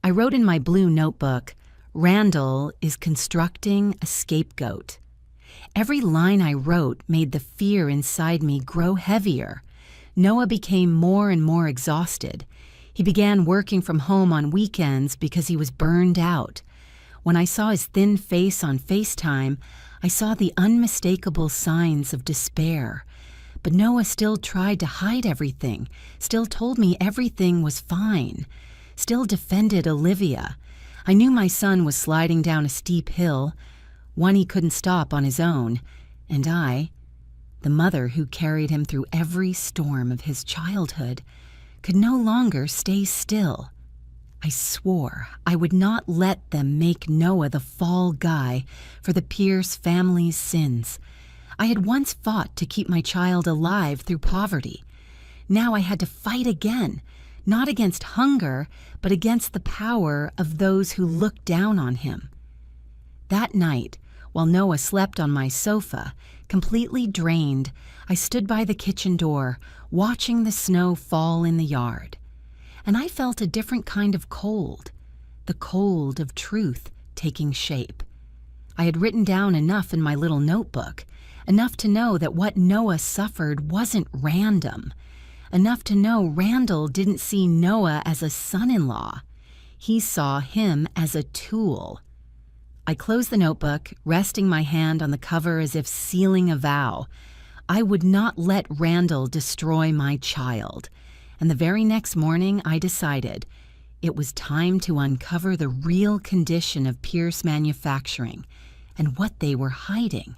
I wrote in my blue notebook, "Randall is constructing a scapegoat." Every line I wrote made the fear inside me grow heavier. Noah became more and more exhausted. He began working from home on weekends because he was burned out. When I saw his thin face on FaceTime, I saw the unmistakable signs of despair. But Noah still tried to hide everything, still told me everything was fine, still defended Olivia. I knew my son was sliding down a steep hill, one he couldn't stop on his own, and I, the mother who carried him through every storm of his childhood, could no longer stay still. I swore I would not let them make Noah the fall guy for the Pierce family's sins. I had once fought to keep my child alive through poverty. Now I had to fight again, not against hunger, but against the power of those who looked down on him. That night, while Noah slept on my sofa, completely drained, I stood by the kitchen door, watching the snow fall in the yard. And I felt a different kind of cold, the cold of truth taking shape. I had written down enough in my little notebook, enough to know that what Noah suffered wasn't random, enough to know Randall didn't see Noah as a son-in-law. He saw him as a tool. I closed the notebook, resting my hand on the cover as if sealing a vow. I would not let Randall destroy my child. And the very next morning, I decided it was time to uncover the real condition of Pierce Manufacturing and what they were hiding.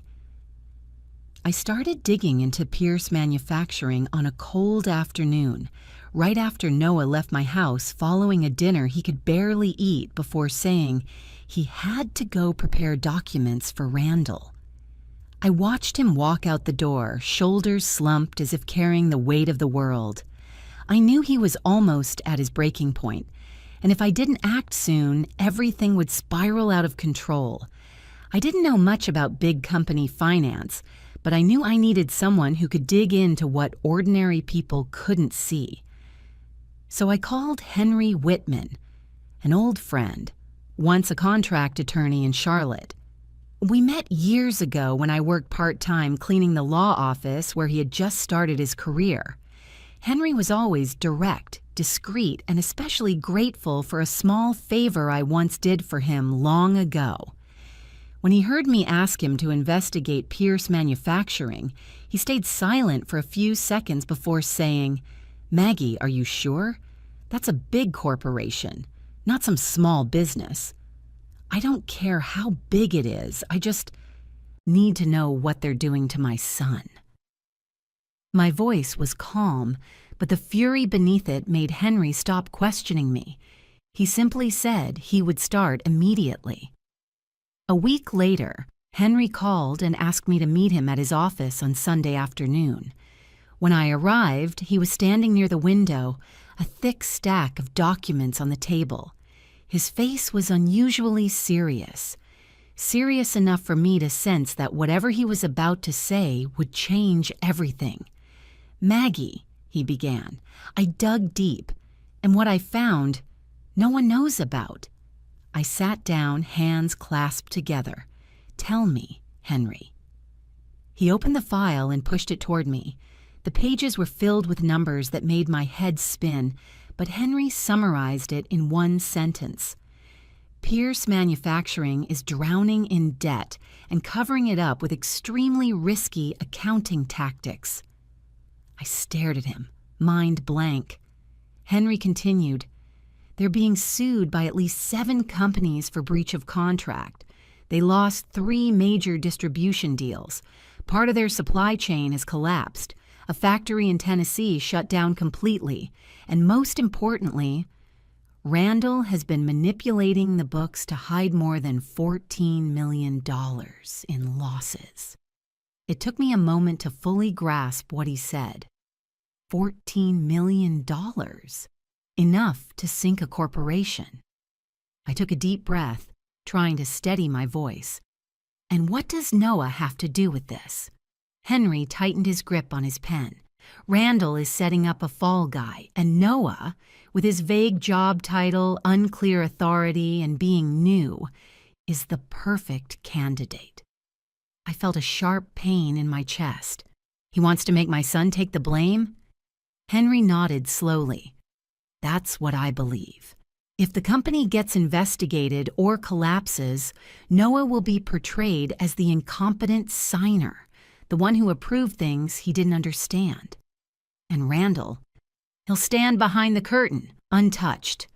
I started digging into Pierce Manufacturing on a cold afternoon, right after Noah left my house following a dinner he could barely eat before saying he had to go prepare documents for Randall. I watched him walk out the door, shoulders slumped as if carrying the weight of the world. I knew he was almost at his breaking point, and if I didn't act soon, everything would spiral out of control. I didn't know much about big company finance, but I knew I needed someone who could dig into what ordinary people couldn't see. So I called Henry Whitman, an old friend, once a contract attorney in Charlotte. We met years ago when I worked part-time cleaning the law office where he had just started his career. Henry was always direct, discreet, and especially grateful for a small favor I once did for him long ago. When he heard me ask him to investigate Pierce Manufacturing, he stayed silent for a few seconds before saying, "Maggie, are you sure? That's a big corporation, not some small business. I don't care how big it is, I just need to know what they're doing to my son." My voice was calm, but the fury beneath it made Henry stop questioning me. He simply said he would start immediately. A week later, Henry called and asked me to meet him at his office on Sunday afternoon. When I arrived, he was standing near the window, a thick stack of documents on the table. His face was unusually serious enough for me to sense that whatever he was about to say would change everything. "Maggie," he began, "I dug deep, and what I found, no one knows about." I sat down, hands clasped together. "Tell me, Henry." He opened the file and pushed it toward me. The pages were filled with numbers that made my head spin, but Henry summarized it in one sentence. "Pierce Manufacturing is drowning in debt and covering it up with extremely risky accounting tactics." I stared at him, mind blank. Henry continued, "They're being sued by at least 7 companies for breach of contract. They lost 3 major distribution deals. Part of their supply chain has collapsed. A factory in Tennessee shut down completely. And most importantly, Randall has been manipulating the books to hide more than $14 million in losses." It took me a moment to fully grasp what he said. $14 million. Enough to sink a corporation. I took a deep breath, trying to steady my voice. "And what does Noah have to do with this?" Henry tightened his grip on his pen. "Randall is setting up a fall guy, and Noah, with his vague job title, unclear authority, and being new, is the perfect candidate." I felt a sharp pain in my chest. "He wants to make my son take the blame?" Henry nodded slowly. "That's what I believe. If the company gets investigated or collapses, Noah will be portrayed as the incompetent signer, the one who approved things he didn't understand. And Randall, he'll stand behind the curtain, untouched."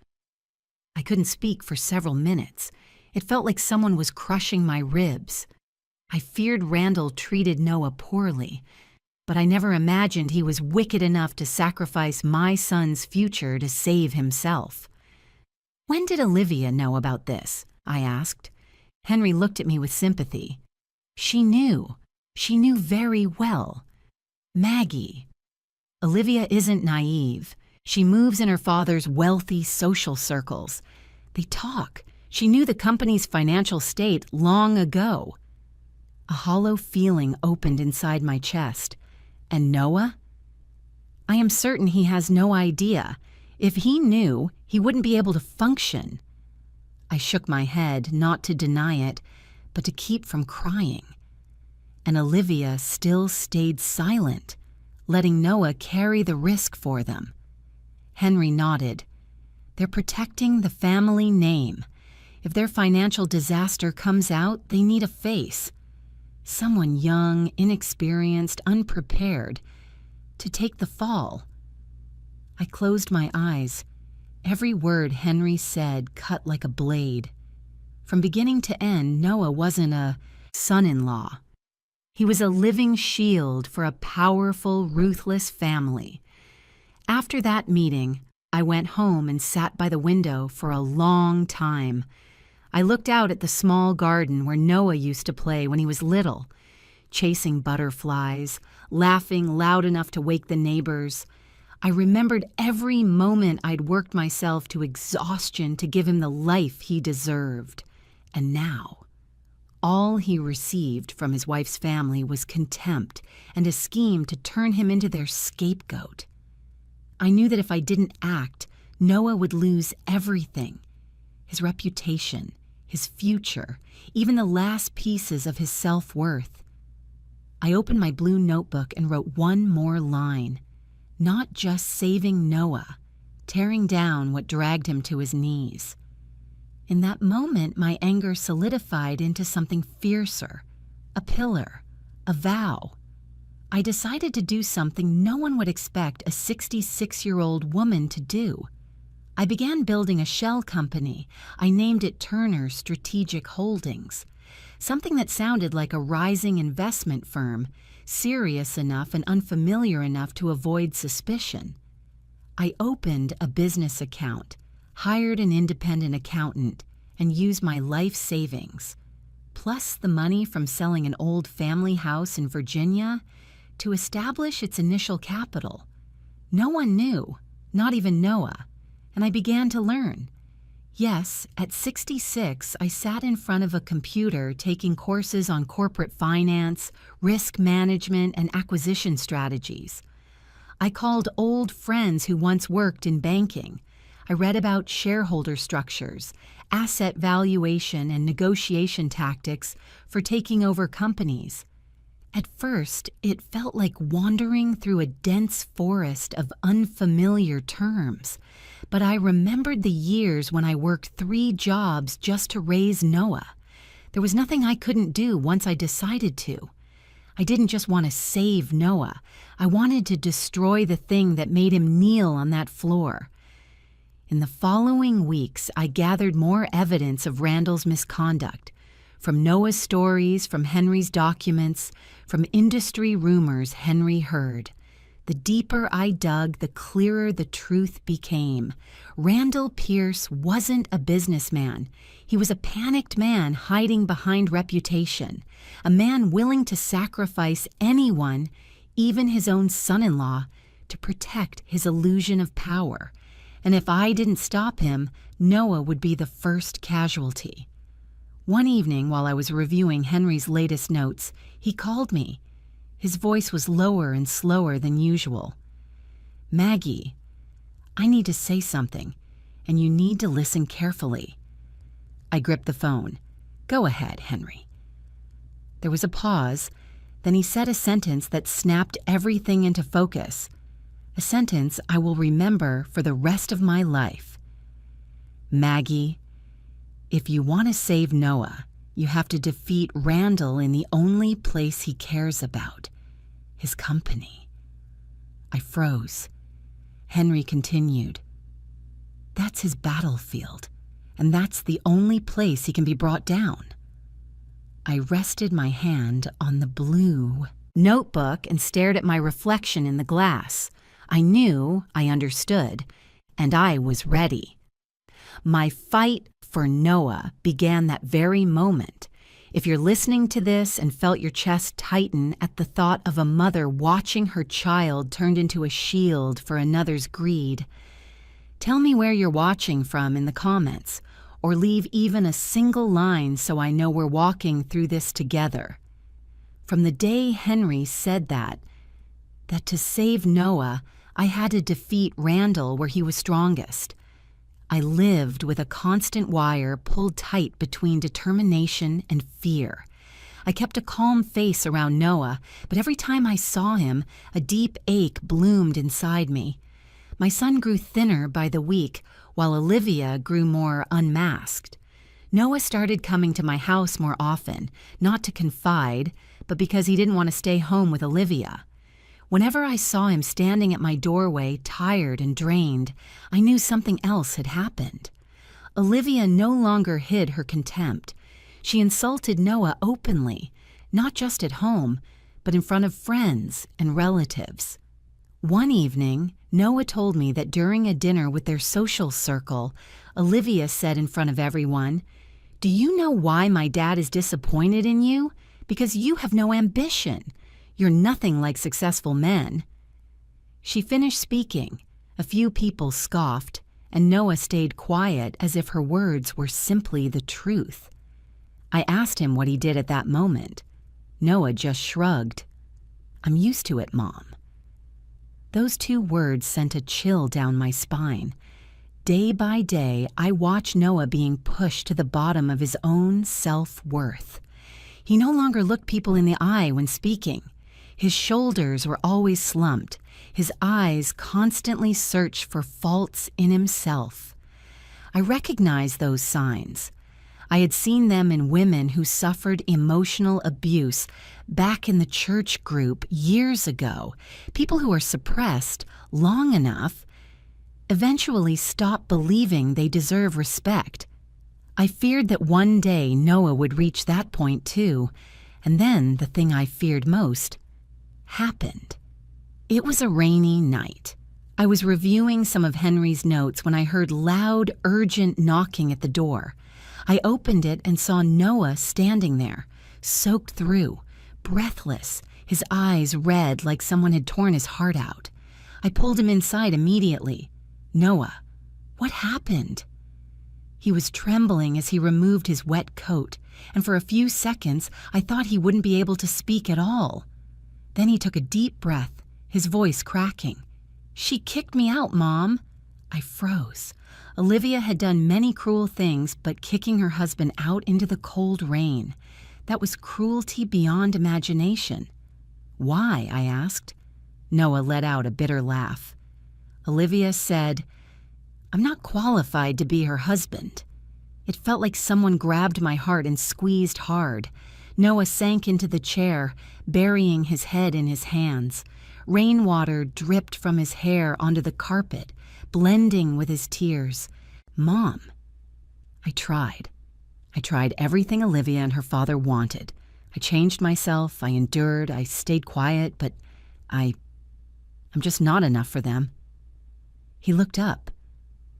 I couldn't speak for several minutes. It felt like someone was crushing my ribs. I feared Randall treated Noah poorly, but I never imagined he was wicked enough to sacrifice my son's future to save himself. "When did Olivia know about this?" I asked. Henry looked at me with sympathy. "She knew. She knew very well. Maggie. Olivia isn't naive. She moves in her father's wealthy social circles. They talk. She knew the company's financial state long ago." A hollow feeling opened inside my chest. "And Noah?" "I am certain he has no idea. If he knew, he wouldn't be able to function." I shook my head, not to deny it, but to keep from crying. And Olivia still stayed silent, letting Noah carry the risk for them. Henry nodded. "They're protecting the family name. If their financial disaster comes out, they need a face. Someone young, inexperienced, unprepared, to take the fall." I closed my eyes. Every word Henry said cut like a blade. From beginning to end, Noah wasn't a son-in-law. He was a living shield for a powerful, ruthless family. After that meeting, I went home and sat by the window for a long time. I looked out at the small garden where Noah used to play when he was little, chasing butterflies, laughing loud enough to wake the neighbors. I remembered every moment I'd worked myself to exhaustion to give him the life he deserved. And now, all he received from his wife's family was contempt and a scheme to turn him into their scapegoat. I knew that if I didn't act, Noah would lose everything: his reputation, his future, even the last pieces of his self-worth. I opened my blue notebook and wrote one more line: not just saving Noah, tearing down what dragged him to his knees. In that moment, my anger solidified into something fiercer, a pillar, a vow. I decided to do something no one would expect a 66-year-old woman to do. I began building a shell company. I named it Turner Strategic Holdings, something that sounded like a rising investment firm, serious enough and unfamiliar enough to avoid suspicion. I opened a business account, hired an independent accountant, and used my life savings, plus the money from selling an old family house in Virginia, to establish its initial capital. No one knew, not even Noah, and I began to learn. Yes, at 66, I sat in front of a computer taking courses on corporate finance, risk management, and acquisition strategies. I called old friends who once worked in banking. I read about shareholder structures, asset valuation, and negotiation tactics for taking over companies. At first, it felt like wandering through a dense forest of unfamiliar terms, but I remembered the years when I worked 3 jobs just to raise Noah. There was nothing I couldn't do once I decided to. I didn't just want to save Noah. I wanted to destroy the thing that made him kneel on that floor. In the following weeks, I gathered more evidence of Randall's misconduct, from Noah's stories, from Henry's documents, from industry rumors Henry heard. The deeper I dug, the clearer the truth became. Randall Pierce wasn't a businessman. He was a panicked man hiding behind reputation, a man willing to sacrifice anyone, even his own son-in-law, to protect his illusion of power. And if I didn't stop him, Noah would be the first casualty. One evening, while I was reviewing Henry's latest notes, he called me. His voice was lower and slower than usual. "Maggie, I need to say something, and you need to listen carefully." I gripped the phone. "Go ahead, Henry." There was a pause. Then he said a sentence that snapped everything into focus. A sentence I will remember for the rest of my life. "Maggie, if you want to save Noah, you have to defeat Randall in the only place he cares about, his company." I froze. Henry continued. "That's his battlefield, and that's the only place he can be brought down." I rested my hand on the blue notebook and stared at my reflection in the glass. I knew, I understood, and I was ready. My fight for Noah began that very moment. If you're listening to this and felt your chest tighten at the thought of a mother watching her child turned into a shield for another's greed, tell me where you're watching from in the comments, or leave even a single line so I know we're walking through this together. From the day Henry said that to save Noah, I had to defeat Randall where he was strongest. I lived with a constant wire pulled tight between determination and fear. I kept a calm face around Noah, but every time I saw him, a deep ache bloomed inside me. My son grew thinner by the week, while Olivia grew more unmasked. Noah started coming to my house more often, not to confide, but because he didn't want to stay home with Olivia. Whenever I saw him standing at my doorway, tired and drained, I knew something else had happened. Olivia no longer hid her contempt. She insulted Noah openly, not just at home, but in front of friends and relatives. One evening, Noah told me that during a dinner with their social circle, Olivia said in front of everyone, "Do you know why my dad is disappointed in you? Because you have no ambition. You're nothing like successful men." She finished speaking. A few people scoffed, and Noah stayed quiet as if her words were simply the truth. I asked him what he did at that moment. Noah just shrugged. "I'm used to it, Mom." Those two words sent a chill down my spine. Day by day, I watched Noah being pushed to the bottom of his own self-worth. He no longer looked people in the eye when speaking. His shoulders were always slumped. His eyes constantly searched for faults in himself. I recognized those signs. I had seen them in women who suffered emotional abuse back in the church group years ago. People who are suppressed long enough eventually stop believing they deserve respect. I feared that one day Noah would reach that point too, and then the thing I feared most happened. It was a rainy night. I was reviewing some of Henry's notes when I heard loud, urgent knocking at the door. I opened it and saw Noah standing there, soaked through, breathless, his eyes red like someone had torn his heart out. I pulled him inside immediately. "Noah, what happened?" He was trembling as he removed his wet coat, and for a few seconds I thought he wouldn't be able to speak at all. Then he took a deep breath, his voice cracking. "She kicked me out, Mom." I froze. Olivia had done many cruel things, but kicking her husband out into the cold rain, that was cruelty beyond imagination. "Why?" I asked. Noah let out a bitter laugh. Olivia said, "I'm not qualified to be her husband." It felt like someone grabbed my heart and squeezed hard. Noah sank into the chair, burying his head in his hands. Rainwater dripped from his hair onto the carpet, blending with his tears. "Mom." I tried. I tried everything Olivia and her father wanted. I changed myself, I endured, I stayed quiet, but I'm just not enough for them. He looked up.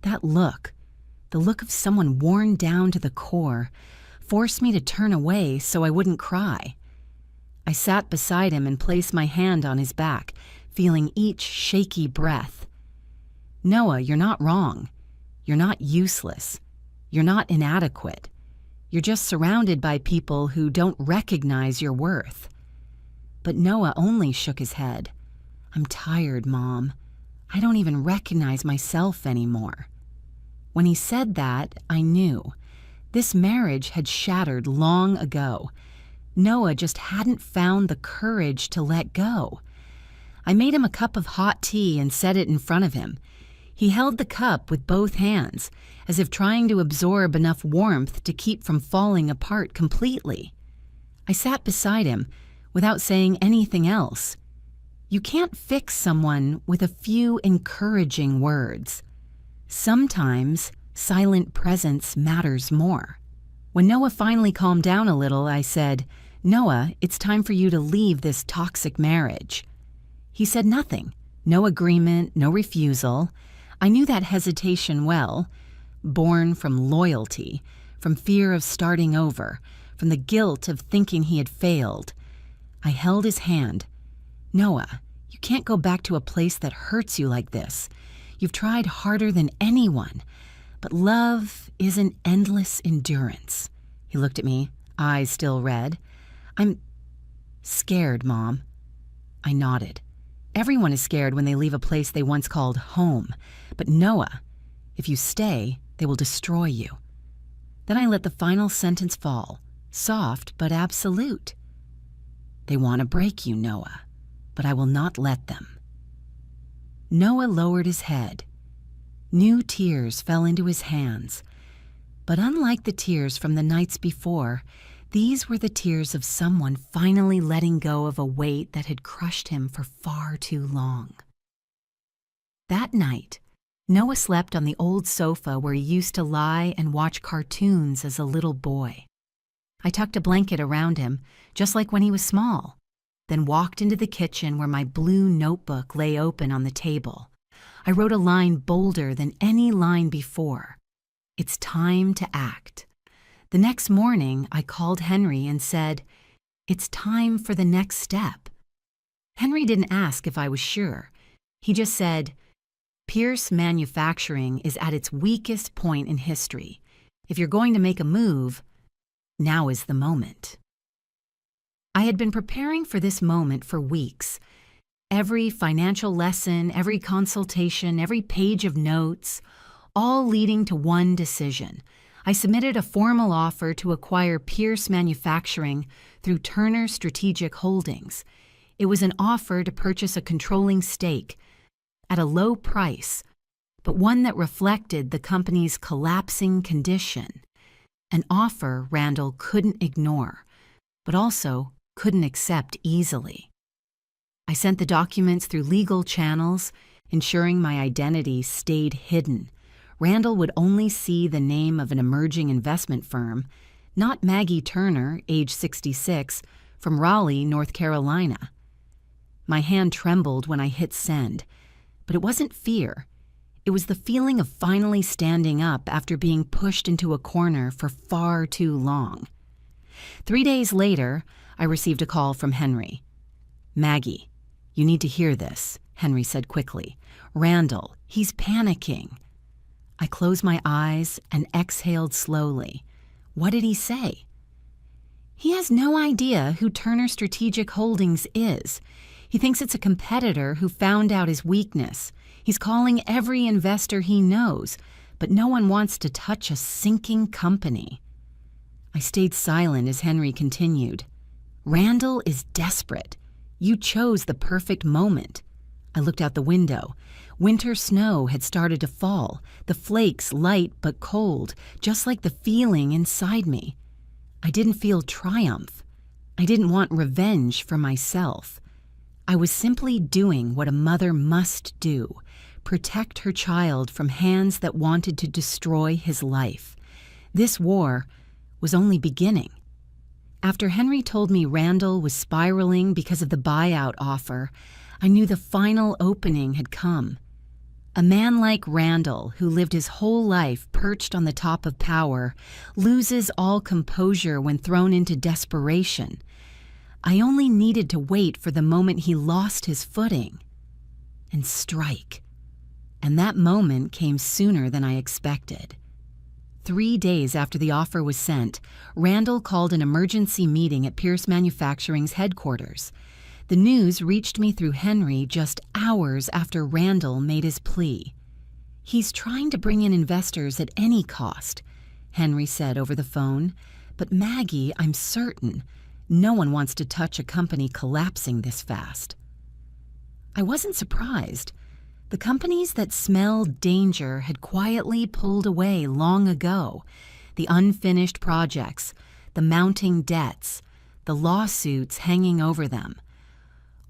That look, the look of someone worn down to the core, forced me to turn away so I wouldn't cry. I sat beside him and placed my hand on his back, feeling each shaky breath. "Noah, you're not wrong. You're not useless. You're not inadequate. You're just surrounded by people who don't recognize your worth." But Noah only shook his head. "I'm tired, Mom. I don't even recognize myself anymore." When he said that, I knew. This marriage had shattered long ago. Noah just hadn't found the courage to let go. I made him a cup of hot tea and set it in front of him. He held the cup with both hands, as if trying to absorb enough warmth to keep from falling apart completely. I sat beside him, without saying anything else. You can't fix someone with a few encouraging words. Sometimes silent presence matters more. When Noah finally calmed down a little, I said, "Noah, it's time for you to leave this toxic marriage." He said nothing, no agreement, no refusal. I knew that hesitation well, born from loyalty, from fear of starting over, from the guilt of thinking he had failed. I held his hand. "Noah, you can't go back to a place that hurts you like this. You've tried harder than anyone, but love is an endless endurance." He looked at me, eyes still red. "I'm scared, Mom." I nodded. Everyone is scared when they leave a place they once called home. But Noah, if you stay, they will destroy you. Then I let the final sentence fall, soft but absolute. "They want to break you, Noah, but I will not let them." Noah lowered his head. New tears fell into his hands. But unlike the tears from the nights before, these were the tears of someone finally letting go of a weight that had crushed him for far too long. That night, Noah slept on the old sofa where he used to lie and watch cartoons as a little boy. I tucked a blanket around him, just like when he was small, then walked into the kitchen where my blue notebook lay open on the table. I wrote a line bolder than any line before. It's time to act. The next morning, I called Henry and said, "It's time for the next step." Henry didn't ask if I was sure. He just said, "Pierce Manufacturing is at its weakest point in history. If you're going to make a move, now is the moment." I had been preparing for this moment for weeks. Every financial lesson, every consultation, every page of notes, all leading to one decision. I submitted a formal offer to acquire Pierce Manufacturing through Turner Strategic Holdings. It was an offer to purchase a controlling stake at a low price, but one that reflected the company's collapsing condition. An offer Randall couldn't ignore, but also couldn't accept easily. I sent the documents through legal channels, ensuring my identity stayed hidden. Randall would only see the name of an emerging investment firm, not Maggie Turner, age 66, from Raleigh, North Carolina. My hand trembled when I hit send, but it wasn't fear. It was the feeling of finally standing up after being pushed into a corner for far too long. 3 days later, I received a call from Henry. "Maggie, you need to hear this," Henry said quickly. "Randall, he's panicking." I closed my eyes and exhaled slowly. What did he say? "He has no idea who Turner Strategic Holdings is. He thinks it's a competitor who found out his weakness. He's calling every investor he knows, but no one wants to touch a sinking company." I stayed silent as Henry continued. "Randall is desperate. You chose the perfect moment." I looked out the window. Winter snow had started to fall, the flakes light but cold, just like the feeling inside me. I didn't feel triumph. I didn't want revenge for myself. I was simply doing what a mother must do, protect her child from hands that wanted to destroy his life. This war was only beginning. After Henry told me Randall was spiraling because of the buyout offer, I knew the final opening had come. A man like Randall, who lived his whole life perched on the top of power, loses all composure when thrown into desperation. I only needed to wait for the moment he lost his footing and strike. And that moment came sooner than I expected. 3 days after the offer was sent, Randall called an emergency meeting at Pierce Manufacturing's headquarters. The news reached me through Henry just hours after Randall made his plea. "He's trying to bring in investors at any cost," Henry said over the phone. "But Maggie, I'm certain no one wants to touch a company collapsing this fast." I wasn't surprised. The companies that smelled danger had quietly pulled away long ago. The unfinished projects, the mounting debts, the lawsuits hanging over them.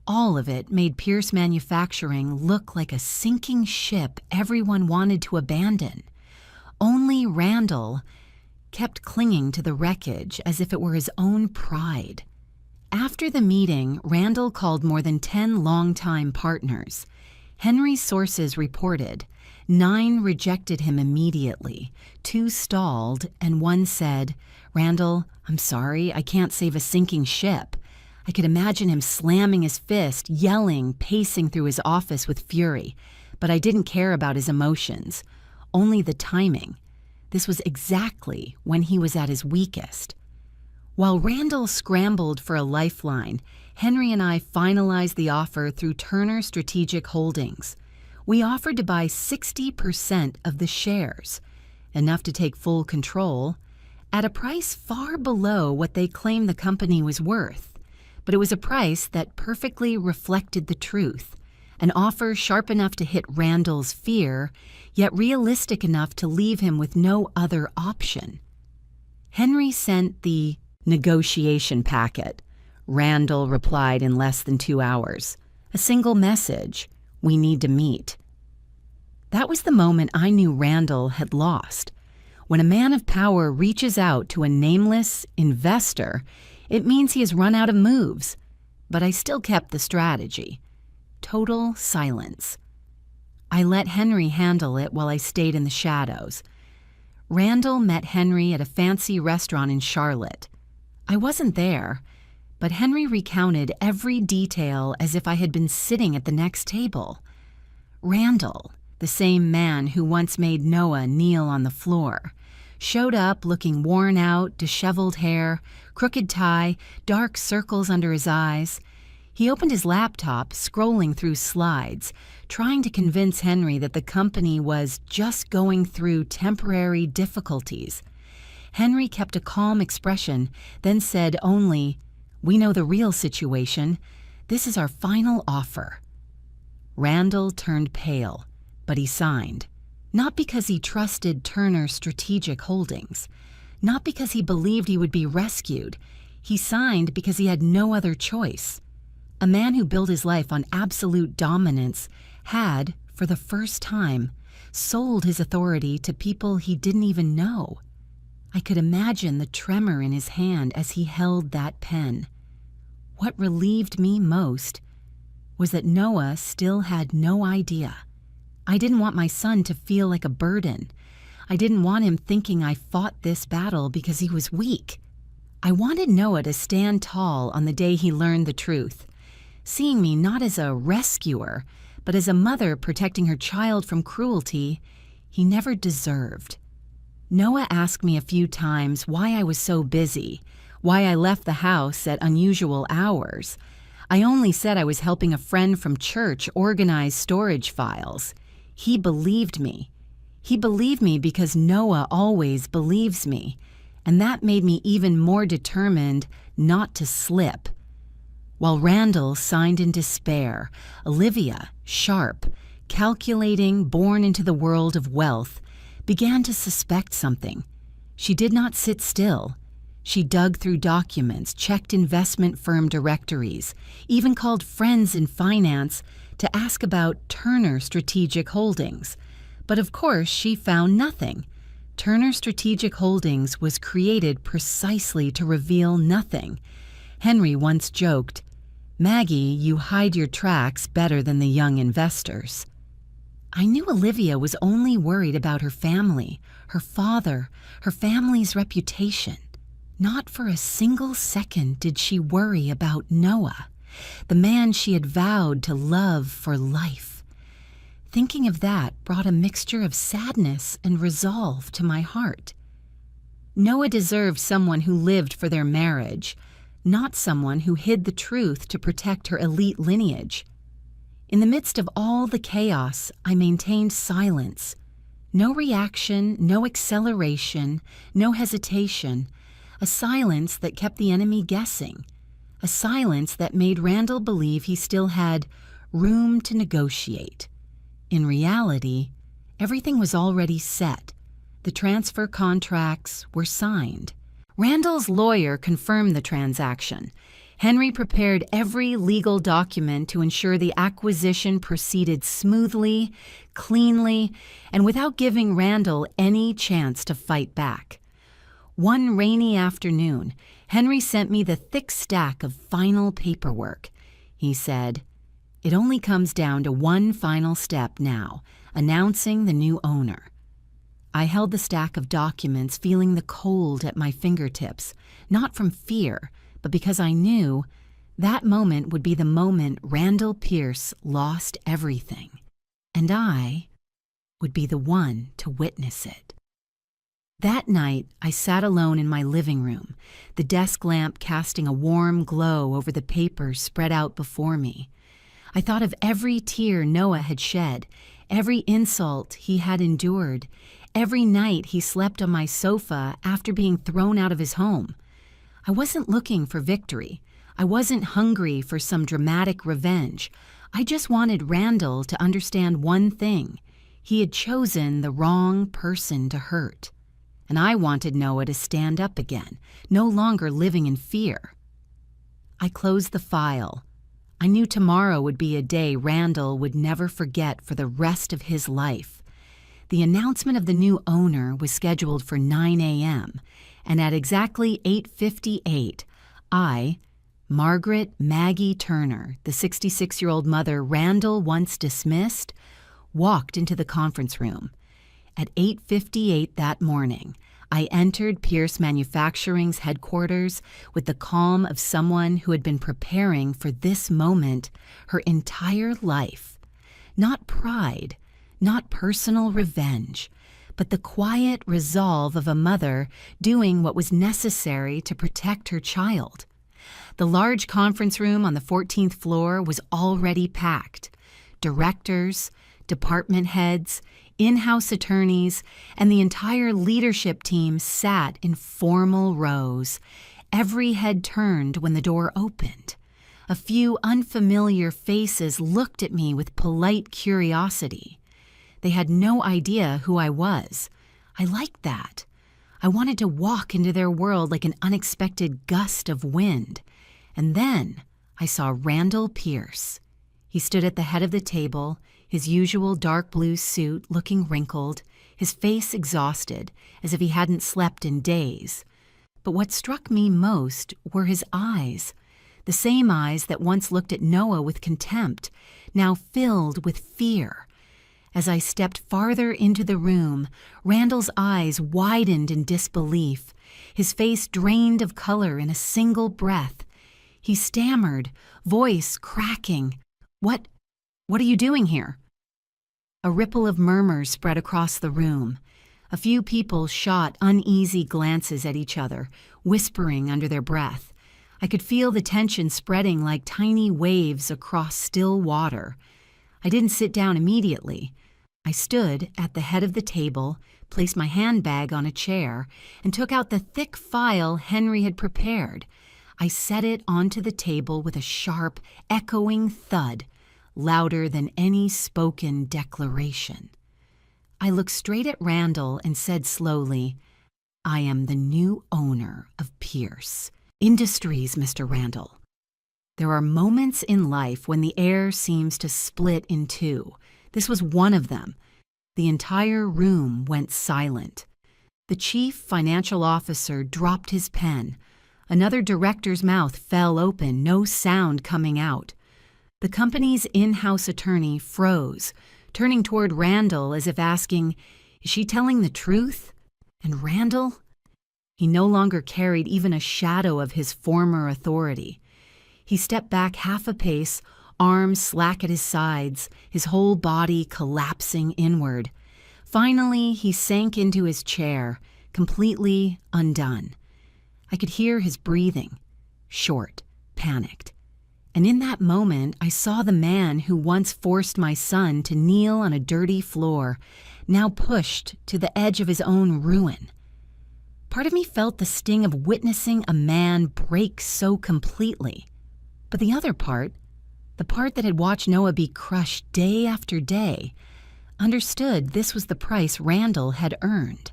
All of it made Pierce Manufacturing look like a sinking ship everyone wanted to abandon. Only Randall kept clinging to the wreckage as if it were his own pride. After the meeting, Randall called more than 10 longtime partners. Henry's sources reported 9 rejected him immediately, 2 stalled, and 1 said, "Randall, I'm sorry, I can't save a sinking ship." I could imagine him slamming his fist, yelling, pacing through his office with fury. But I didn't care about his emotions, only the timing. This was exactly when he was at his weakest. While Randall scrambled for a lifeline, Henry and I finalized the offer through Turner Strategic Holdings. We offered to buy 60% of the shares, enough to take full control, at a price far below what they claimed the company was worth. But it was a price that perfectly reflected the truth, an offer sharp enough to hit Randall's fear, yet realistic enough to leave him with no other option. Henry sent the negotiation packet. Randall replied in less than 2 hours. A single message: "We need to meet." That was the moment I knew Randall had lost. When a man of power reaches out to a nameless investor, it means he has run out of moves. But I still kept the strategy. Total silence. I let Henry handle it while I stayed in the shadows. Randall met Henry at a fancy restaurant in Charlotte. I wasn't there, but Henry recounted every detail as if I had been sitting at the next table. Randall, the same man who once made Noah kneel on the floor, showed up looking worn out, disheveled hair, crooked tie, dark circles under his eyes. He opened his laptop, scrolling through slides, trying to convince Henry that the company was just going through temporary difficulties. Henry kept a calm expression, then said only, "We know the real situation. This is our final offer." Randall turned pale, but he signed. Not because he trusted Turner Strategic Holdings, not because he believed he would be rescued. He signed because he had no other choice. A man who built his life on absolute dominance had, for the first time, sold his authority to people he didn't even know. I could imagine the tremor in his hand as he held that pen. What relieved me most was that Noah still had no idea. I didn't want my son to feel like a burden. I didn't want him thinking I fought this battle because he was weak. I wanted Noah to stand tall on the day he learned the truth, seeing me not as a rescuer, but as a mother protecting her child from cruelty he never deserved. Noah asked me a few times why I was so busy, why I left the house at unusual hours. I only said I was helping a friend from church organize storage files. He believed me. He believed me because Noah always believes me, and that made me even more determined not to slip. While Randall signed in despair, Olivia, sharp, calculating, born into the world of wealth, began to suspect something. She did not sit still. She dug through documents, checked investment firm directories, even called friends in finance to ask about Turner Strategic Holdings. But of course, she found nothing. Turner Strategic Holdings was created precisely to reveal nothing. Henry once joked, "Maggie, you hide your tracks better than the young investors." I knew Olivia was only worried about her family, her father, her family's reputation. Not for a single second did she worry about Noah, the man she had vowed to love for life. Thinking of that brought a mixture of sadness and resolve to my heart. Noah deserved someone who lived for their marriage, not someone who hid the truth to protect her elite lineage. In the midst of all the chaos, I maintained silence. No reaction, no acceleration, no hesitation. A silence that kept the enemy guessing. A silence that made Randall believe he still had room to negotiate. In reality, everything was already set. The transfer contracts were signed. Randall's lawyer confirmed the transaction. Henry prepared every legal document to ensure the acquisition proceeded smoothly, cleanly, and without giving Randall any chance to fight back. One rainy afternoon, Henry sent me the thick stack of final paperwork. He said, "It only comes down to one final step now, announcing the new owner." I held the stack of documents, feeling the cold at my fingertips, not from fear, but because I knew that moment would be the moment Randall Pierce lost everything, and I would be the one to witness it. That night, I sat alone in my living room, the desk lamp casting a warm glow over the papers spread out before me. I thought of every tear Noah had shed, every insult he had endured, every night he slept on my sofa after being thrown out of his home. I wasn't looking for victory. I wasn't hungry for some dramatic revenge. I just wanted Randall to understand one thing. He had chosen the wrong person to hurt. And I wanted Noah to stand up again, no longer living in fear. I closed the file. I knew tomorrow would be a day Randall would never forget for the rest of his life. The announcement of the new owner was scheduled for 9 a.m., and at exactly 8:58, I, Margaret Maggie Turner, the 66-year-old mother Randall once dismissed, walked into the conference room. At 8:58 that morning, I entered Pierce Manufacturing's headquarters with the calm of someone who had been preparing for this moment her entire life. Not pride, not personal revenge, but the quiet resolve of a mother doing what was necessary to protect her child. The large conference room on the 14th floor was already packed. Directors, department heads, in-house attorneys, and the entire leadership team sat in formal rows. Every head turned when the door opened. A few unfamiliar faces looked at me with polite curiosity. They had no idea who I was. I liked that. I wanted to walk into their world like an unexpected gust of wind. And then I saw Randall Pierce. He stood at the head of the table, his usual dark blue suit looking wrinkled, his face exhausted, as if he hadn't slept in days. But what struck me most were his eyes. The same eyes that once looked at Noah with contempt, now filled with fear. As I stepped farther into the room, Randall's eyes widened in disbelief. His face drained of color in a single breath. He stammered, voice cracking. What are you doing here?" A ripple of murmurs spread across the room. A few people shot uneasy glances at each other, whispering under their breath. I could feel the tension spreading like tiny waves across still water. I didn't sit down immediately. I stood at the head of the table, placed my handbag on a chair, and took out the thick file Henry had prepared. I set it onto the table with a sharp, echoing thud, louder than any spoken declaration. I looked straight at Randall and said slowly, "I am the new owner of Pierce Industries, Mr. Randall." There are moments in life when the air seems to split in two. This was one of them. The entire room went silent. The chief financial officer dropped his pen. Another director's mouth fell open, no sound coming out. The company's in-house attorney froze, turning toward Randall as if asking, "Is she telling the truth?" And Randall? He no longer carried even a shadow of his former authority. He stepped back half a pace, arms slack at his sides, his whole body collapsing inward. Finally, he sank into his chair, completely undone. I could hear his breathing, short, panicked. And in that moment, I saw the man who once forced my son to kneel on a dirty floor, now pushed to the edge of his own ruin. Part of me felt the sting of witnessing a man break so completely. But the other part, the part that had watched Noah be crushed day after day, understood this was the price Randall had earned.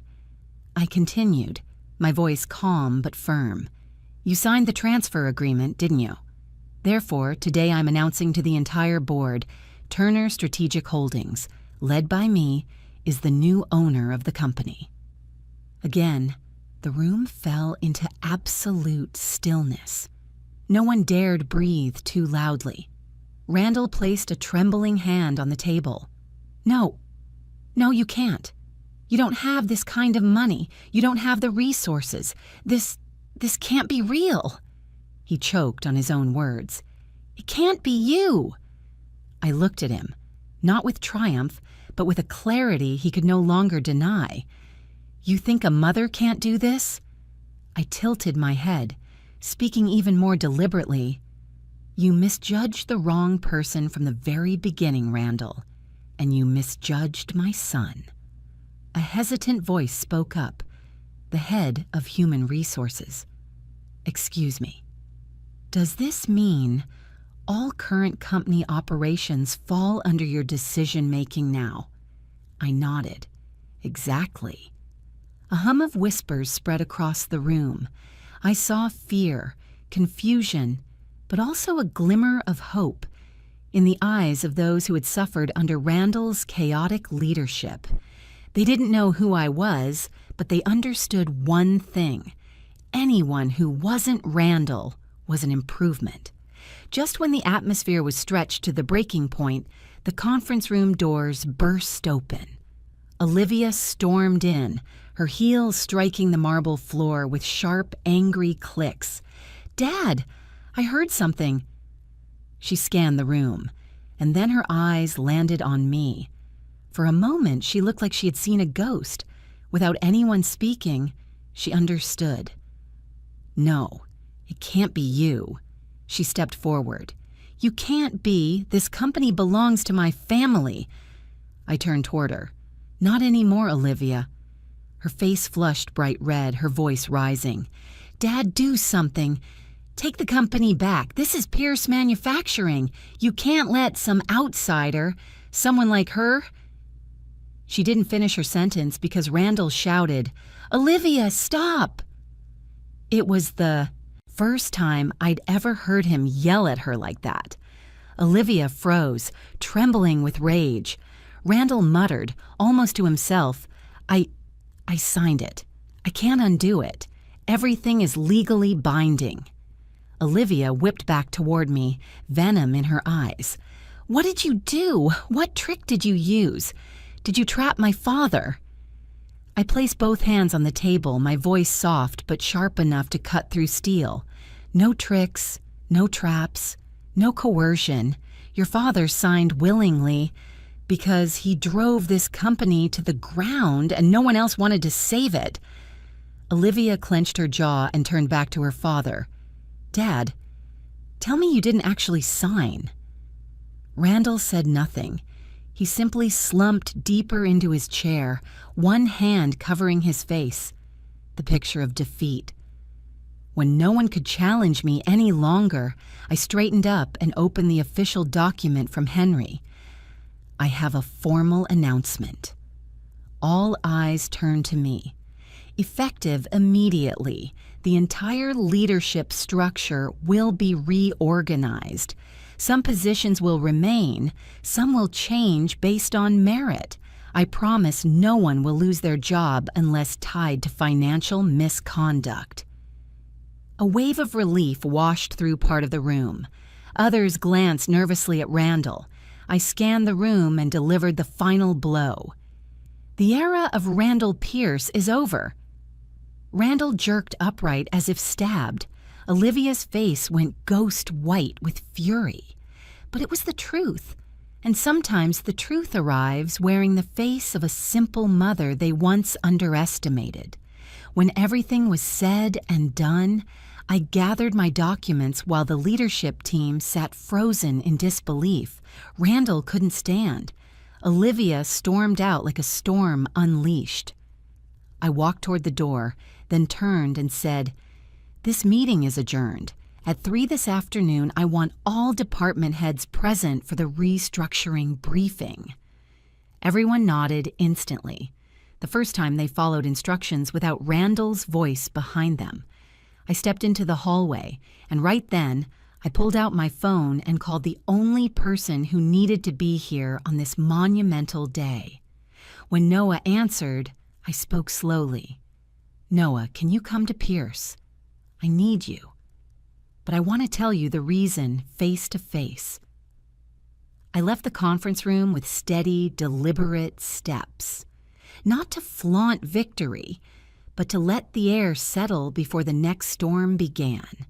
I continued, my voice calm but firm. "You signed the transfer agreement, didn't you? Therefore, today I'm announcing to the entire board, Turner Strategic Holdings, led by me, is the new owner of the company." Again, the room fell into absolute stillness. No one dared breathe too loudly. Randall placed a trembling hand on the table. No, you can't. You don't have this kind of money. You don't have the resources. This can't be real." He choked on his own words. "It can't be you." I looked at him, not with triumph, but with a clarity he could no longer deny. "You think a mother can't do this?" I tilted my head, speaking even more deliberately. "You misjudged the wrong person from the very beginning, Randall, and you misjudged my son." A hesitant voice spoke up, the head of human resources. "Excuse me. Does this mean all current company operations fall under your decision-making now?" I nodded. "Exactly." A hum of whispers spread across the room. I saw fear, confusion, but also a glimmer of hope in the eyes of those who had suffered under Randall's chaotic leadership. They didn't know who I was, but they understood one thing. Anyone who wasn't Randall was an improvement. Just when the atmosphere was stretched to the breaking point, the conference room doors burst open. Olivia stormed in, her heels striking the marble floor with sharp, angry clicks. "Dad, I heard something." She scanned the room, and then her eyes landed on me. For a moment, she looked like she had seen a ghost. Without anyone speaking, she understood. "No, it can't be you." She stepped forward. "You can't be. This company belongs to my family." I turned toward her. "Not anymore, Olivia." Her face flushed bright red, her voice rising. "Dad, do something. Take the company back. This is Pierce Manufacturing. You can't let some outsider, someone like her—" She didn't finish her sentence because Randall shouted, "Olivia, stop!" It was the first time I'd ever heard him yell at her like that. Olivia froze, trembling with rage. Randall muttered, almost to himself, I signed it. I can't undo it. Everything is legally binding." Olivia whipped back toward me, venom in her eyes. "What did you do? What trick did you use? Did you trap my father?" I placed both hands on the table, my voice soft but sharp enough to cut through steel. "No tricks, no traps, no coercion. Your father signed willingly because he drove this company to the ground and no one else wanted to save it." Olivia clenched her jaw and turned back to her father. "Dad, tell me you didn't actually sign." Randall said nothing. He simply slumped deeper into his chair, one hand covering his face, the picture of defeat. When no one could challenge me any longer, I straightened up and opened the official document from Henry. "I have a formal announcement." All eyes turned to me. Effective immediately, the entire leadership structure will be reorganized. Some positions will remain, some will change based on merit. I promise no one will lose their job unless tied to financial misconduct. A wave of relief washed through part of the room. Others glanced nervously at Randall. I scanned the room and delivered the final blow. "The era of Randall Pierce is over." Randall jerked upright as if stabbed. Olivia's face went ghost white with fury. But it was the truth. And sometimes the truth arrives wearing the face of a simple mother they once underestimated. When everything was said and done, I gathered my documents while the leadership team sat frozen in disbelief. Randall couldn't stand. Olivia stormed out like a storm unleashed. I walked toward the door, then turned and said, "This meeting is adjourned. At 3 this afternoon, I want all department heads present for the restructuring briefing." Everyone nodded instantly, the first time they followed instructions without Randall's voice behind them. I stepped into the hallway, and right then, I pulled out my phone and called the only person who needed to be here on this monumental day. When Noah answered, I spoke slowly. "Noah, can you come to Pierce? I need you. But I want to tell you the reason face to face." I left the conference room with steady, deliberate steps. Not to flaunt victory, but to let the air settle before the next storm began.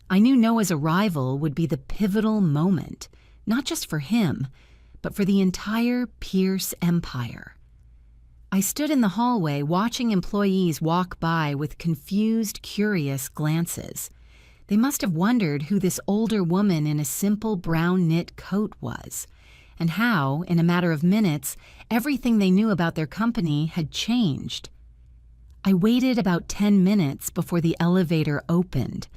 I knew Noah's arrival would be the pivotal moment, not just for him, but for the entire Pierce empire. I stood in the hallway watching employees walk by with confused, curious glances. They must have wondered who this older woman in a simple brown knit coat was, and how, in a matter of minutes, everything they knew about their company had changed. I waited about 10 minutes before the elevator opened.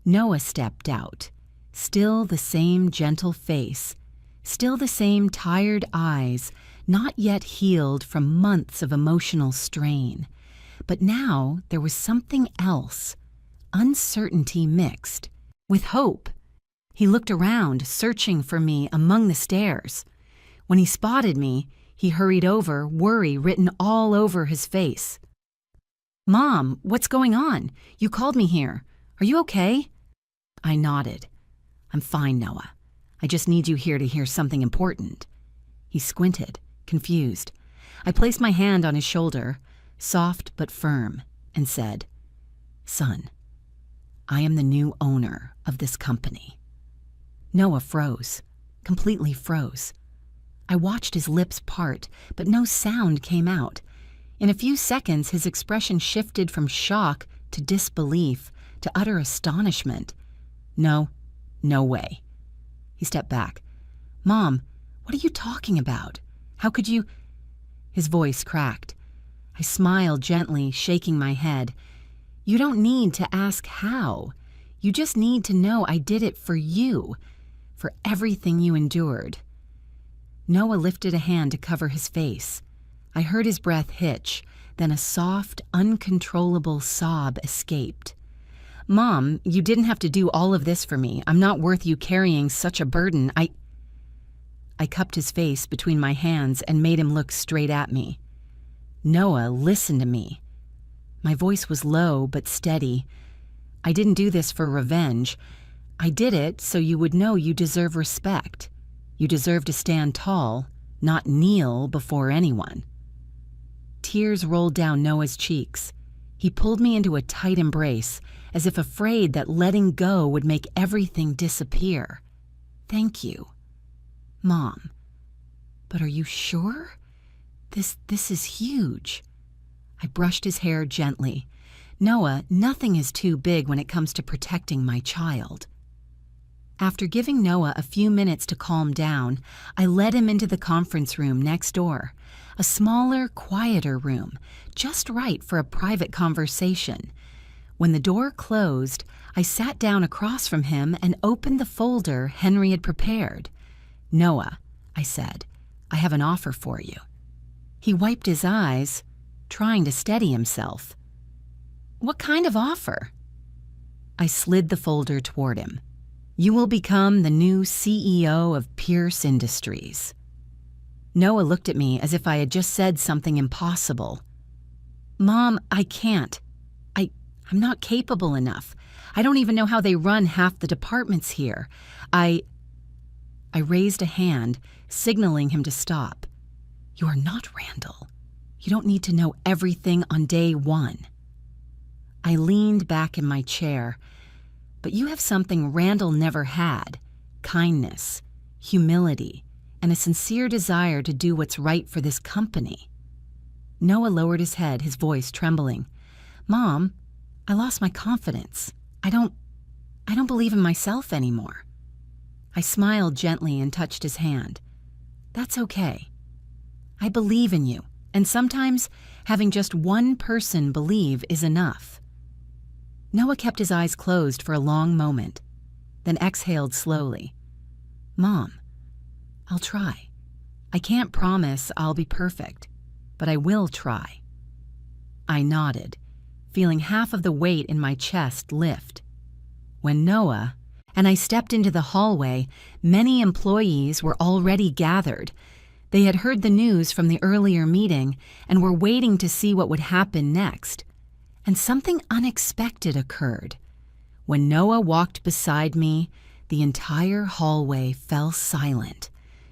Noah stepped out. Still the same gentle face, still the same tired eyes, not yet healed from months of emotional strain. But now there was something else, uncertainty mixed with hope. He looked around, searching for me among the stairs. When he spotted me, He hurried over, worry written all over his face. "Mom, what's going on? You called me here. Are you okay?" I nodded. "I'm fine, Noah. I just need you here to hear something important." He squinted, confused. I placed my hand on his shoulder, soft but firm, and said, "Son, I am the new owner of this company." Noah froze, completely froze. I watched his lips part, but no sound came out. In a few seconds, his expression shifted from shock to disbelief to utter astonishment. No way. He stepped back. "Mom, what are you talking about? How could you—" His voice cracked. I smiled gently, shaking my head. "You don't need to ask how. You just need to know I did it for you, for everything you endured." Noah lifted a hand to cover his face. I heard his breath hitch, then a soft, uncontrollable sob escaped. "Mom, you didn't have to do all of this for me. I'm not worth you carrying such a burden. I cupped his face between my hands and made him look straight at me. "Noah, listen to me." My voice was low but steady. "I didn't do this for revenge. I did it so you would know you deserve respect. You deserve to stand tall, not kneel before anyone." Tears rolled down Noah's cheeks. He pulled me into a tight embrace, as if afraid that letting go would make everything disappear. "Thank you, Mom. But are you sure? This is huge." I brushed his hair gently. "Noah, nothing is too big when it comes to protecting my child." After giving Noah a few minutes to calm down, I led him into the conference room next door, a smaller, quieter room, just right for a private conversation. When the door closed, I sat down across from him and opened the folder Henry had prepared. "Noah," I said, "I have an offer for you." He wiped his eyes, trying to steady himself. "What kind of offer?" I slid the folder toward him. "You will become the new CEO of Pierce Industries." Noah looked at me as if I had just said something impossible. "Mom, I can't. I'm not capable enough. I don't even know how they run half the departments here. I raised a hand, signaling him to stop. "You are not Randall. You don't need to know everything on day one." I leaned back in my chair. "But you have something Randall never had: kindness, humility, and a sincere desire to do what's right for this company." Noah lowered his head, his voice trembling. "Mom, I lost my confidence. I don't believe in myself anymore." I smiled gently and touched his hand. "That's okay. I believe in you, and sometimes having just one person believe is enough." Noah kept his eyes closed for a long moment, then exhaled slowly. "Mom, I'll try. I can't promise I'll be perfect, but I will try." I nodded, feeling half of the weight in my chest lift. When Noah and I stepped into the hallway, many employees were already gathered. They had heard the news from the earlier meeting and were waiting to see what would happen next. And something unexpected occurred. When Noah walked beside me, the entire hallway fell silent.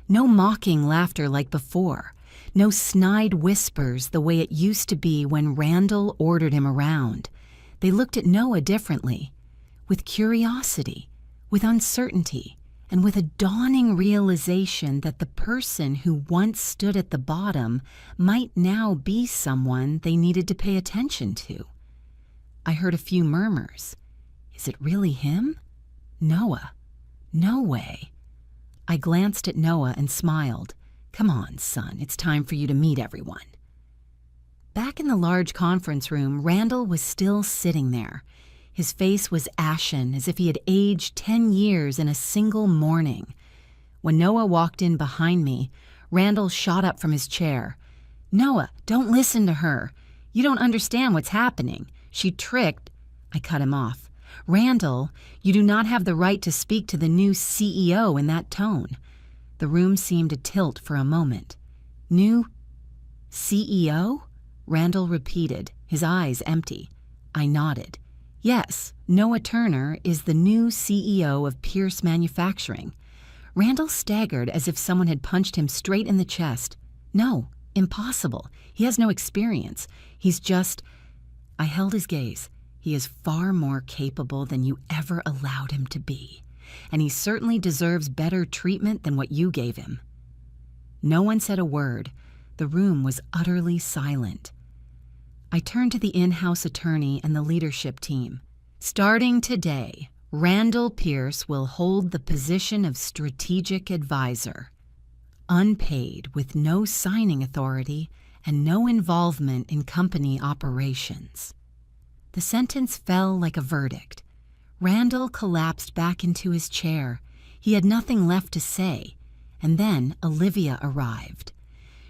No mocking laughter like before. No snide whispers the way it used to be when Randall ordered him around. They looked at Noah differently, with curiosity, with uncertainty, and with a dawning realization that the person who once stood at the bottom might now be someone they needed to pay attention to. I heard a few murmurs. Is it really him? Noah? No way. I glanced at Noah and smiled. Come on, son, it's time for you to meet everyone. Back in the large conference room, Randall was still sitting there. His face was ashen, as if he had aged 10 years in a single morning. When Noah walked in behind me, Randall shot up from his chair. "Noah, don't listen to her. You don't understand what's happening. She tricked—" I cut him off. "Randall, you do not have the right to speak to the new CEO in that tone." The room seemed to tilt for a moment. New CEO? Randall repeated, his eyes empty. I nodded. Yes, Noah Turner is the new CEO of Pierce Manufacturing. Randall staggered as if someone had punched him straight in the chest. No, impossible. He has no experience. He's just... I held his gaze. He is far more capable than you ever allowed him to be. And he certainly deserves better treatment than what you gave him. No one said a word. The room was utterly silent. I turned to the in-house attorney and the leadership team. Starting today, Randall Pierce will hold the position of strategic advisor. Unpaid, with no signing authority and no involvement in company operations. The sentence fell like a verdict. Randall collapsed back into his chair. He had nothing left to say. And then Olivia arrived.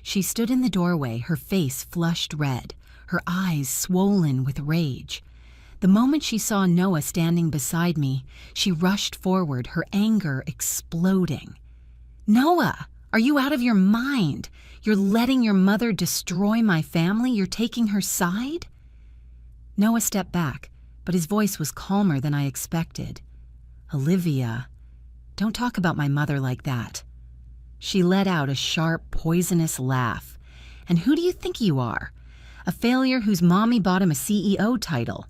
She stood in the doorway, her face flushed red, her eyes swollen with rage. The moment she saw Noah standing beside me, she rushed forward, her anger exploding. Noah, are you out of your mind? You're letting your mother destroy my family? You're taking her side? Noah stepped back, but his voice was calmer than I expected. Olivia, don't talk about my mother like that. She let out a sharp, poisonous laugh. And who do you think you are? A failure whose mommy bought him a CEO title.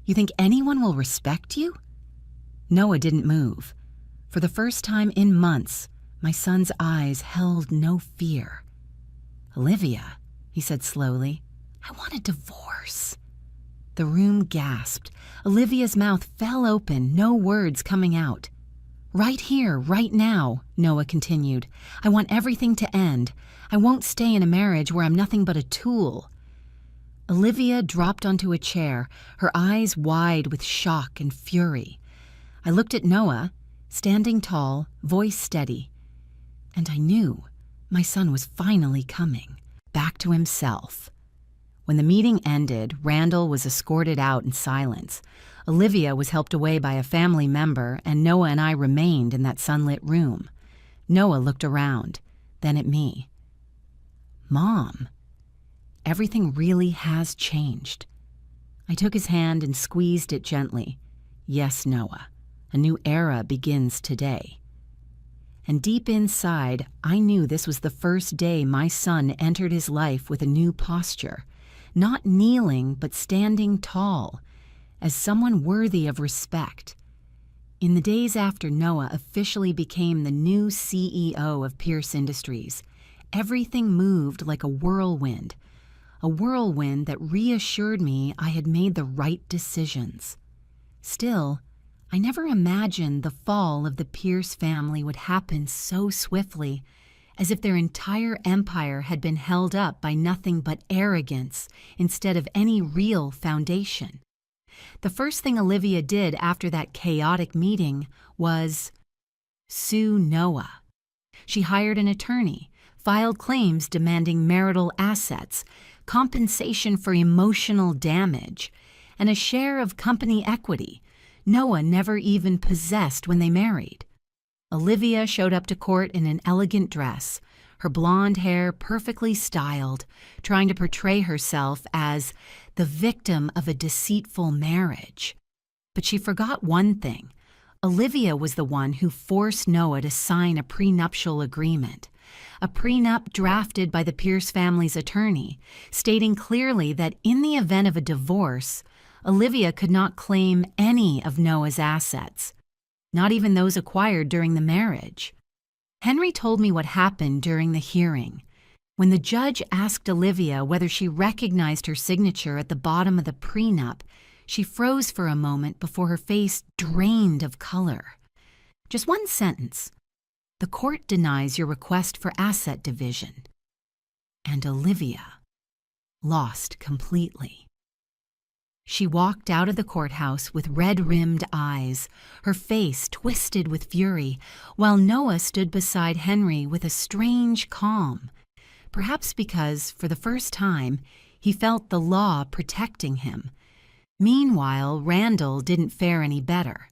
You think anyone will respect you? Noah didn't move. For the first time in months, my son's eyes held no fear. Olivia, he said slowly, I want a divorce. The room gasped. Olivia's mouth fell open, no words coming out. Right here, right now, Noah continued. I want everything to end. I won't stay in a marriage where I'm nothing but a tool. Olivia dropped onto a chair, her eyes wide with shock and fury. I looked at Noah, standing tall, voice steady. And I knew my son was finally coming, back to himself. When the meeting ended, Randall was escorted out in silence. Olivia was helped away by a family member, and Noah and I remained in that sunlit room. Noah looked around, then at me. Mom, everything really has changed. I took his hand and squeezed it gently. Yes, Noah, a new era begins today. And deep inside, I knew this was the first day my son entered his life with a new posture, not kneeling, but standing tall, as someone worthy of respect. In the days after Noah officially became the new CEO of Pierce Industries, everything moved like a whirlwind that reassured me I had made the right decisions. Still, I never imagined the fall of the Pierce family would happen so swiftly, as if their entire empire had been held up by nothing but arrogance instead of any real foundation. The first thing Olivia did after that chaotic meeting was sue Noah. She hired an attorney, filed claims demanding marital assets, compensation for emotional damage, and a share of company equity Noah never even possessed when they married. Olivia showed up to court in an elegant dress, her blonde hair perfectly styled, trying to portray herself as the victim of a deceitful marriage. But she forgot one thing. Olivia was the one who forced Noah to sign a prenuptial agreement, a prenup drafted by the Pierce family's attorney, stating clearly that in the event of a divorce, Olivia could not claim any of Noah's assets, not even those acquired during the marriage. Henry told me what happened during the hearing. When the judge asked Olivia whether she recognized her signature at the bottom of the prenup, she froze for a moment before her face drained of color. Just one sentence. The court denies your request for asset division. And Olivia lost completely. She walked out of the courthouse with red-rimmed eyes, her face twisted with fury, while Noah stood beside Henry with a strange calm, perhaps because, for the first time, he felt the law protecting him. Meanwhile, Randall didn't fare any better.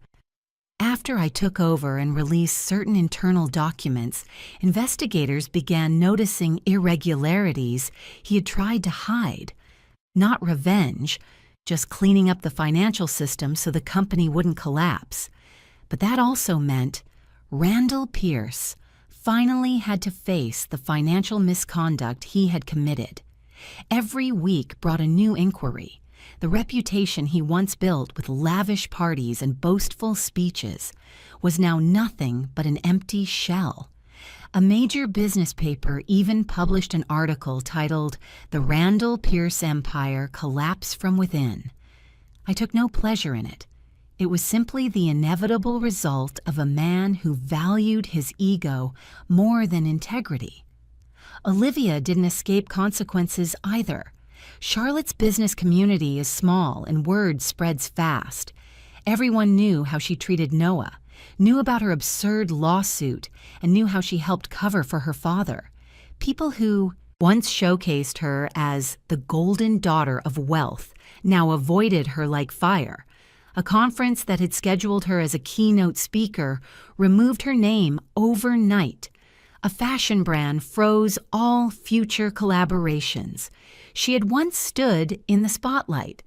After I took over and released certain internal documents, investigators began noticing irregularities he had tried to hide. Not revenge, just cleaning up the financial system so the company wouldn't collapse. But that also meant Randall Pierce finally had to face the financial misconduct he had committed. Every week brought a new inquiry. The reputation he once built with lavish parties and boastful speeches was now nothing but an empty shell. A major business paper even published an article titled "The Randall Pierce Empire Collapse from Within." I took no pleasure in it. It was simply the inevitable result of a man who valued his ego more than integrity. Olivia didn't escape consequences either. Charlotte's business community is small and word spreads fast. Everyone knew how she treated Noah, knew about her absurd lawsuit, and knew how she helped cover for her father. People who once showcased her as the golden daughter of wealth now avoided her like fire. A conference that had scheduled her as a keynote speaker removed her name overnight. A fashion brand froze all future collaborations. She had once stood in the spotlight,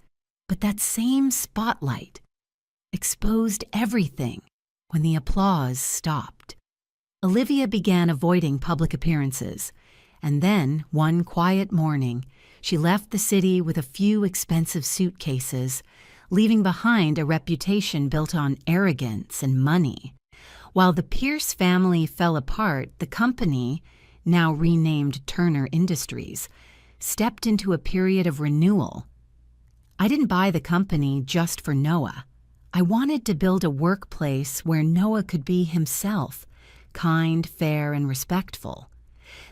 but that same spotlight exposed everything when the applause stopped. Olivia began avoiding public appearances, and then, one quiet morning, she left the city with a few expensive suitcases, leaving behind a reputation built on arrogance and money. While the Pierce family fell apart, the company, now renamed Turner Industries, stepped into a period of renewal. I didn't buy the company just for Noah. I wanted to build a workplace where Noah could be himself, kind, fair, and respectful.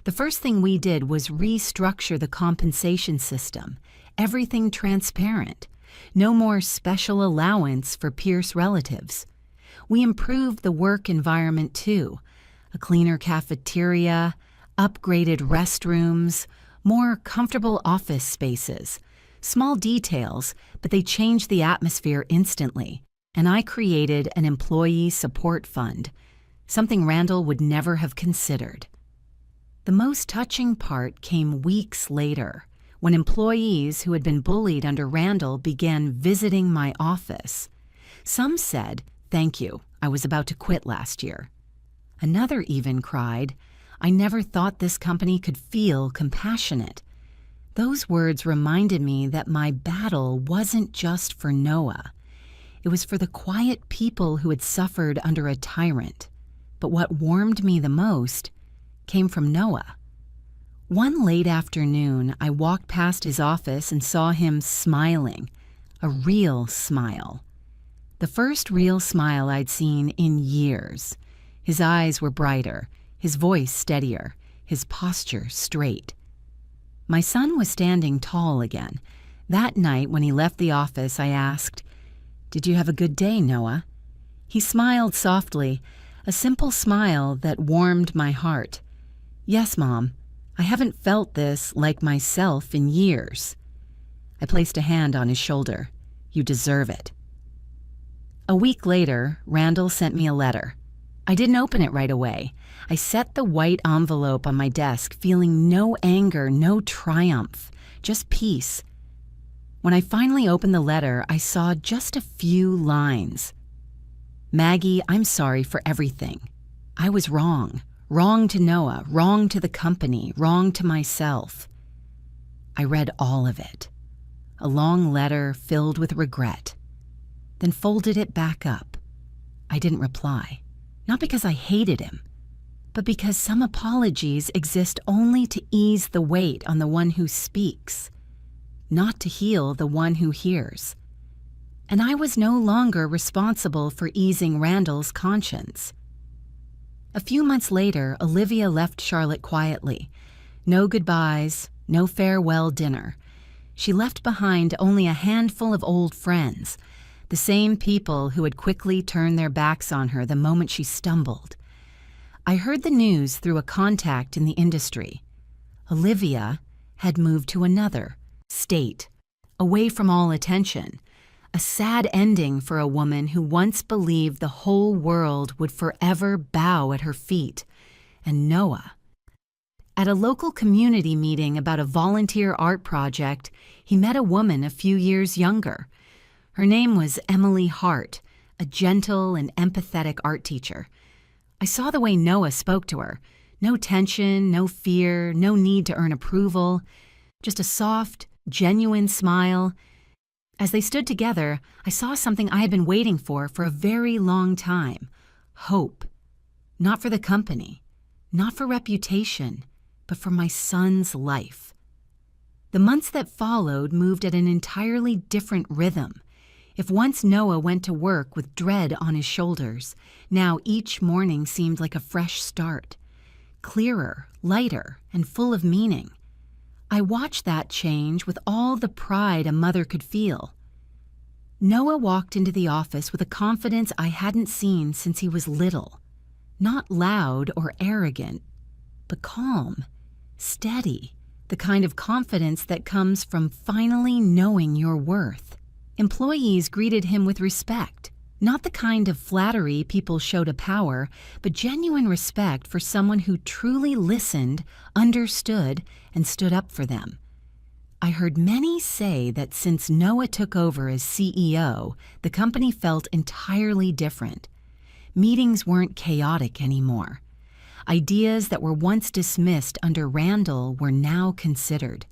The first thing we did was restructure the compensation system, everything transparent. No more special allowance for Pierce relatives. We improved the work environment too. A cleaner cafeteria, upgraded restrooms, more comfortable office spaces. Small details, but they changed the atmosphere instantly. And I created an employee support fund, something Randall would never have considered. The most touching part came weeks later, when employees who had been bullied under Randall began visiting my office. Some said, "Thank you, I was about to quit last year." Another even cried, "I never thought this company could feel compassionate." Those words reminded me that my battle wasn't just for Noah. It was for the quiet people who had suffered under a tyrant. But what warmed me the most came from Noah. One late afternoon, I walked past his office and saw him smiling, a real smile. The first real smile I'd seen in years. His eyes were brighter, his voice steadier, his posture straight. My son was standing tall again. That night when he left the office, I asked, "Did you have a good day, Noah?" He smiled softly, a simple smile that warmed my heart. "Yes, Mom. I haven't felt this like myself in years." I placed a hand on his shoulder. "You deserve it." A week later, Randall sent me a letter. I didn't open it right away. I set the white envelope on my desk, feeling no anger, no triumph, just peace. When I finally opened the letter, I saw just a few lines. "Maggie, I'm sorry for everything. I was wrong. Wrong to Noah, wrong to the company, wrong to myself." I read all of it. A long letter filled with regret. Then folded it back up. I didn't reply. Not because I hated him, but because some apologies exist only to ease the weight on the one who speaks, not to heal the one who hears. And I was no longer responsible for easing Randall's conscience. A few months later, Olivia left Charlotte quietly. No goodbyes, no farewell dinner. She left behind only a handful of old friends, the same people who had quickly turned their backs on her the moment she stumbled. I heard the news through a contact in the industry. Olivia had moved to another state, away from all attention, A sad ending for a woman who once believed the whole world would forever bow at her feet. And Noah. At a local community meeting about a volunteer art project, he met a woman a few years younger. Her name was Emily Hart, a gentle and empathetic art teacher. I saw the way Noah spoke to her. No tension, no fear, no need to earn approval. Just a soft, genuine smile. As they stood together, I saw something I had been waiting for a very long time. Hope. Not for the company, not for reputation, but for my son's life. The months that followed moved at an entirely different rhythm. If once Noah went to work with dread on his shoulders, now each morning seemed like a fresh start. Clearer, lighter, and full of meaning. I watched that change with all the pride a mother could feel. Noah walked into the office with a confidence I hadn't seen since he was little. Not loud or arrogant, but calm, steady, the kind of confidence that comes from finally knowing your worth. Employees greeted him with respect, not the kind of flattery people show to power, but genuine respect for someone who truly listened, understood, and stood up for them. I heard many say that since Noah took over as CEO, the company felt entirely different. Meetings weren't chaotic anymore. Ideas that were once dismissed under Randall were now considered.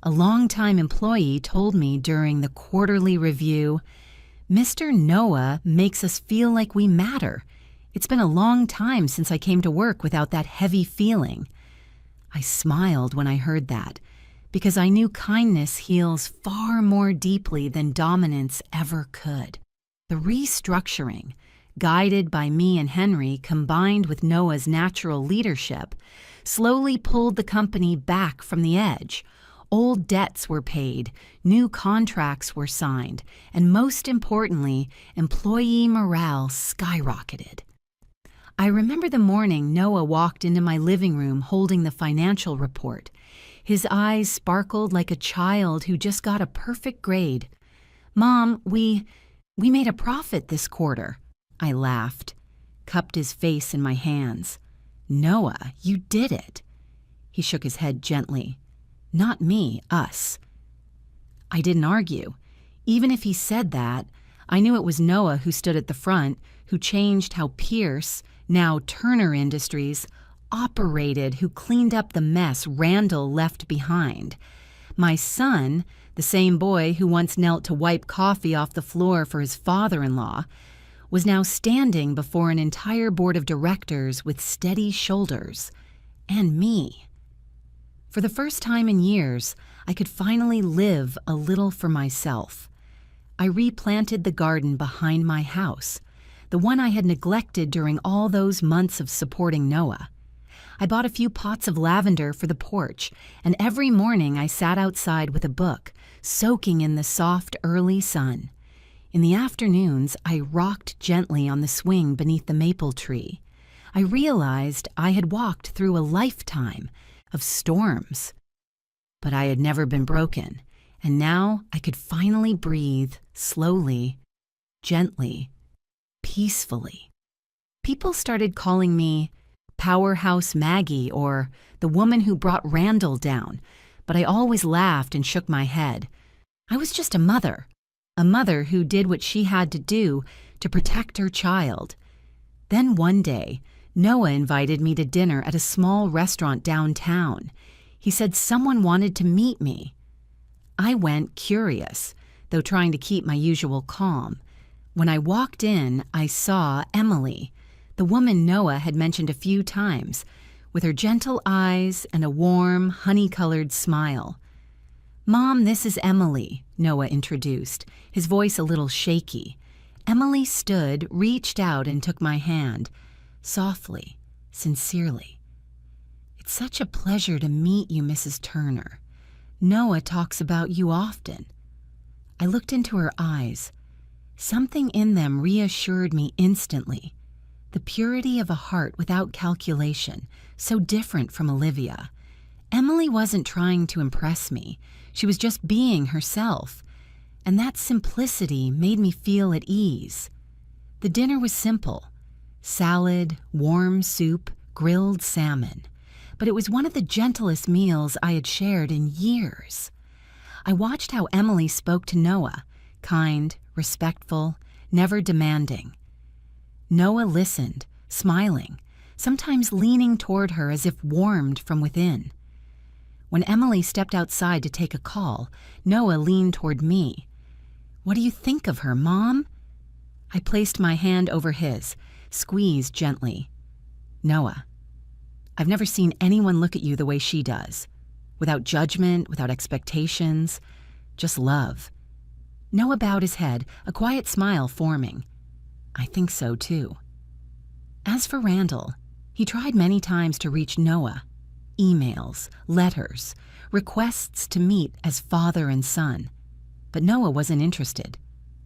A longtime employee told me during the quarterly review, "Mr. Noah makes us feel like we matter. It's been a long time since I came to work without that heavy feeling." I smiled when I heard that, because I knew kindness heals far more deeply than dominance ever could. The restructuring, guided by me and Henry combined with Noah's natural leadership, slowly pulled the company back from the edge. Old debts were paid, new contracts were signed, and most importantly, employee morale skyrocketed. I remember the morning Noah walked into my living room holding the financial report. His eyes sparkled like a child who just got a perfect grade. "Mom, we made a profit this quarter." I laughed, cupped his face in my hands. "Noah, you did it." He shook his head gently. "Not me, us." I didn't argue. Even if he said that, I knew it was Noah who stood at the front, who changed how Pierce, now Turner Industries, operated, who cleaned up the mess Randall left behind. My son, the same boy who once knelt to wipe coffee off the floor for his father-in-law, was now standing before an entire board of directors with steady shoulders. And me. For the first time in years, I could finally live a little for myself. I replanted the garden behind my house, the one I had neglected during all those months of supporting Noah. I bought a few pots of lavender for the porch, and every morning I sat outside with a book, soaking in the soft early sun. In the afternoons, I rocked gently on the swing beneath the maple tree. I realized I had walked through a lifetime of storms. But I had never been broken, and now I could finally breathe slowly, gently, peacefully. People started calling me Powerhouse Maggie or the woman who brought Randall down, but I always laughed and shook my head. I was just a mother who did what she had to do to protect her child. Then one day, Noah invited me to dinner at a small restaurant downtown. He said someone wanted to meet me. I went curious, though trying to keep my usual calm. When I walked in, I saw Emily, the woman Noah had mentioned a few times, with her gentle eyes and a warm, honey-colored smile. "Mom, this is Emily," Noah introduced, his voice a little shaky. Emily stood, reached out, and took my hand. Softly, sincerely. "It's such a pleasure to meet you, Mrs. Turner. Noah talks about you often." I looked into her eyes. Something in them reassured me instantly. The purity of a heart without calculation, so different from Olivia. Emily wasn't trying to impress me. She was just being herself. and that simplicity made me feel at ease. The dinner was simple: salad, warm soup, grilled salmon, but it was one of the gentlest meals I had shared in years. I watched how Emily spoke to Noah, kind, respectful, never demanding. Noah listened, smiling, sometimes leaning toward her as if warmed from within. When Emily stepped outside to take a call, Noah leaned toward me. "What do you think of her, Mom?" I placed my hand over his, squeezed gently. "Noah, I've never seen anyone look at you the way she does. Without judgment, without expectations, just love." Noah bowed his head, a quiet smile forming. "I think so, too." As for Randall, he tried many times to reach Noah. Emails, letters, requests to meet as father and son. But Noah wasn't interested.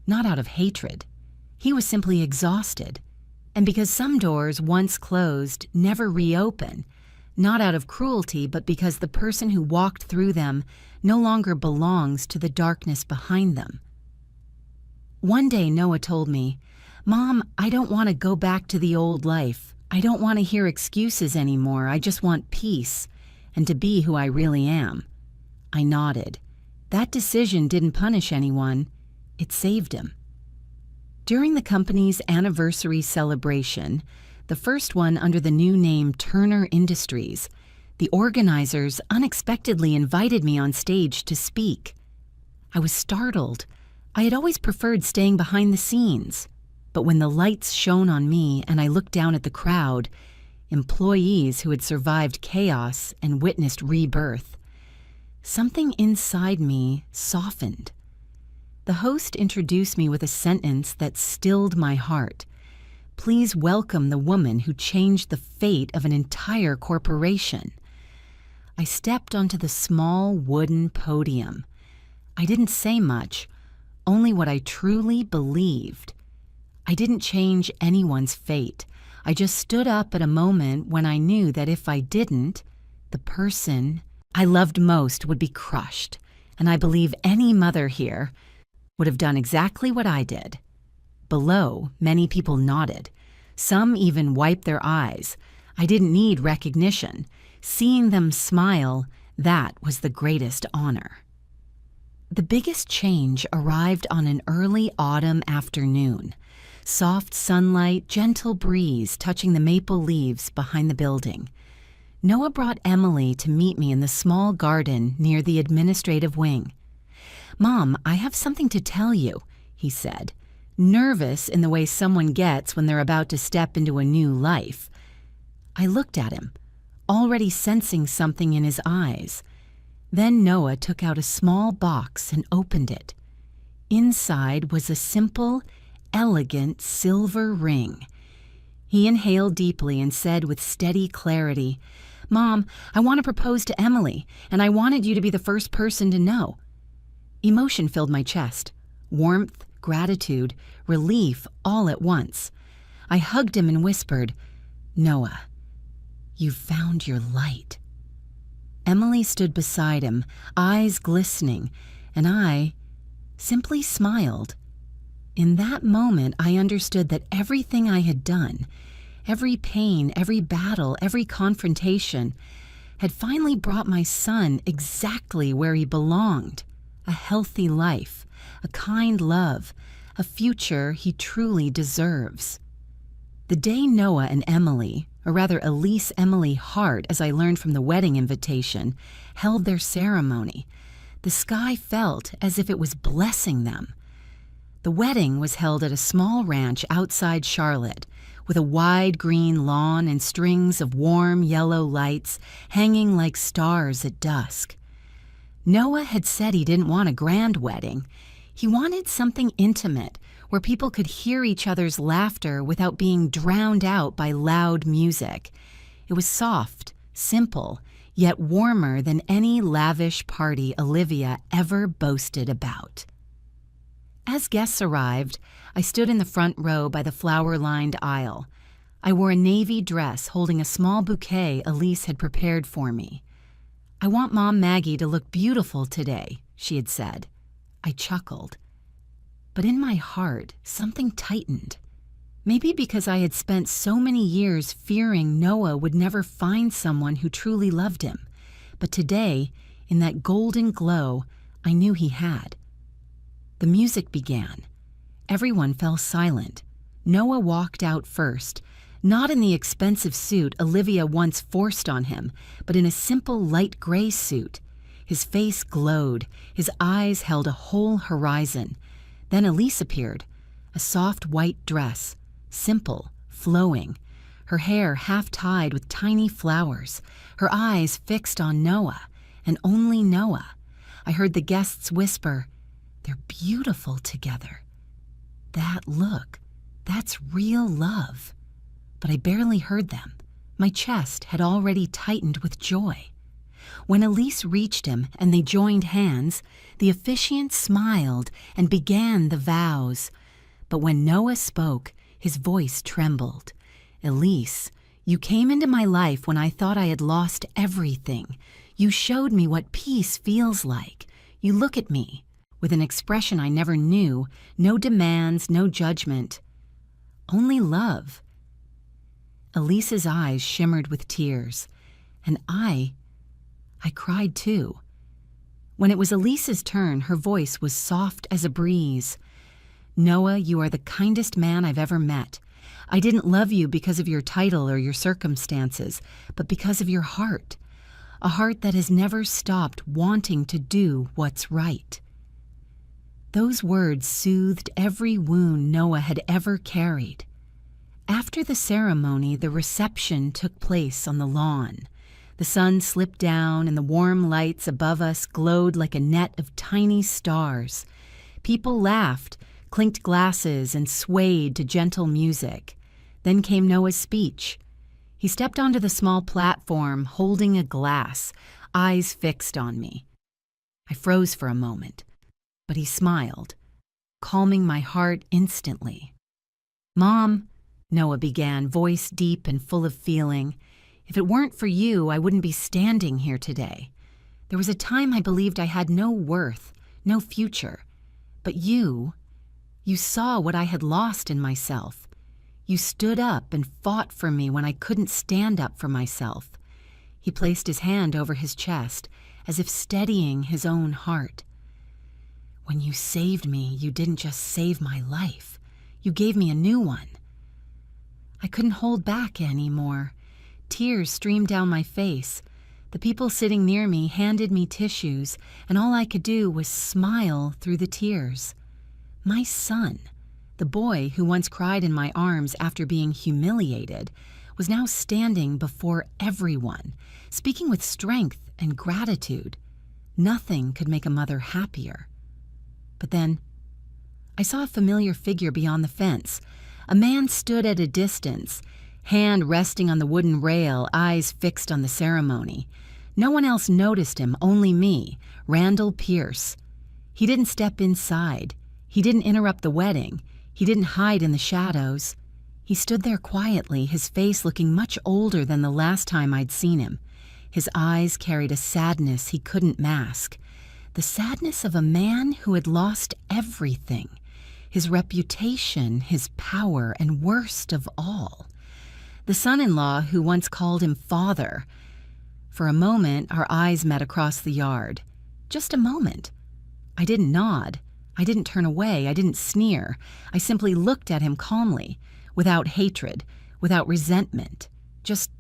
Not out of hatred. He was simply exhausted. And because some doors, once closed, never reopen, not out of cruelty, but because the person who walked through them no longer belongs to the darkness behind them. One day Noah told me, "Mom, I don't want to go back to the old life. I don't want to hear excuses anymore. I just want peace and to be who I really am." I nodded. That decision didn't punish anyone. It saved him. During the company's anniversary celebration, the first one under the new name Turner Industries, the organizers unexpectedly invited me on stage to speak. I was startled. I had always preferred staying behind the scenes. But when the lights shone on me and I looked down at the crowd, employees who had survived chaos and witnessed rebirth, something inside me softened. The host introduced me with a sentence that stilled my heart. "Please welcome the woman who changed the fate of an entire corporation." I stepped onto the small wooden podium. I didn't say much, only what I truly believed. I didn't change anyone's fate. I just stood up at a moment when I knew that if I didn't, the person I loved most would be crushed, and I believe any mother here would have done exactly what I did. Below, many people nodded. Some even wiped their eyes. I didn't need recognition. Seeing them smile, that was the greatest honor. The biggest change arrived on an early autumn afternoon. Soft sunlight, gentle breeze touching the maple leaves behind the building. Noah brought Emily to meet me in the small garden near the administrative wing. "Mom, I have something to tell you," he said, nervous in the way someone gets when they're about to step into a new life. I looked at him, already sensing something in his eyes. Then Noah took out a small box and opened it. Inside was a simple, elegant silver ring. He inhaled deeply and said with steady clarity, "Mom, I want to propose to Emily, and I wanted you to be the first person to know." Emotion filled my chest. Warmth, gratitude, relief all at once. I hugged him and whispered, "Noah, you've found your light." Emily stood beside him, eyes glistening, and I simply smiled. In that moment, I understood that everything I had done, every pain, every battle, every confrontation, had finally brought my son exactly where he belonged. A healthy life, a kind love, a future he truly deserves. The day Noah and Emily, or rather Elise Emily Hart, as I learned from the wedding invitation, held their ceremony, the sky felt as if it was blessing them. The wedding was held at a small ranch outside Charlotte, with a wide green lawn and strings of warm yellow lights hanging like stars at dusk. Noah had said he didn't want a grand wedding. He wanted something intimate, where people could hear each other's laughter without being drowned out by loud music. It was soft, simple, yet warmer than any lavish party Olivia ever boasted about. As guests arrived, I stood in the front row by the flower-lined aisle. I wore a navy dress holding a small bouquet Elise had prepared for me. "I want Mom Maggie to look beautiful today," she had said. I chuckled. But in my heart, something tightened. Maybe because I had spent so many years fearing Noah would never find someone who truly loved him. But today, in that golden glow, I knew he had. The music began. Everyone fell silent. Noah walked out first, not in the expensive suit Olivia once forced on him, but in a simple light gray suit. His face glowed. His eyes held a whole horizon. Then Elise appeared, a soft white dress, simple, flowing, her hair half tied with tiny flowers, her eyes fixed on Noah, and only Noah. I heard the guests whisper, "They're beautiful together. That look, that's real love." But I barely heard them. My chest had already tightened with joy. When Elise reached him and they joined hands, the officiant smiled and began the vows. But when Noah spoke, his voice trembled. "Elise, you came into my life when I thought I had lost everything. You showed me what peace feels like. You look at me with an expression I never knew, no demands, no judgment, only love." Elise's eyes shimmered with tears, and I cried too. When it was Elise's turn, her voice was soft as a breeze. "Noah, you are the kindest man I've ever met. I didn't love you because of your title or your circumstances, but because of your heart. A heart that has never stopped wanting to do what's right." Those words soothed every wound Noah had ever carried. After the ceremony, the reception took place on the lawn. The sun slipped down and the warm lights above us glowed like a net of tiny stars. People laughed, clinked glasses, and swayed to gentle music. Then came Noah's speech. He stepped onto the small platform, holding a glass, eyes fixed on me. I froze for a moment, but he smiled, calming my heart instantly. "Mom," Noah began, voice deep and full of feeling, "if it weren't for you, I wouldn't be standing here today. There was a time I believed I had no worth, no future. But you saw what I had lost in myself. You stood up and fought for me when I couldn't stand up for myself." He placed his hand over his chest, as if steadying his own heart. "When you saved me, you didn't just save my life. You gave me a new one." I couldn't hold back anymore. Tears streamed down my face. The people sitting near me handed me tissues, and all I could do was smile through the tears. My son, the boy who once cried in my arms after being humiliated, was now standing before everyone, speaking with strength and gratitude. Nothing could make a mother happier. But then, I saw a familiar figure beyond the fence. A man stood at a distance, hand resting on the wooden rail, eyes fixed on the ceremony. No one else noticed him, only me, Randall Pierce. He didn't step inside. He didn't interrupt the wedding. He didn't hide in the shadows. He stood there quietly, his face looking much older than the last time I'd seen him. His eyes carried a sadness he couldn't mask. The sadness of a man who had lost everything. His reputation, his power, and worst of all, the son-in-law who once called him father. For a moment, our eyes met across the yard. Just a moment. I didn't nod. I didn't turn away. I didn't sneer. I simply looked at him calmly, without hatred, without resentment, just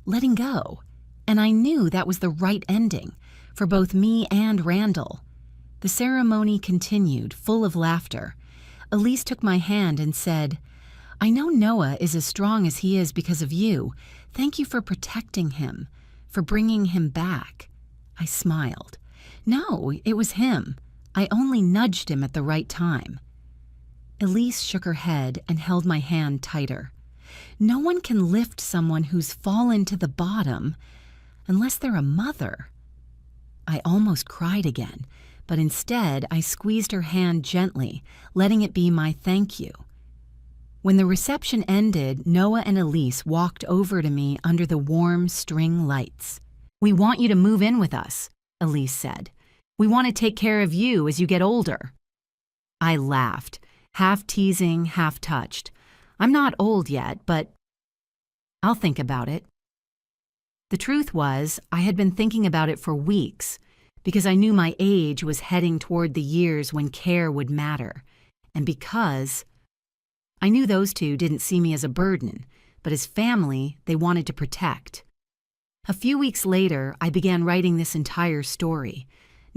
letting go. And I knew that was the right ending, for both me and Randall. The ceremony continued, full of laughter. Elise took my hand and said, "I know Noah is as strong as he is because of you. Thank you for protecting him, for bringing him back." I smiled. "No, it was him. I only nudged him at the right time." Elise shook her head and held my hand tighter. "No one can lift someone who's fallen to the bottom unless they're a mother." I almost cried again, but instead I squeezed her hand gently, letting it be my thank you. When the reception ended, Noah and Elise walked over to me under the warm string lights. "We want you to move in with us," Elise said. "We want to take care of you as you get older." I laughed, half teasing, half touched. I'm not old yet, but I'll think about it. The truth was, I had been thinking about it for weeks because I knew my age was heading toward the years when care would matter, and because I knew those two didn't see me as a burden, but as family they wanted to protect. A few weeks later, I began writing this entire story,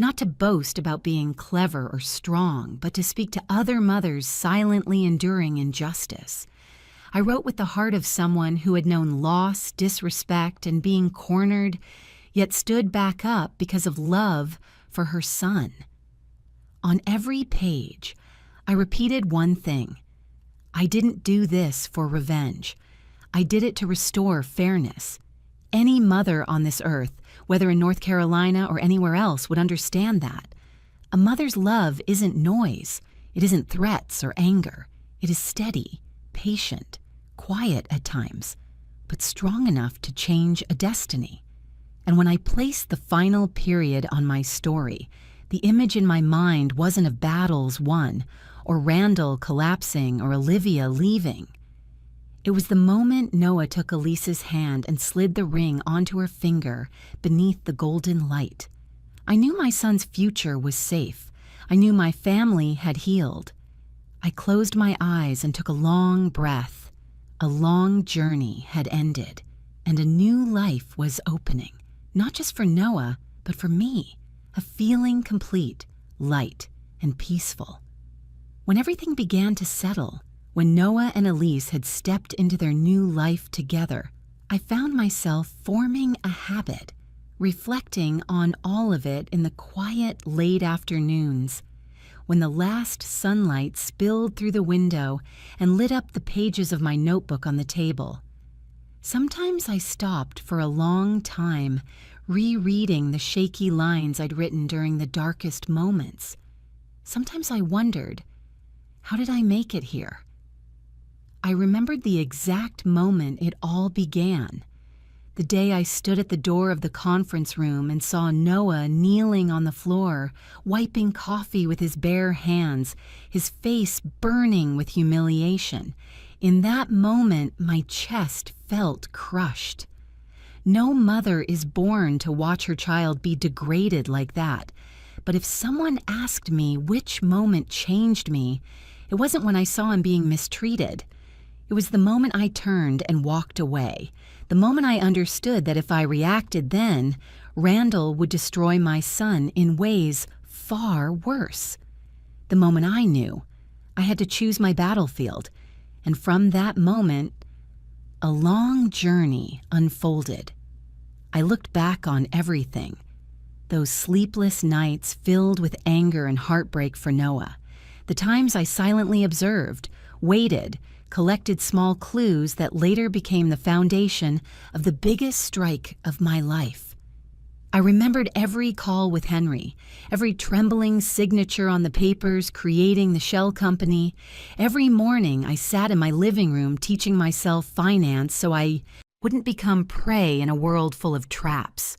not to boast about being clever or strong, but to speak to other mothers silently enduring injustice. I wrote with the heart of someone who had known loss, disrespect, and being cornered, yet stood back up because of love for her son. On every page, I repeated one thing. I didn't do this for revenge. I did it to restore fairness. Any mother on this earth, whether in North Carolina or anywhere else, would understand that. A mother's love isn't noise. It isn't threats or anger. It is steady, patient, quiet at times, but strong enough to change a destiny. And when I placed the final period on my story, the image in my mind wasn't of battles won, or Randall collapsing, or Olivia leaving. It was the moment Noah took Elise's hand and slid the ring onto her finger beneath the golden light. I knew my son's future was safe. I knew my family had healed. I closed my eyes and took a long breath. A long journey had ended, and a new life was opening, not just for Noah, but for me, a feeling complete, light, and peaceful. When everything began to settle, when Noah and Elise had stepped into their new life together, I found myself forming a habit, reflecting on all of it in the quiet late afternoons, when the last sunlight spilled through the window and lit up the pages of my notebook on the table. Sometimes I stopped for a long time, rereading the shaky lines I'd written during the darkest moments. Sometimes I wondered, how did I make it here? I remembered the exact moment it all began. The day I stood at the door of the conference room and saw Noah kneeling on the floor, wiping coffee with his bare hands, his face burning with humiliation. In that moment, my chest felt crushed. No mother is born to watch her child be degraded like that. But if someone asked me which moment changed me, it wasn't when I saw him being mistreated. It was the moment I turned and walked away, the moment I understood that if I reacted then, Randall would destroy my son in ways far worse. The moment I knew I had to choose my battlefield, and from that moment, a long journey unfolded. I looked back on everything, those sleepless nights filled with anger and heartbreak for Noah, the times I silently observed, waited, collected small clues that later became the foundation of the biggest strike of my life. I remembered every call with Henry, every trembling signature on the papers creating the shell company. Every morning I sat in my living room teaching myself finance so I wouldn't become prey in a world full of traps.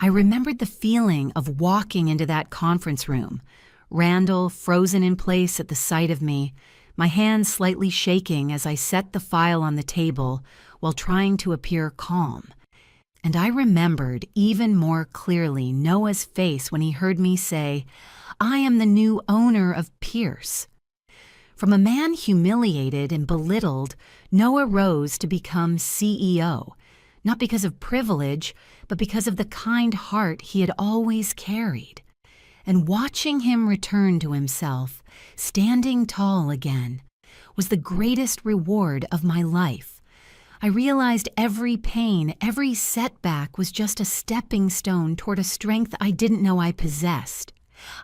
I remembered the feeling of walking into that conference room, Randall frozen in place at the sight of me, my hands slightly shaking as I set the file on the table while trying to appear calm. And I remembered even more clearly Noah's face when he heard me say, "I am the new owner of Pierce." From a man humiliated and belittled, Noah rose to become CEO, not because of privilege, but because of the kind heart he had always carried. And watching him return to himself, standing tall again, was the greatest reward of my life. I realized every pain, every setback was just a stepping stone toward a strength I didn't know I possessed.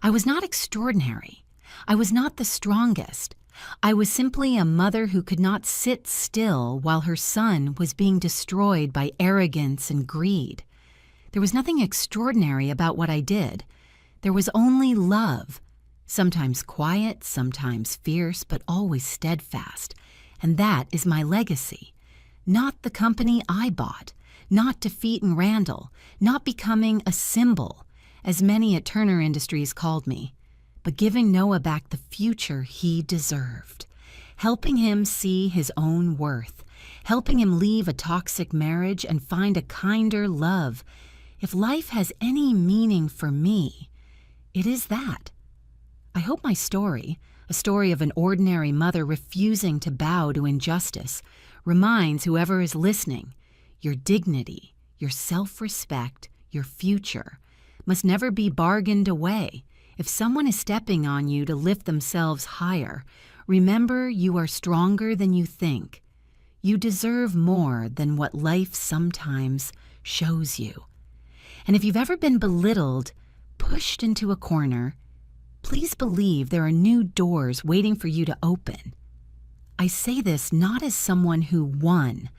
I was not extraordinary. I was not the strongest. I was simply a mother who could not sit still while her son was being destroyed by arrogance and greed. There was nothing extraordinary about what I did. There was only love, sometimes quiet, sometimes fierce, but always steadfast. And that is my legacy. Not the company I bought, not defeating Randall, not becoming a symbol, as many at Turner Industries called me, but giving Noah back the future he deserved, helping him see his own worth, helping him leave a toxic marriage and find a kinder love. If life has any meaning for me, it is that. I hope my story, a story of an ordinary mother refusing to bow to injustice, reminds whoever is listening, your dignity, your self-respect, your future must never be bargained away. If someone is stepping on you to lift themselves higher, remember you are stronger than you think. You deserve more than what life sometimes shows you. And if you've ever been belittled, pushed into a corner, please believe there are new doors waiting for you to open. I say this not as someone who won,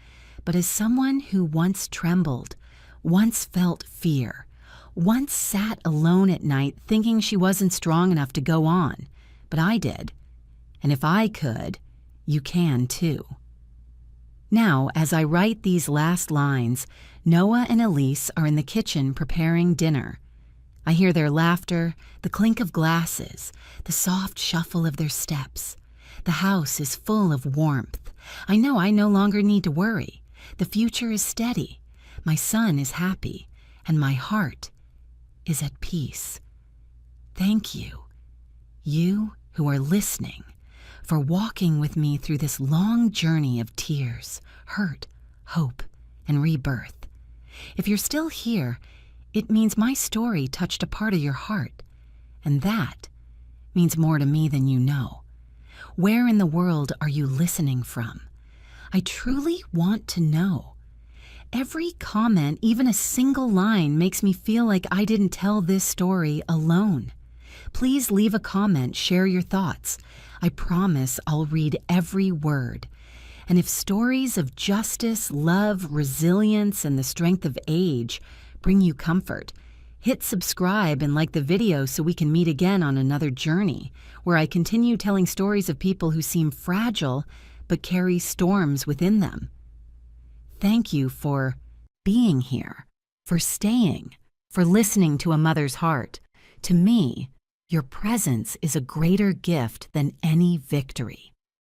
but as someone who once trembled, once felt fear, once sat alone at night thinking she wasn't strong enough to go on, but I did. And if I could, you can too. Now, as I write these last lines, Noah and Elise are in the kitchen preparing dinner. I hear their laughter, the clink of glasses, the soft shuffle of their steps. The house is full of warmth. I know I no longer need to worry. The future is steady. My son is happy, and my heart is at peace. Thank you, you who are listening, for walking with me through this long journey of tears, hurt, hope, and rebirth. If you're still here, it means my story touched a part of your heart, and that means more to me than you know. Where in the world are you listening from? I truly want to know. Every comment, even a single line, makes me feel like I didn't tell this story alone. Please leave a comment, share your thoughts. I promise I'll read every word. And if stories of justice, love, resilience, and the strength of age bring you comfort, hit subscribe and like the video so we can meet again on another journey, where I continue telling stories of people who seem fragile but carry storms within them. Thank you for being here, for staying, for listening to a mother's heart. To me, your presence is a greater gift than any victory.